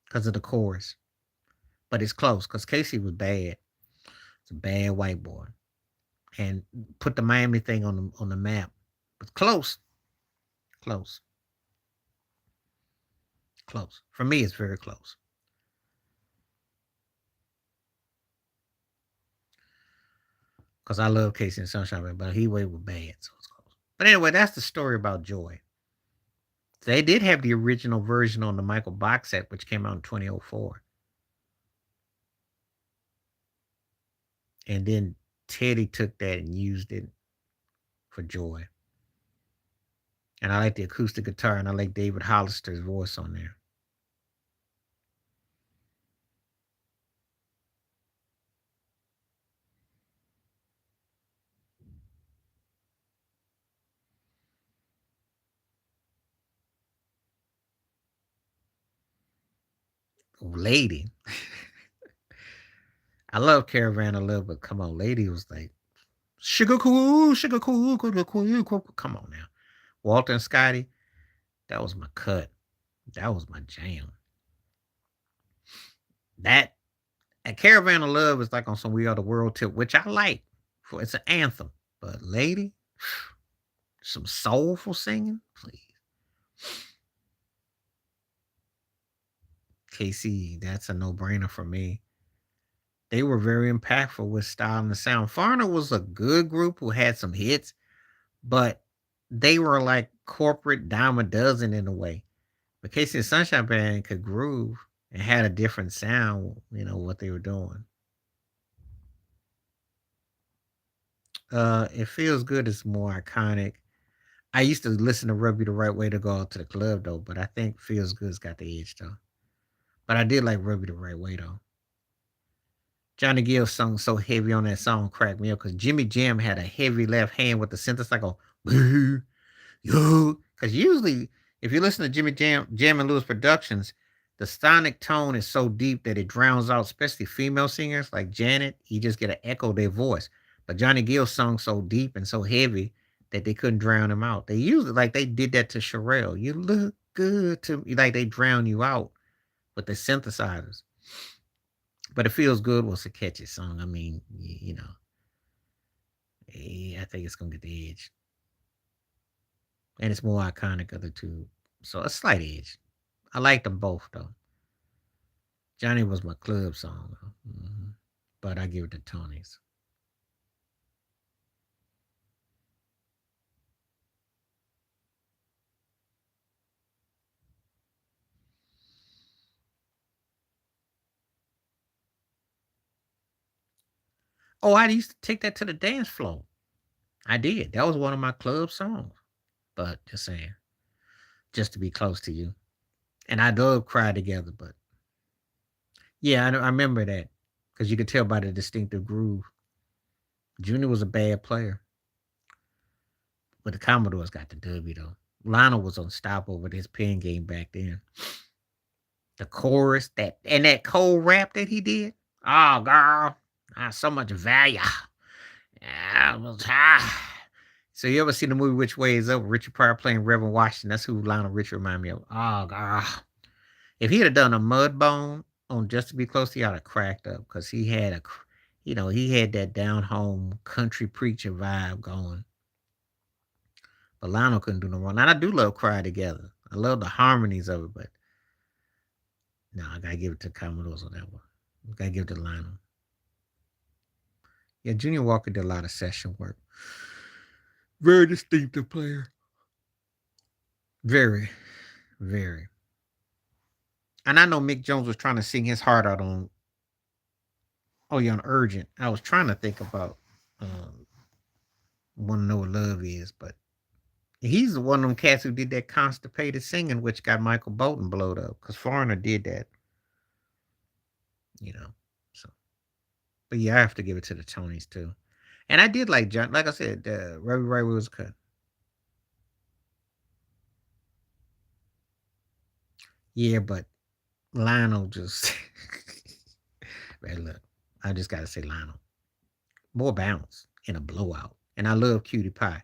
[SPEAKER 1] because of the chorus. But it's close because Casey was bad. It's a bad white boy, and put the Miami thing on the map. But close, close, close. For me, it's very close. Because I love Casey and Sunshine, but he was bad, so it's close. But anyway, that's the story about Joy. They did have the original version on the Michael box set, which came out in 2004. And then Teddy took that and used it for Joy. And I like the acoustic guitar, and I like David Hollister's voice on there. Lady. I love Caravan a little, but come on, Lady was like, sugar cool, come on now. Walton Scotty, that was my cut. That was my jam. That and Caravan of Love is like on some We Are the World tip, which I like. It's an anthem. But Lady, some soulful singing, please. KC, that's a no-brainer for me. They were very impactful with style and sound. Foreigner was a good group who had some hits, but they were like corporate dime a dozen in a way. But Casey and Sunshine Band could groove and had a different sound, what they were doing. It Feels Good is more iconic. I used to listen to Rub You the Right Way to go out to the club though, but I think Feels Good's got the edge though. But I did like Rub You the Right Way though. Johnny Gill sung so heavy on that song cracked me up because Jimmy Jam had a heavy left hand with the synthesizer go, yo. Because usually, if you listen to Jam and Lewis Productions, the sonic tone is so deep that it drowns out, especially female singers like Janet. You just get an echo of their voice. But Johnny Gill sung so deep and so heavy that they couldn't drown him out. They usually like they did that to Sherelle. You look good to me, like they drown you out with the synthesizers. But It Feels Good was a catchy song. I mean, I think it's gonna get the edge, and it's more iconic of the two. So a slight edge. I like them both though. Johnny was my club song, but I give it to Tony's. Oh, I used to take that to the dance floor. I did. That was one of my club songs. But just saying, just to be close to you. And I love Cry Together, but yeah, I remember that because you could tell by the distinctive groove. Junior was a bad player, but the Commodores got the W though. Lionel was unstoppable with his pen game back then. The chorus, that cold rap that he did. Oh, girl, so much value. Yeah, so you ever seen the movie Which Way Is Up? Richard Pryor playing Reverend Washington. That's who Lionel Richie remind me of. Oh, girl. If he had done a Mudbone on Just to Be Close to You, I'd have cracked up because he had he had that down home country preacher vibe going. But Lionel couldn't do no wrong. And I do love Cry Together. I love the harmonies of it, but no, I gotta give it to Commodores on that one. I gotta give it to Lionel. Yeah, Junior Walker did a lot of session work. Very distinctive player. Very, very. And I know Mick Jones was trying to sing his heart out on Oh Yeah, on Urgent. I was trying to think about Wanna Know What Love Is, but he's the one of them cats who did that constipated singing, which got Michael Bolton blowed up. Because Foreigner did that, you know. So, but yeah, I have to give it to the Tonys too. And I did like John, like I said, Robbie Wright was cut. Yeah, but Lionel just man, look, I just gotta say Lionel. More bounce in a blowout. And I love Cutie Pie.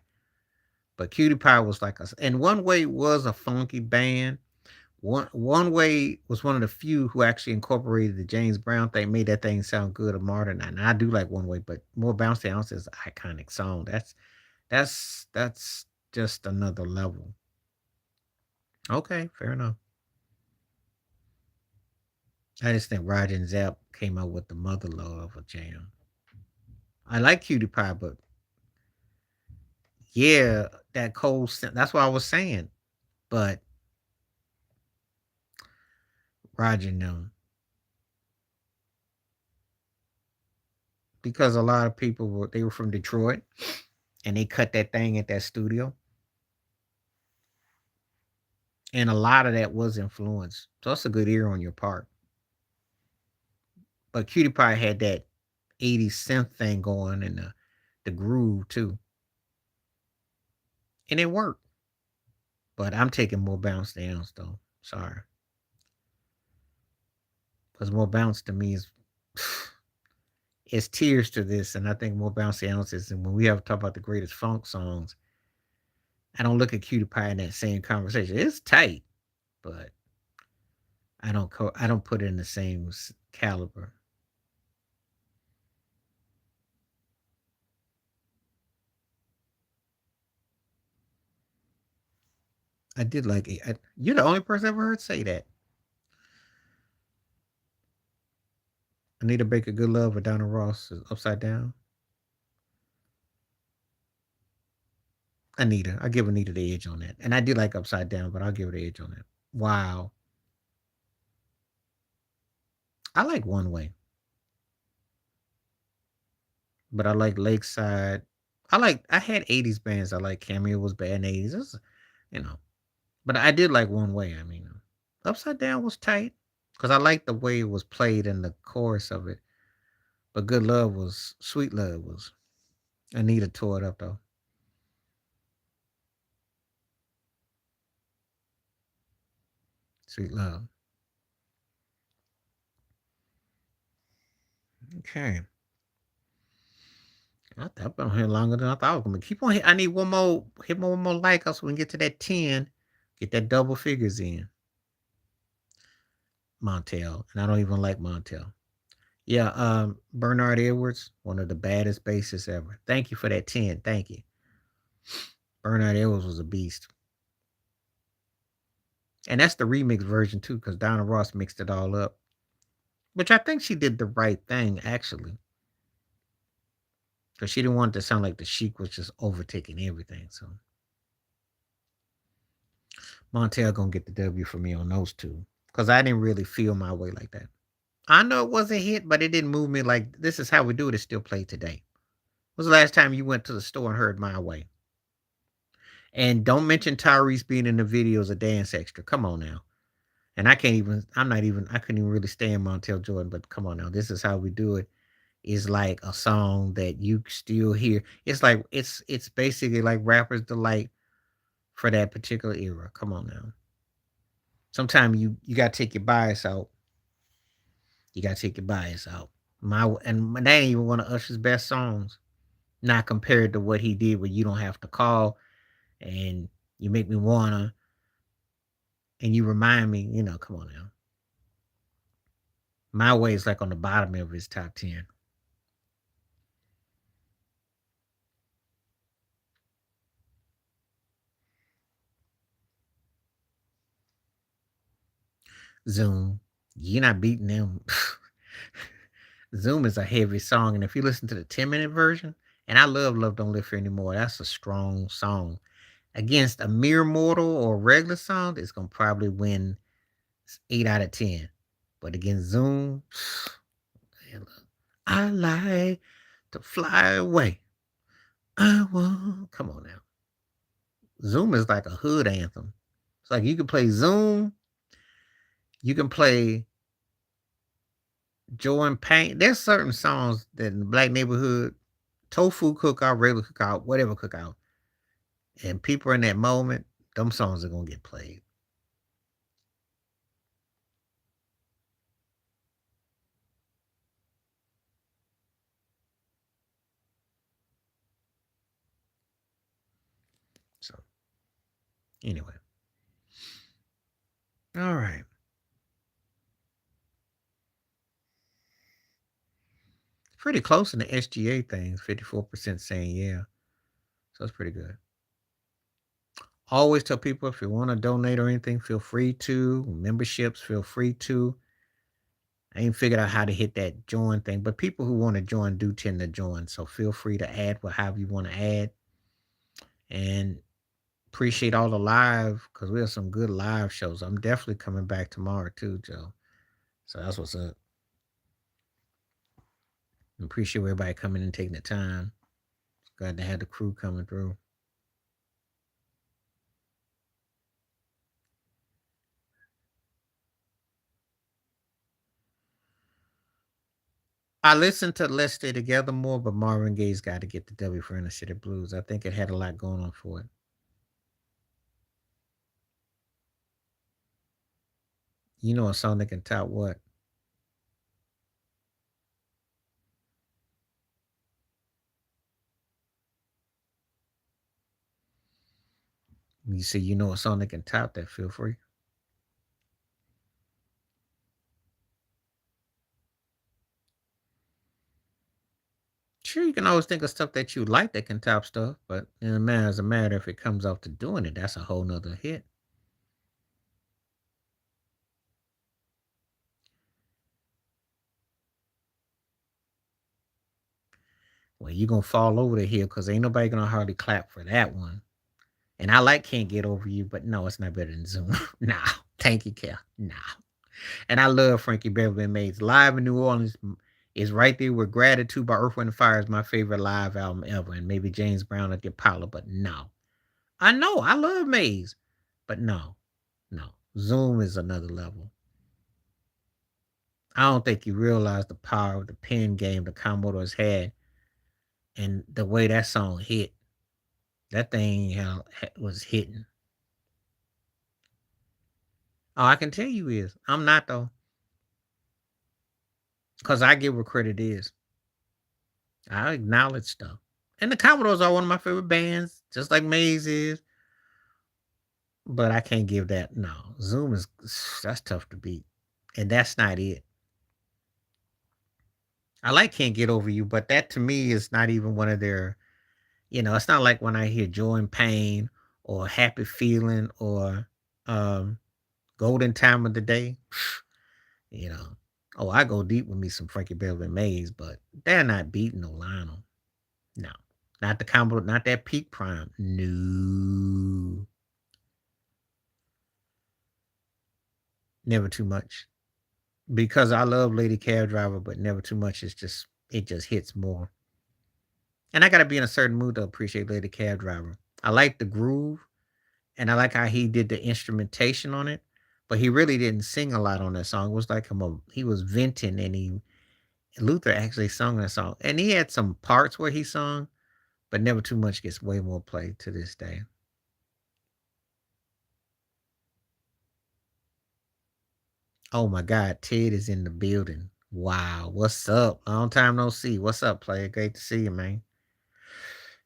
[SPEAKER 1] But Cutie Pie was like and One Way was a funky band. One Way was one of the few who actually incorporated the James Brown thing, made that thing sound good or modern. And I do like One Way, but More Bounce Down is an iconic song. That's just another level. Okay, fair enough. I just think Roger and Zapp came up with the mother lode of a jam. I like Cutie Pie, but yeah, that cold. That's what I was saying. But Roger knew because a lot of people were from Detroit, and they cut that thing at that studio, and a lot of that was influence. So that's a good ear on your part. But Cutie Pie had that 80s synth thing going and the groove too, and it worked. But I'm taking More Bounce Downs though. Sorry, because More Bounce to me is it's tears to this, and I think More Bounce Downs is. And when we have to talk about the greatest funk songs, I don't look at Cutie Pie in that same conversation. It's tight, but I don't put it in the same caliber. I did like it. You're the only person I ever heard say that. Anita Baker, Good Love, or Donna Ross is Upside Down. Anita, I give Anita the edge on that, and I did like Upside Down, but I'll give her the edge on that. Wow, I like One Way, but I like Lakeside. I had 80s bands. I like Cameo was bad in the 80s. You know, but I did like One Way. I mean, Upside Down was tight because I liked the way it was played in the chorus of it. But Good Love was Sweet Love was. Anita tore it up though. Sweet Love. Okay. I've been on here longer than I thought I was gonna keep on. I need one more. Hit one more like us so we can get to that 10. Get that double figures in. Montel, and I don't even like Montel. Yeah, Bernard Edwards, one of the baddest bassists ever. Thank you for that 10. Thank you. Bernard Edwards was a beast. And that's the remix version too, because Donna Ross mixed it all up. Which I think she did the right thing, actually. Because she didn't want it to sound like the Sheik was just overtaking everything. So Montel gonna get the W for me on those two. Because I didn't really feel my way like that. I know it was a hit, but it didn't move me like this is how we do it. It's still played today. When was the last time you went to the store and heard My Way? And don't mention Tyrese being in the video as a dance extra. Come on now. And I couldn't even really stand Montel Jordan, but come on now. This is how we do it. Is like a song that you still hear. It's like it's basically like Rapper's Delight for that particular era. Come on now. Sometimes you gotta take your bias out. You gotta take your bias out. And that ain't even one of Usher's best songs. Not compared to what he did where you don't have to call and you make me wanna and you remind me, come on now. My Way is like on the bottom of his top 10. Zoom. You're not beating them. Zoom is a heavy song. And if you listen to the 10-minute version, and I love Love Don't Live Here Anymore, that's a strong song. Against a mere mortal or regular song, it's gonna probably win 8 out of 10. But against Zoom, I like to fly away. I want. Come on now. Zoom is like a hood anthem. It's like you can play Zoom, you can play Joy and Pain. There's certain songs that in the black neighborhood, tofu cookout, regular cookout, whatever cookout, and people are in that moment, them songs are gonna get played. So anyway, all right, pretty close in the SGA things. 54% saying yeah, so it's pretty good. Always tell people if you want to donate or anything, feel free to. Memberships, feel free to. I ain't figured out how to hit that join thing, but people who want to join do tend to join. So feel free to add however you want to add. And appreciate all the live because we have some good live shows. I'm definitely coming back tomorrow too, Joe. So that's what's up. Appreciate everybody coming and taking the time. Glad to have the crew coming through. I listened to Let's Stay Together more, but Marvin Gaye's got to get the W for Inner City Blues. I think it had a lot going on for it. You know a song that can top what? You see, you know a song that can top that, feel free. Sure, you can always think of stuff that you like that can top stuff, but it doesn't matter if it comes off to doing it. That's a whole nother hit. Well, you're gonna fall over the hill because ain't nobody gonna hardly clap for that one. And I like Can't Get Over You, but no, it's not better than Zoom. Nah. Thank you, Kel. Nah. And I love Frankie Beverly and Mays. Live in New Orleans is right there with Gratitude by Earth, Wind, and Fire is my favorite live album ever. And maybe James Brown at the Apollo, but no. I know, I love Mays, but no, no. Zoom is another level. I don't think you realize the power of the pen game the Commodores had and the way that song hit. That thing was hitting. All I can tell you is I'm not though, because I give where credit is. I acknowledge stuff, and the Commodores are one of my favorite bands, just like Maze is. But I can't give that. No, Zoom is that's tough to beat, and that's not it. I like Can't Get Over You, but that to me is not even one of their. It's not like when I hear Joy and Pain or Happy Feeling or um, Golden Time of the Day. You know, oh, I go deep with me some Frankie Beverly and Mays, but they're not beating no Lionel. No, not the combo, not that peak prime. No, never too much. Because I love Lady Cab Driver, but never too much. It just hits more. And I gotta be in a certain mood to appreciate Lady Cab Driver. I like the groove, and I like how he did the instrumentation on it, but he really didn't sing a lot on that song. It was like he was venting, and Luther actually sung that song, and he had some parts where he sung, but never too much gets way more play to this day. Oh my God, Ted is in the building. Wow, what's up? Long time no see. What's up, player? Great to see you, man.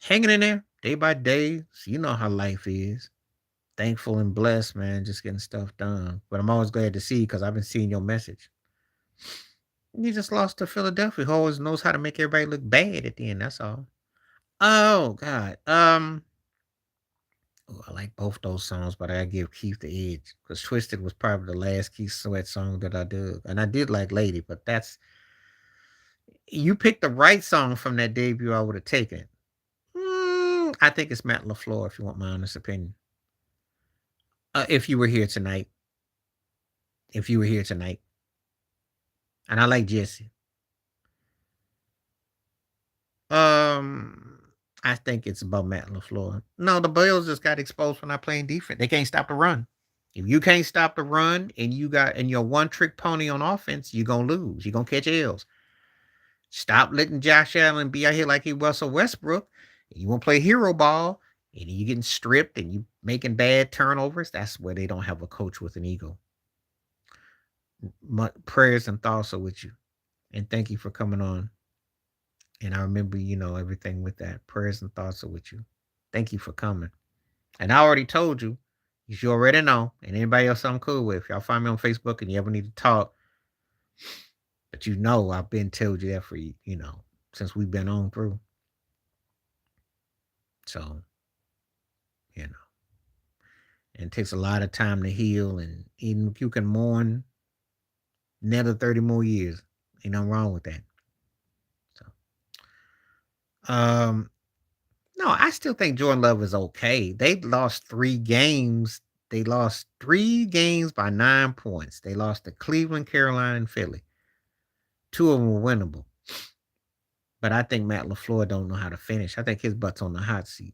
[SPEAKER 1] Hanging in there day by day. So you know how life is. Thankful and blessed, man. Just getting stuff done. But I'm always glad to see you because I've been seeing your message. You just lost to Philadelphia, who always knows how to make everybody look bad at the end. That's all. Oh God. I like both those songs, but I give Keith the edge because Twisted was probably the last Keith Sweat song that I did, and I did like Lady, but that's you picked the right song from that debut. I would have taken it. I think it's Matt LaFleur, if you want my honest opinion. If you were here tonight, if you were here tonight, and I like Jesse. Um, I think it's about Matt LaFleur. No, the Bills just got exposed for not playing defense. They can't stop the run. If you can't stop the run and you're one trick pony on offense, you're gonna lose. You're gonna catch L's. Stop letting Josh Allen be out here like he Russell Westbrook. You want to play hero ball, and you getting stripped and you making bad turnovers. That's where they don't have a coach with an ego. My prayers and thoughts are with you, and thank you for coming on. And I remember, everything with that. Prayers and thoughts are with you. Thank you for coming. And I already told you, you already know, and anybody else I'm cool with. If y'all find me on Facebook and you ever need to talk, but I've been told you that for since we've been on through. So, you know, and it takes a lot of time to heal, and even if you can mourn another 30 more years, ain't nothing wrong with that. So, no, I still think Jordan Love is okay. They lost 3 games. They lost 3 games by 9 points. They lost to Cleveland, Carolina, and Philly. 2 of them were winnable. But I think Matt LaFleur don't know how to finish. I think his butt's on the hot seat.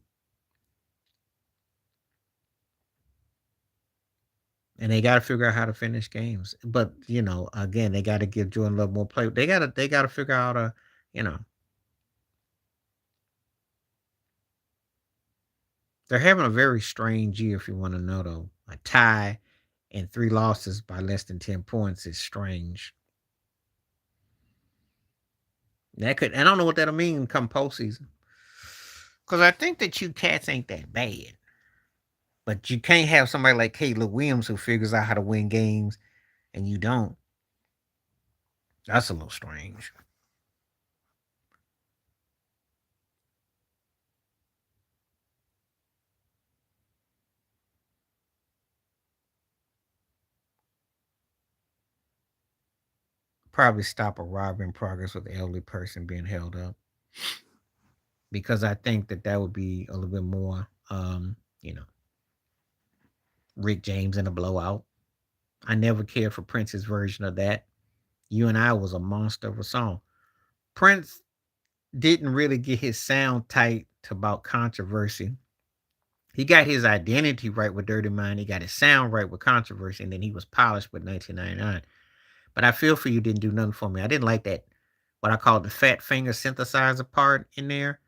[SPEAKER 1] And they got to figure out how to finish games. But, again, they got to give Jordan Love more play. They got to figure out they're having a very strange year, if you want to know, though. A tie and 3 losses by less than 10 points is strange. I don't know what that'll mean come postseason. Because I think that you cats ain't that bad. But you can't have somebody like Caleb Williams who figures out how to win games and you don't. That's a little strange. Probably stop a robbery in progress with the elderly person being held up. Because I think that would be a little bit more, Rick James in a blowout. I never cared for Prince's version of that. You and I was a monster of a song. Prince didn't really get his sound tight about controversy. He got his identity right with Dirty Mind. He got his sound right with Controversy, and then he was polished with 1999. But I Feel For You didn't do nothing for me. I didn't like that, what I call the fat finger synthesizer part in there.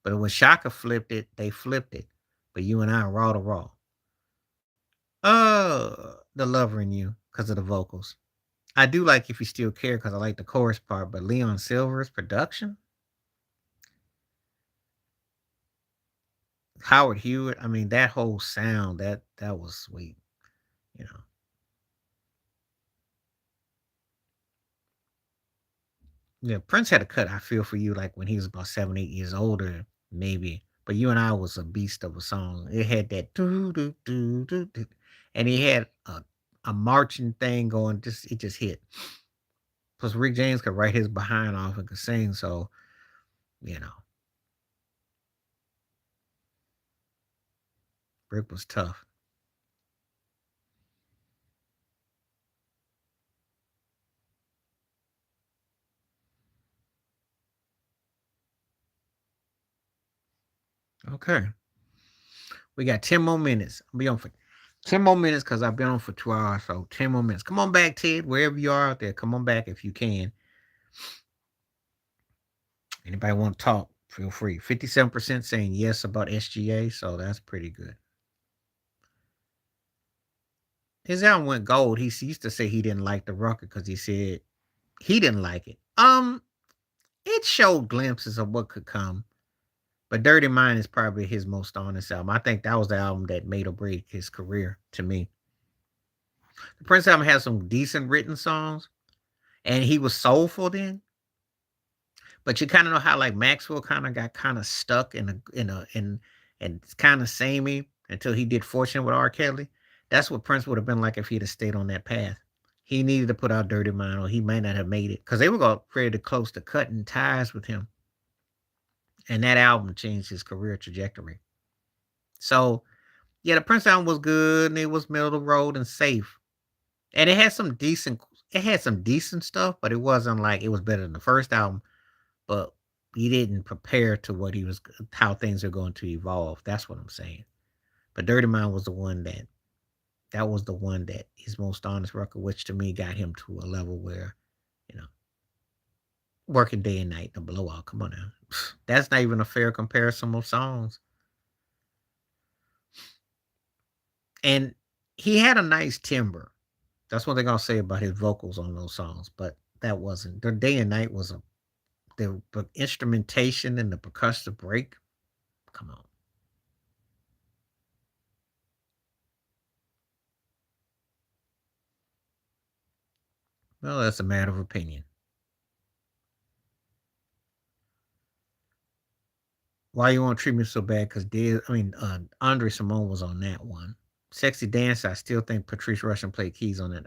[SPEAKER 1] But when Shaka flipped it, they flipped it. But You and I, raw to raw. The Lover in You, because of the vocals. I do like If You Still Care, because I like the chorus part. But Leon Silver's production, Howard Hewitt, I mean, that whole sound, that was sweet, you know. Yeah, Prince had a cut I Feel For You like when he was about 7, 8 years older, maybe. But You and I was a beast of a song. It had that doo doo doo doo doo, and he had a marching thing going. It just hit. Plus, Rick James could write his behind off and could sing, so you know, Rick was tough. Okay, we got 10 more minutes. I'll be on for 10 more minutes because I've been on for 2 hours. So 10 more minutes. Come on back, Ted, wherever you are out there. Come on back if you can. Anybody want to talk? Feel free. 57% saying yes about SGA, so that's pretty good. His album went gold. He used to say he didn't like the record because he said he didn't like it. It showed glimpses of what could come. But Dirty Mind is probably his most honest album. I think that was the album that made or break his career to me. The Prince album has some decent written songs, and he was soulful then. But you kind of know how like Maxwell kind of got kind of stuck in and kind of samey until he did Fortune with R. Kelly. That's what Prince would have been like if he'd have stayed on that path. He needed to put out Dirty Mind, or he might not have made it because they were ready to close to cutting ties with him. And that album changed his career trajectory. So yeah, the Prince album was good and it was middle of the road and safe. And it had some decent stuff, but it wasn't like it was better than the first album, but he didn't prepare to what he was how things are going to evolve. That's what I'm saying. But Dirty Mind was the one that was the one that his most honest record, which to me got him to a level where, you know, working day and night, the blowout. Come on now. That's not even a fair comparison of songs. And he had a nice timbre. That's one thing I'll say about his vocals on those songs. But that wasn't the day and night was a the instrumentation and the percussive break. Come on. Well, that's a matter of opinion. Why you want to treat me so bad? Because Andre Simone was on that one. Sexy Dance, I still think Patrice Rushen played keys on it.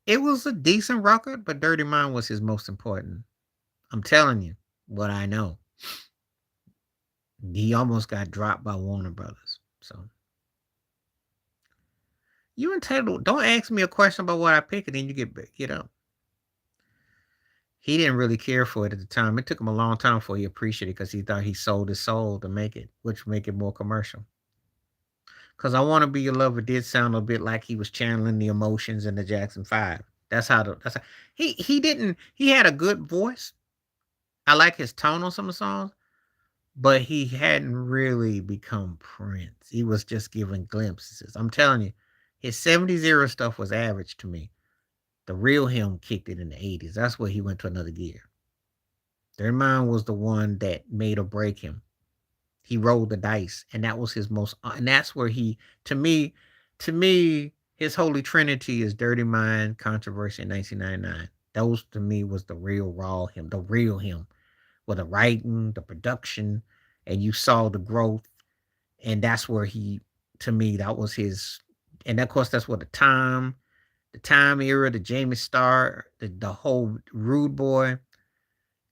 [SPEAKER 1] It was a decent record, but Dirty Mind was his most important. I'm telling you what I know. He almost got dropped by Warner Brothers. So you entitled. Don't ask me a question about what I pick, and then you get up. He didn't really care for it at the time. It took him a long time before he appreciated it because he thought he sold his soul to make it, which make it more commercial. Because I Want to Be Your Lover did sound a bit like he was channeling the emotions in the Jackson Five. That's how he didn't he had a good voice. I like his tone on some of the songs, but he hadn't really become Prince. He was just giving glimpses. I'm telling you, his 70s era stuff was average to me. The real him kicked it in the 80s. That's where he went to another gear. Their mind was the one that made or break him. He rolled the dice, and that was his most. And that's where he, to me, his holy trinity is Dirty Mind, Controversy, in 1999. Those to me was the real raw him, the real him, with the writing, the production, and you saw the growth, and that's where he, to me, that was his. And of course, that's what the time era, the Jamie Starr, the whole Rude Boy.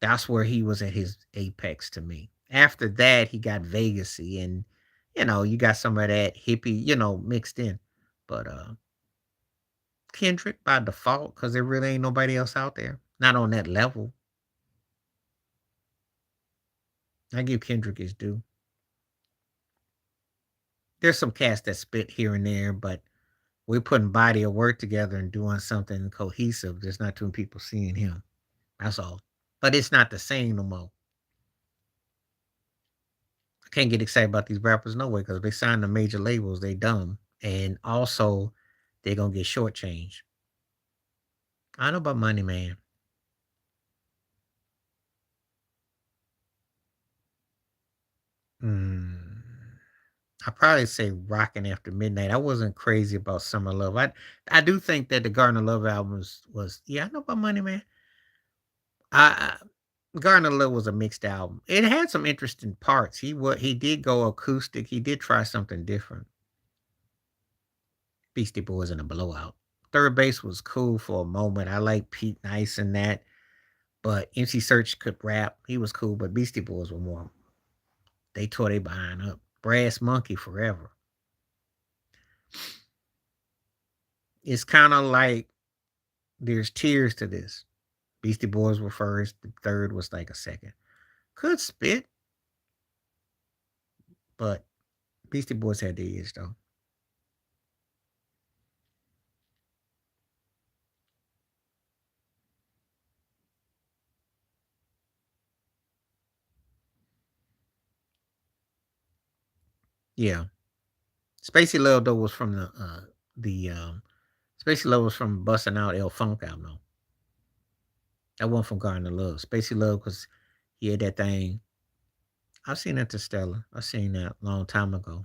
[SPEAKER 1] That's where he was at his apex to me. After that, he got Vegasy and you got some of that hippie, mixed in. But Kendrick by default, because there really ain't nobody else out there. Not on that level. I give Kendrick his due. There's some cats that spit here and there, but we're putting body of work together and doing something cohesive. There's not too many people seeing him. That's all. But it's not the same no more. I can't get excited about these rappers no way because if they sign the major labels, they dumb. And also, they're gonna get shortchanged. I know about money, man. Mm, I probably say "Rockin' After Midnight." I wasn't crazy about "Summer Love." I do think that the Garden of Love album was yeah. I know about money, man. Garden of Love was a mixed album. It had some interesting parts. He did go acoustic. He did try something different. Beastie Boys in a blowout. Third Base was cool for a moment. I like Pete Nice and that. But MC Search could rap. He was cool, but Beastie Boys were more. They tore they behind up. Brass Monkey forever. It's kind of like there's tiers to this. Beastie Boys were first. The third was like a second. Could spit, but Beastie Boys had the edge though. Yeah. Spacey Love though was from the Spacey Love was from Busting Out El Funk album though. That one from Garden of Love. Spacey Love because he had that thing. I've seen Interstellar. I seen that a long time ago.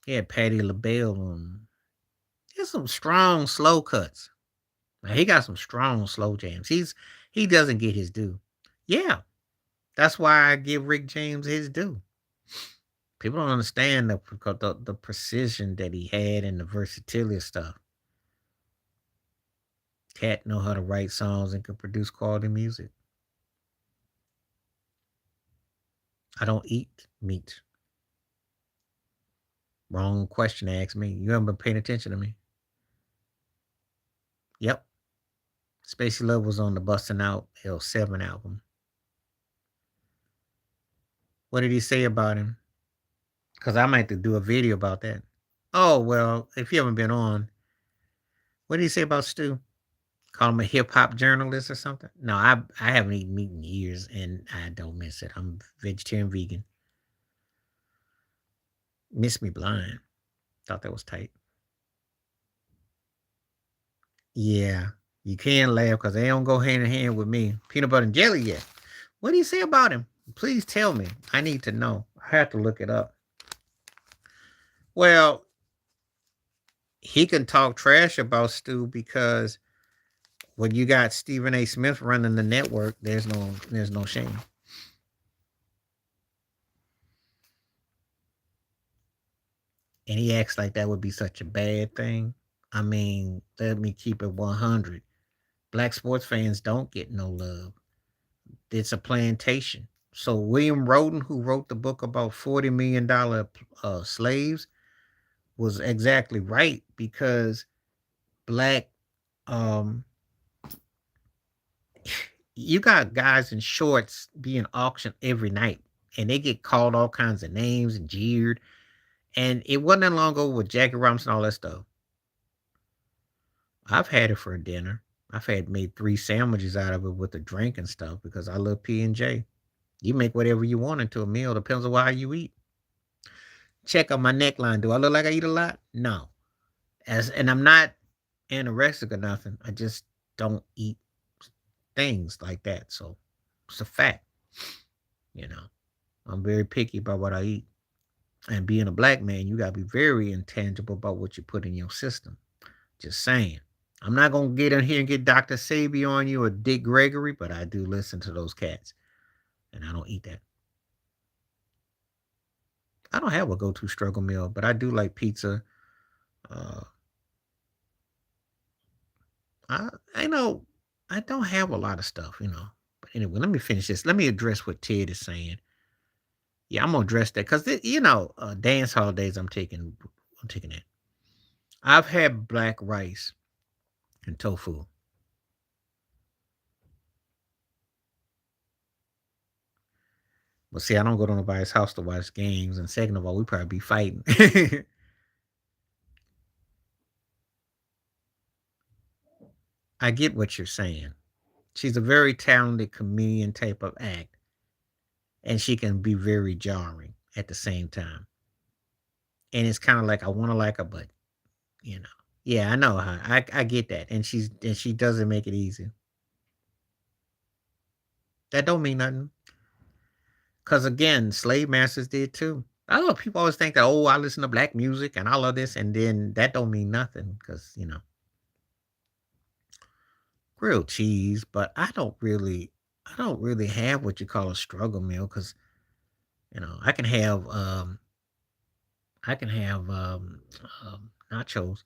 [SPEAKER 1] He had Patti LaBelle on. He has some strong slow cuts. Now, he got some strong slow jams. He doesn't get his due. Yeah, that's why I give Rick James his due. People don't understand the precision that he had and the versatility of stuff. Cat know how to write songs and can produce quality music. I don't eat meat. Wrong question to ask me. You haven't been paying attention to me. Yep. Spacey Love was on the Bustin' Out L7 album. What did he say about him? Because I might have to do a video about that. Oh, well, if you haven't been on, what did he say about Stu? Call him a hip hop journalist or something? No, I haven't eaten meat in years and I don't miss it. I'm vegetarian vegan. Miss me blind. Thought that was tight. Yeah. You can laugh because they don't go hand in hand with me. Peanut butter and jelly yet. What do you say about him? Please tell me. I need to know. I have to look it up. Well, he can talk trash about Stu because when you got Stephen A. Smith running the network, there's no shame. And he acts like that would be such a bad thing. I mean, let me keep it 100. Black sports fans don't get no love. It's a plantation. So William Roden, who wrote the book about $40 million slaves, was exactly right because black um you got guys in shorts being auctioned every night and they get called all kinds of names and jeered. And it wasn't that long ago with Jackie Robinson and all that stuff. I've had it for dinner. I've had made 3 sandwiches out of it with a drink and stuff because I love P&J. You make whatever you want into a meal. Depends on how you eat. Check out my neckline. Do I look like I eat a lot? No. And I'm not anorexic or nothing. I just don't eat things like that. So it's a fact. You know, I'm very picky about what I eat. And being a black man, you gotta be very intangible about what you put in your system. Just saying. I'm not gonna get in here and get Dr. Sabi on you or Dick Gregory, but I do listen to those cats. And I don't eat that. I don't have a go-to struggle meal, but I do like pizza. Uh, I know I don't have a lot of stuff. But anyway, let me finish this. Let me address what Ted is saying. Yeah, I'm gonna address that because dance holidays. I'm taking that. I've had black rice and tofu. But see, I don't go to nobody's house to watch games. And second of all, we probably be fighting. I get what you're saying. She's a very talented comedian type of act, and she can be very jarring at the same time. And it's kind of like I want to like her, but you know, yeah, I know her. I get that, and she doesn't make it easy. That don't mean nothing, cause again, slave masters did too. I know people always think that I listen to black music and I love this, and then that don't mean nothing, cause grilled cheese, but I don't really have what you call a struggle meal because I can have nachos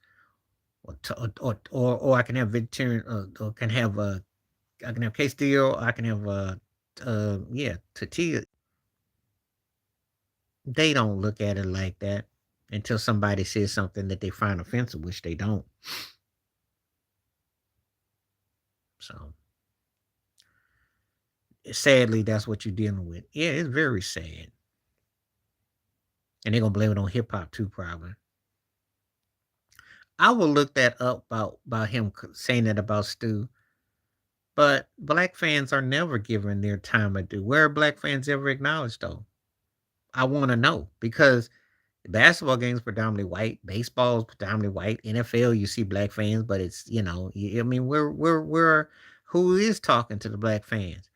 [SPEAKER 1] or I can have vegetarian or can have I can have quesadilla. I can have yeah, tortilla. They don't look at it like that until somebody says something that they find offensive, which they don't. So sadly, that's what you're dealing with. Yeah, it's very sad. And they're gonna blame it on hip hop too, probably. I will look that up about him saying that about Stu. But black fans are never given their time of due. Where are black fans ever acknowledged though? I want to know because basketball games predominantly white, baseball is predominantly white. NFL, you see black fans, but it's I mean, we're who is talking to the black fans?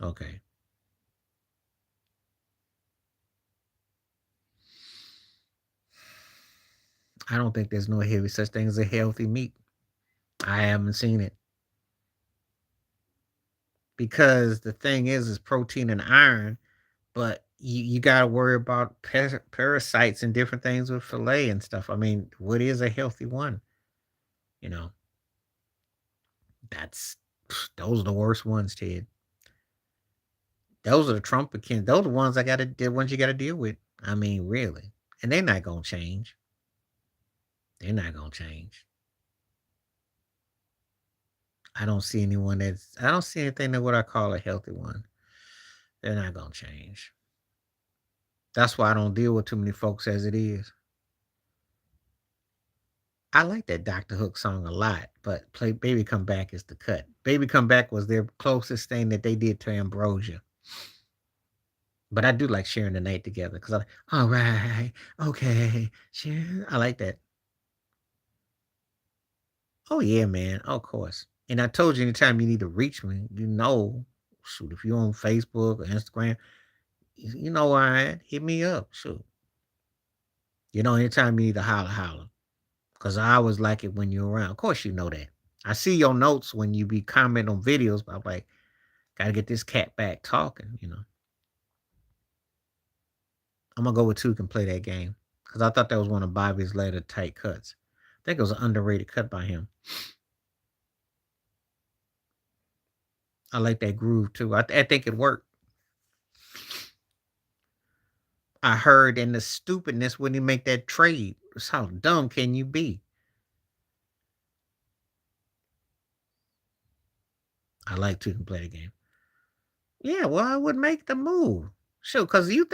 [SPEAKER 1] Okay, I don't think there's no heavy such thing as a healthy meat. I haven't seen it because the thing is protein and iron, but you got to worry about parasites and different things with filet and stuff. I mean, what is a healthy one? You know, that's those are the worst ones, Ted. Those are the Trumpicans. Those are the ones the ones you gotta deal with. I mean, really. And they're not gonna change. They're not gonna change. I don't see anything that what I call a healthy one. They're not gonna change. That's why I don't deal with too many folks as it is. I like that Dr. Hook song a lot, but play Baby Come Back is the cut. Baby Come Back was their closest thing that they did to Ambrosia. But I do like sharing the night together because I'm like, all right, okay, share. I like that. Oh yeah, man. Of course. And I told you anytime you need to reach me, shoot, if you're on Facebook or Instagram, you know where I at. Hit me up. Shoot. Anytime you need to holler, holler. Cause I always like it when you're around. Of course you know that. I see your notes when you be commenting on videos, but I'm like, gotta get this cat back talking. I'm gonna go with two can play that game. Cause I thought that was one of Bobby's later tight cuts. I think it was an underrated cut by him. I like that groove too. I think it worked. I heard in the stupidness when he make that trade. How dumb can you be? I like two can play the game. Yeah, well, I would make the move. Sure, because I'm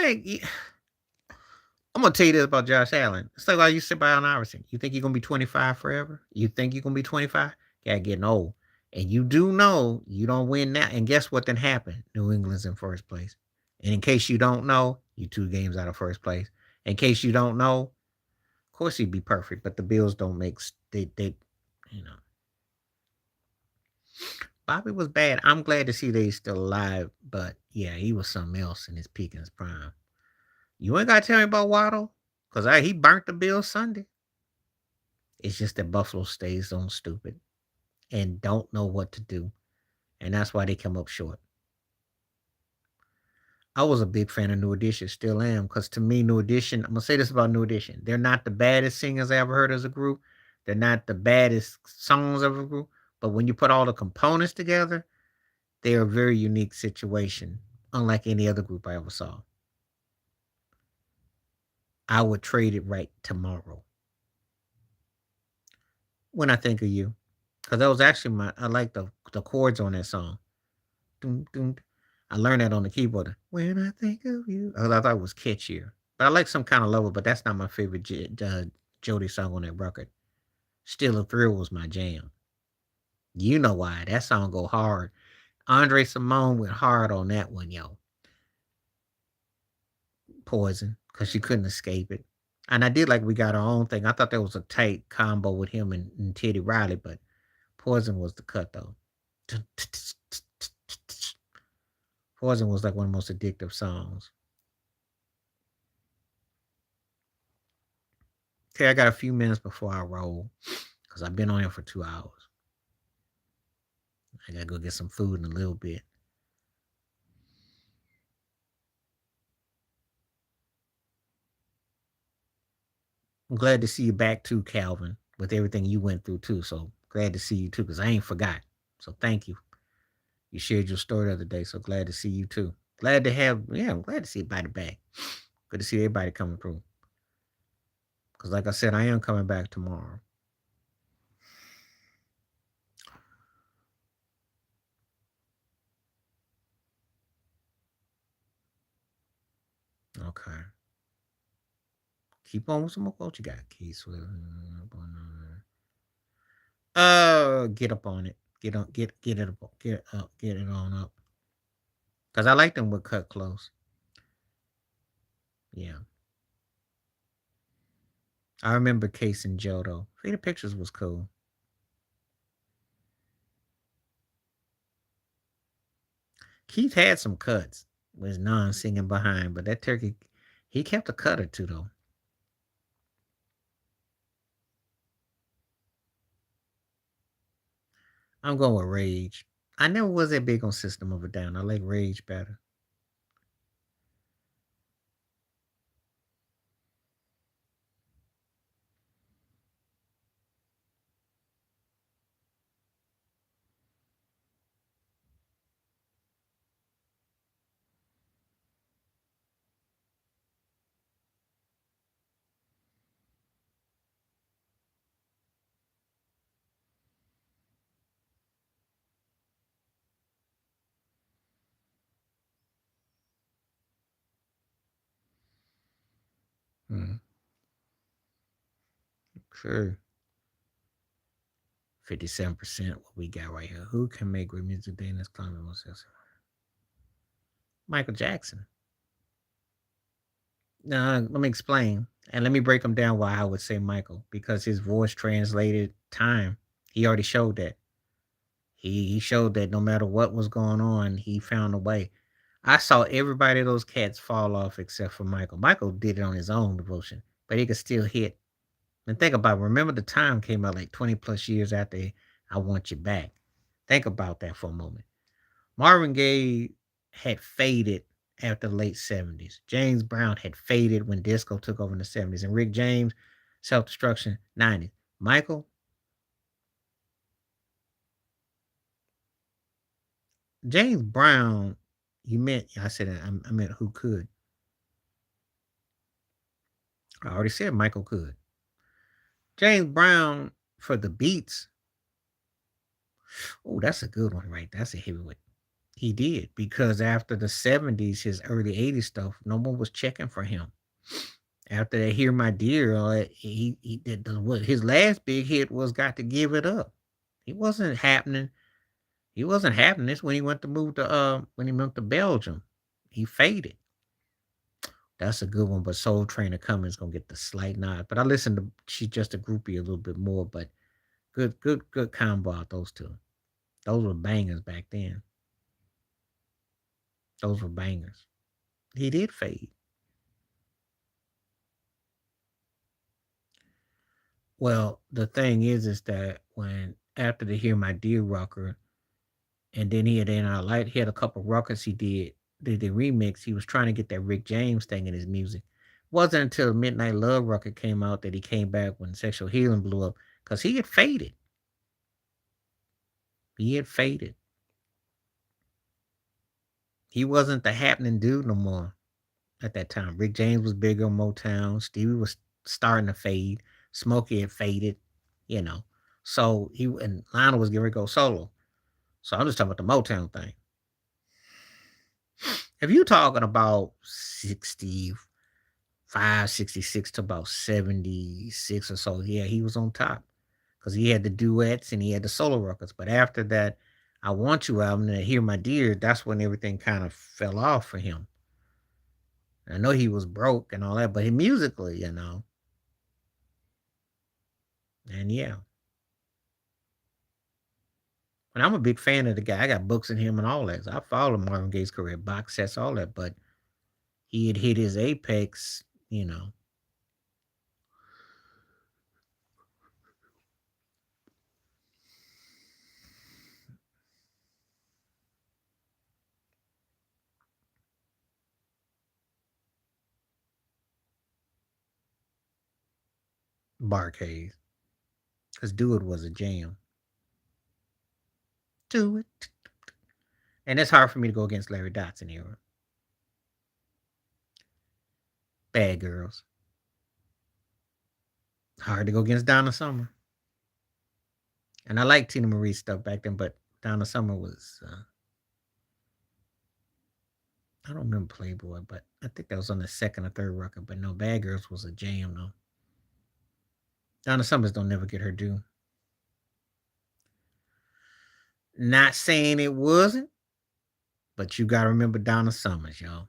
[SPEAKER 1] gonna tell you this about Josh Allen. It's like I used to say about Allen Iverson. You think you're gonna be 25 forever? You think you're gonna be 25? Gotta getting old. And you do know you don't win now. And guess what then happened? New England's in first place. And in case you don't know, you 2 games out of first place. In case you don't know, of course he'd be perfect, but the Bills don't make they you know. Bobby was bad. I'm glad to see that he's still alive, but yeah, he was something else in his peak and his prime. You ain't gotta tell me about Waddle, cause he burnt the Bills Sunday. It's just that Buffalo stays on stupid and don't know what to do, and that's why they come up short. I was a big fan of New Edition, still am, because to me, New Edition. I'm gonna say this about New Edition: they're not the baddest singers I ever heard as a group. They're not the baddest songs of a group, but when you put all the components together, they are a very unique situation, unlike any other group I ever saw. I would trade it right tomorrow when I think of you, because that was actually I like the chords on that song. Dun, dun. I learned that on the keyboard. When I think of you, I thought it was catchier. But I like some kind of lover, but that's not my favorite Jody song on that record. Still a Thrill was my jam. You know why? That song go hard. Andre Simone went hard on that one, yo. Poison, because she couldn't escape it. And I did like We Got Our Own Thing. I thought that was a tight combo with him and Teddy Riley, but Poison was the cut though. Poison was like one of the most addictive songs. Okay, I got a few minutes before I roll because I've been on here for 2 hours. I gotta go get some food in a little bit. I'm glad to see you back too, Calvin, with everything you went through too. So glad to see you too, because I ain't forgot. So thank you. You shared your story the other day, so glad to see you too. I'm glad to see everybody back. Good to see everybody coming through. Because like I said, I am coming back tomorrow. Okay. Keep on with some more. What you got, Keith? Get up on it. Get it up. Get it on up. Cause I like them with cut close. Yeah. I remember Case and Joe though. See the pictures was cool. Keith had some cuts with non singing behind, but that turkey he kept a cut or two though. I'm going with Rage. I never was that big on System of a Down. I like Rage better. Sure. 57% what we got right here. Who can make great music today in this climate? Michael Jackson. Now, let me explain. And let me break them down why I would say Michael. Because his voice translated time. He already showed that. He showed that no matter what was going on, he found a way. I saw everybody of those cats fall off except for Michael. Michael did it on his own devotion, but he could still hit. And think about it. Remember the time came out like 20 plus years after I Want You Back. Think about that for a moment. Marvin Gaye had faded after the late 70s. James Brown had faded when disco took over in the 70s. And Rick James, Self Destruction, 90s. Michael, James Brown, you meant, I said, I meant who could. I already said Michael could. James Brown for the beats. Oh, that's a good one, right? That's a heavyweight. He did because after the 70s, his early 80s stuff, no one was checking for him. After they Hear My Dear, he did what his last big hit was Got to Give It Up. He wasn't happening. He wasn't happening. This when he went to move to when he moved to Belgium. He faded. That's a good one, but Soul Trainer Cummings gonna get the slight nod. But I listened to She's Just a Groupie a little bit more, but good combo out those two. Those were bangers back then. Those were bangers. He did fade. Well, the thing is that when after the Hear My Dear rocker, and then he had in our light, he had a couple rockers he did the remix. He was trying to get that Rick James thing in his music. Wasn't until Midnight Love Rocket came out that he came back when Sexual Healing blew up because he had faded. He had faded. He wasn't the happening dude no more at that time. Rick James was bigger on Motown. Stevie was starting to fade. Smokey had faded, you know. So and Lionel was getting to go solo. So I'm just talking about the Motown thing. If you're talking about 65, 66 to about 76 or so, yeah, he was on top because he had the duets and he had the solo records. But after that, I Want You album and Hear My Dear, that's when everything kind of fell off for him. I know he was broke and all that, but musically, and yeah. And I'm a big fan of the guy. I got books in him and all that. So I follow Marvin Gaye's career, box sets, all that. But he had hit his apex, Barcade. Because Do It was a jam. Do it. And it's hard for me to go against Larry Dotson era. Bad Girls. Hard to go against Donna Summer. And I like Tina Marie's stuff back then, but Donna Summer was, I don't remember Playboy, but I think that was on the second or third record. But no, Bad Girls was a jam, though. Donna Summers don't never get her due. Not saying it wasn't, but you got to remember Donna Summers, y'all.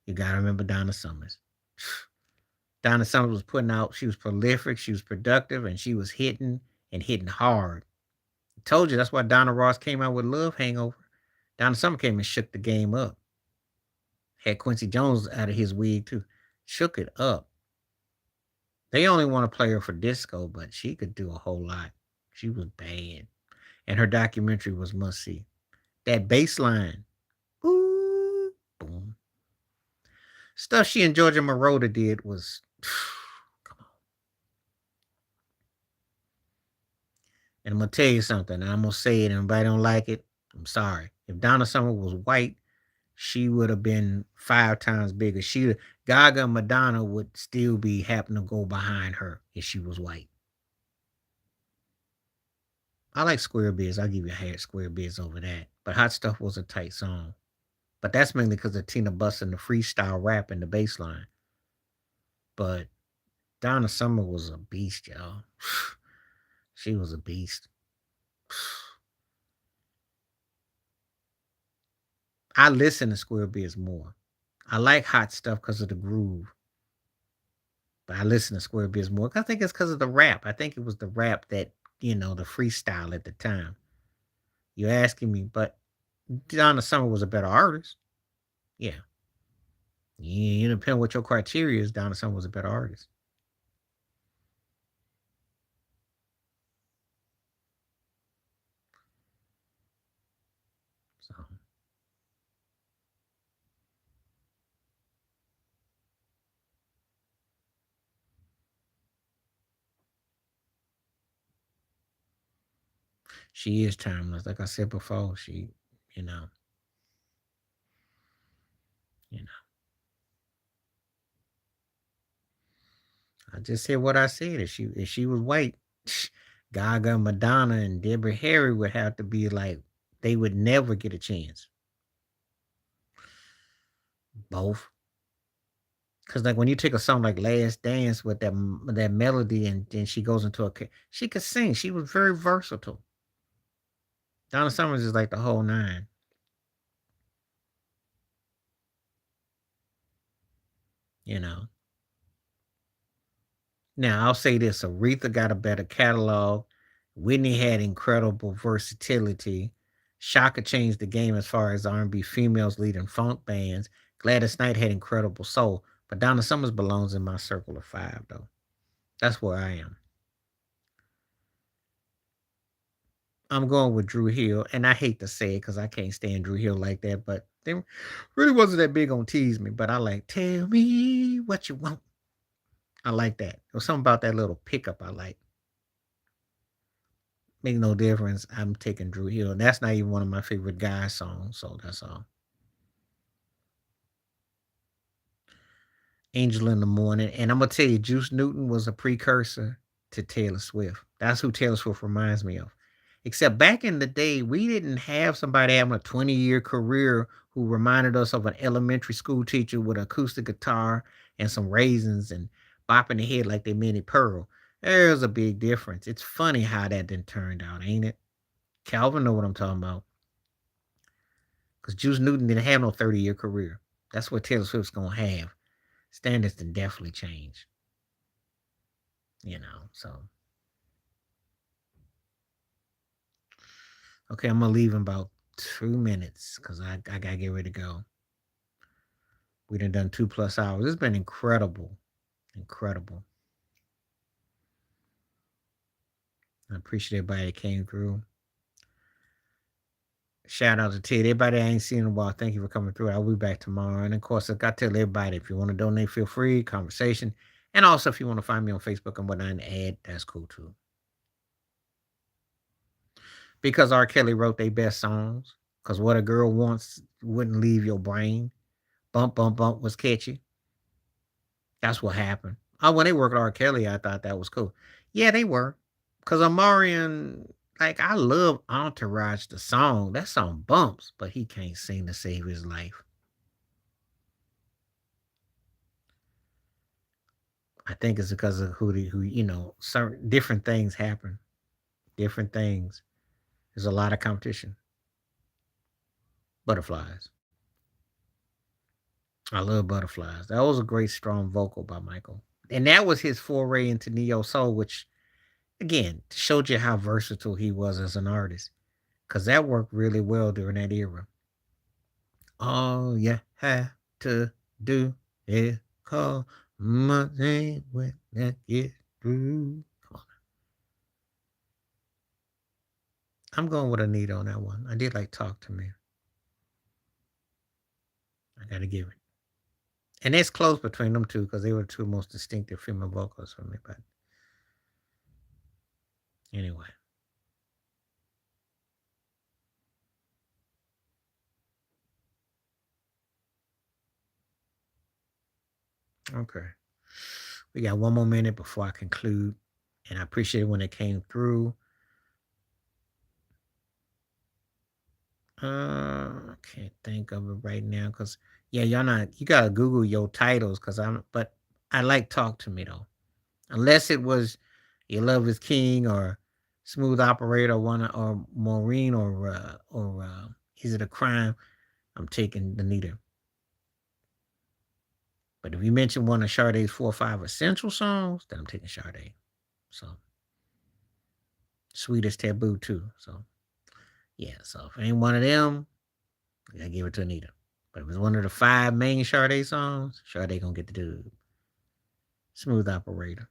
[SPEAKER 1] You got to remember Donna Summers. Donna Summers was putting out, she was prolific, she was productive, and she was hitting and hitting hard. I told you that's why Donna Ross came out with Love Hangover. Donna Summer came and shook the game up. Had Quincy Jones out of his wig too. Shook it up. They only want to play her for disco, but she could do a whole lot. She was bad. And her documentary was must see. That bass line. Ooh, boom. Stuff she and Georgia Moroder did was come on. And I'm gonna tell you something, and I'm gonna say it, and if I don't like it, I'm sorry. If Donna Summer was white, she would have been 5 times bigger. Gaga and Madonna would still be happen to go behind her if she was white. I like Square Biz. I'll give you a hat Square Biz over that. But Hot Stuff was a tight song. But that's mainly because of Tina busting the freestyle rap and the bass line. But Donna Summer was a beast, y'all. She was a beast. I listen to Square Biz more. I like hot stuff because of the groove, but I listen to Square Biz more. I think it's because of the rap. I think it was the rap that, the freestyle at the time. You're asking me, but Donna Summer was a better artist. Yeah. You depend what your criteria is. Donna Summer was a better artist. So she is timeless. Like I said before, you know, you know. I just said what I said. If she was white, Gaga, Madonna, and Deborah Harry would have to be like they would never get a chance. Both. Cause like when you take a song like "Last Dance" with that melody, and then she goes into she could sing. She was very versatile. Donna Summers is like the whole nine. You know. Now I'll say this: Aretha got a better catalog. Whitney had incredible versatility. Shaka changed the game as far as R&B females leading funk bands. Gladys Knight had incredible soul, but Donna Summers belongs in my circle of five, though. That's where I am. I'm going with Drew Hill, and I hate to say it because I can't stand Drew Hill like that, but they really wasn't that big on Tease Me. But I like Tell Me What You Want. I like that. There was something about that little pickup I like. Make no difference. I'm taking Drew Hill. That's not even one of my favorite guy songs, so that's all. Angel in the Morning. And I'm gonna tell you, Juice Newton was a precursor to Taylor Swift. That's who Taylor Swift reminds me of. Except back in the day, we didn't have somebody having a 20-year career who reminded us of an elementary school teacher with an acoustic guitar and some raisins and bopping the head like they Minnie Pearl. There's a big difference. It's funny how that didn't turn out, ain't it? Calvin know what I'm talking about. Because Juice Newton didn't have no 30-year career. That's what Taylor Swift's gonna have. Standards can definitely change. So okay, I'm gonna leave in about 2 minutes because I gotta get ready to go. We done 2+ hours. It's been incredible. Incredible. I appreciate everybody that came through. Shout out to Ted. Everybody I ain't seen in a while, thank you for coming through. I'll be back tomorrow. And of course, I got to tell everybody if you want to donate, feel free, conversation. And also, if you want to find me on Facebook and whatnot and add, that's cool too. Because R. Kelly wrote their best songs. Because What a Girl Wants wouldn't leave your brain. Bump, Bump, Bump was catchy. That's what happened. Oh, when they worked R. Kelly, I thought that was cool. Yeah, they were. Because Amarian, like, I love Entourage, the song. That song bumps, but he can't sing to save his life. I think it's because of certain different things happen. Different things. There's a lot of competition. Butterflies. I love Butterflies. That was a great, strong vocal by Michael. And that was his foray into neo soul, which, again, showed you how versatile he was as an artist. Because that worked really well during that era. All you have to do is call my name when that gets through. Come on. I'm going with Anita on that one. I did like Talk to Me. I got to give it. And it's close between them two because they were the two most distinctive female vocalists for me. But anyway. Okay. We got one more minute before I conclude. And I appreciate it when it came through. I can't think of it right now because yeah, y'all not you gotta Google your titles because but I like Talk to Me though. Unless it was Your Love Is King or Smooth Operator or Maureen or Is It a Crime, I'm taking Anita. But if you mention one of Sade's 4 or 5 essential songs, then I'm taking Sade. So Sweet as Taboo too. So yeah, so if it ain't one of them, I gotta give it to Anita. But if it's one of the 5 main Sade songs, Sade gonna get the dude. Smooth Operator.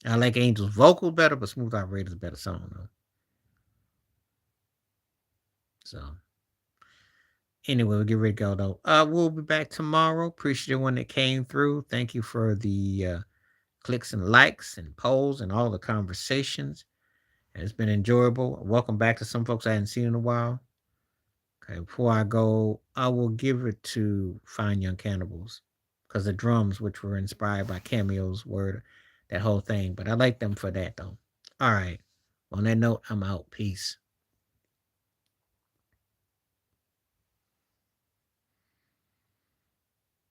[SPEAKER 1] I like Angel's vocal better, but Smooth Operator's a better song though. So anyway, we'll get ready to go though. We'll be back tomorrow. Appreciate everyone that came through. Thank you for the clicks and likes and polls and all the conversations. It's been enjoyable. Welcome back to some folks I hadn't seen in a while. Okay, before I go, I will give it to Fine Young Cannibals because the drums, which were inspired by cameos, were that whole thing. But I like them for that though. All right. On that note, I'm out. Peace.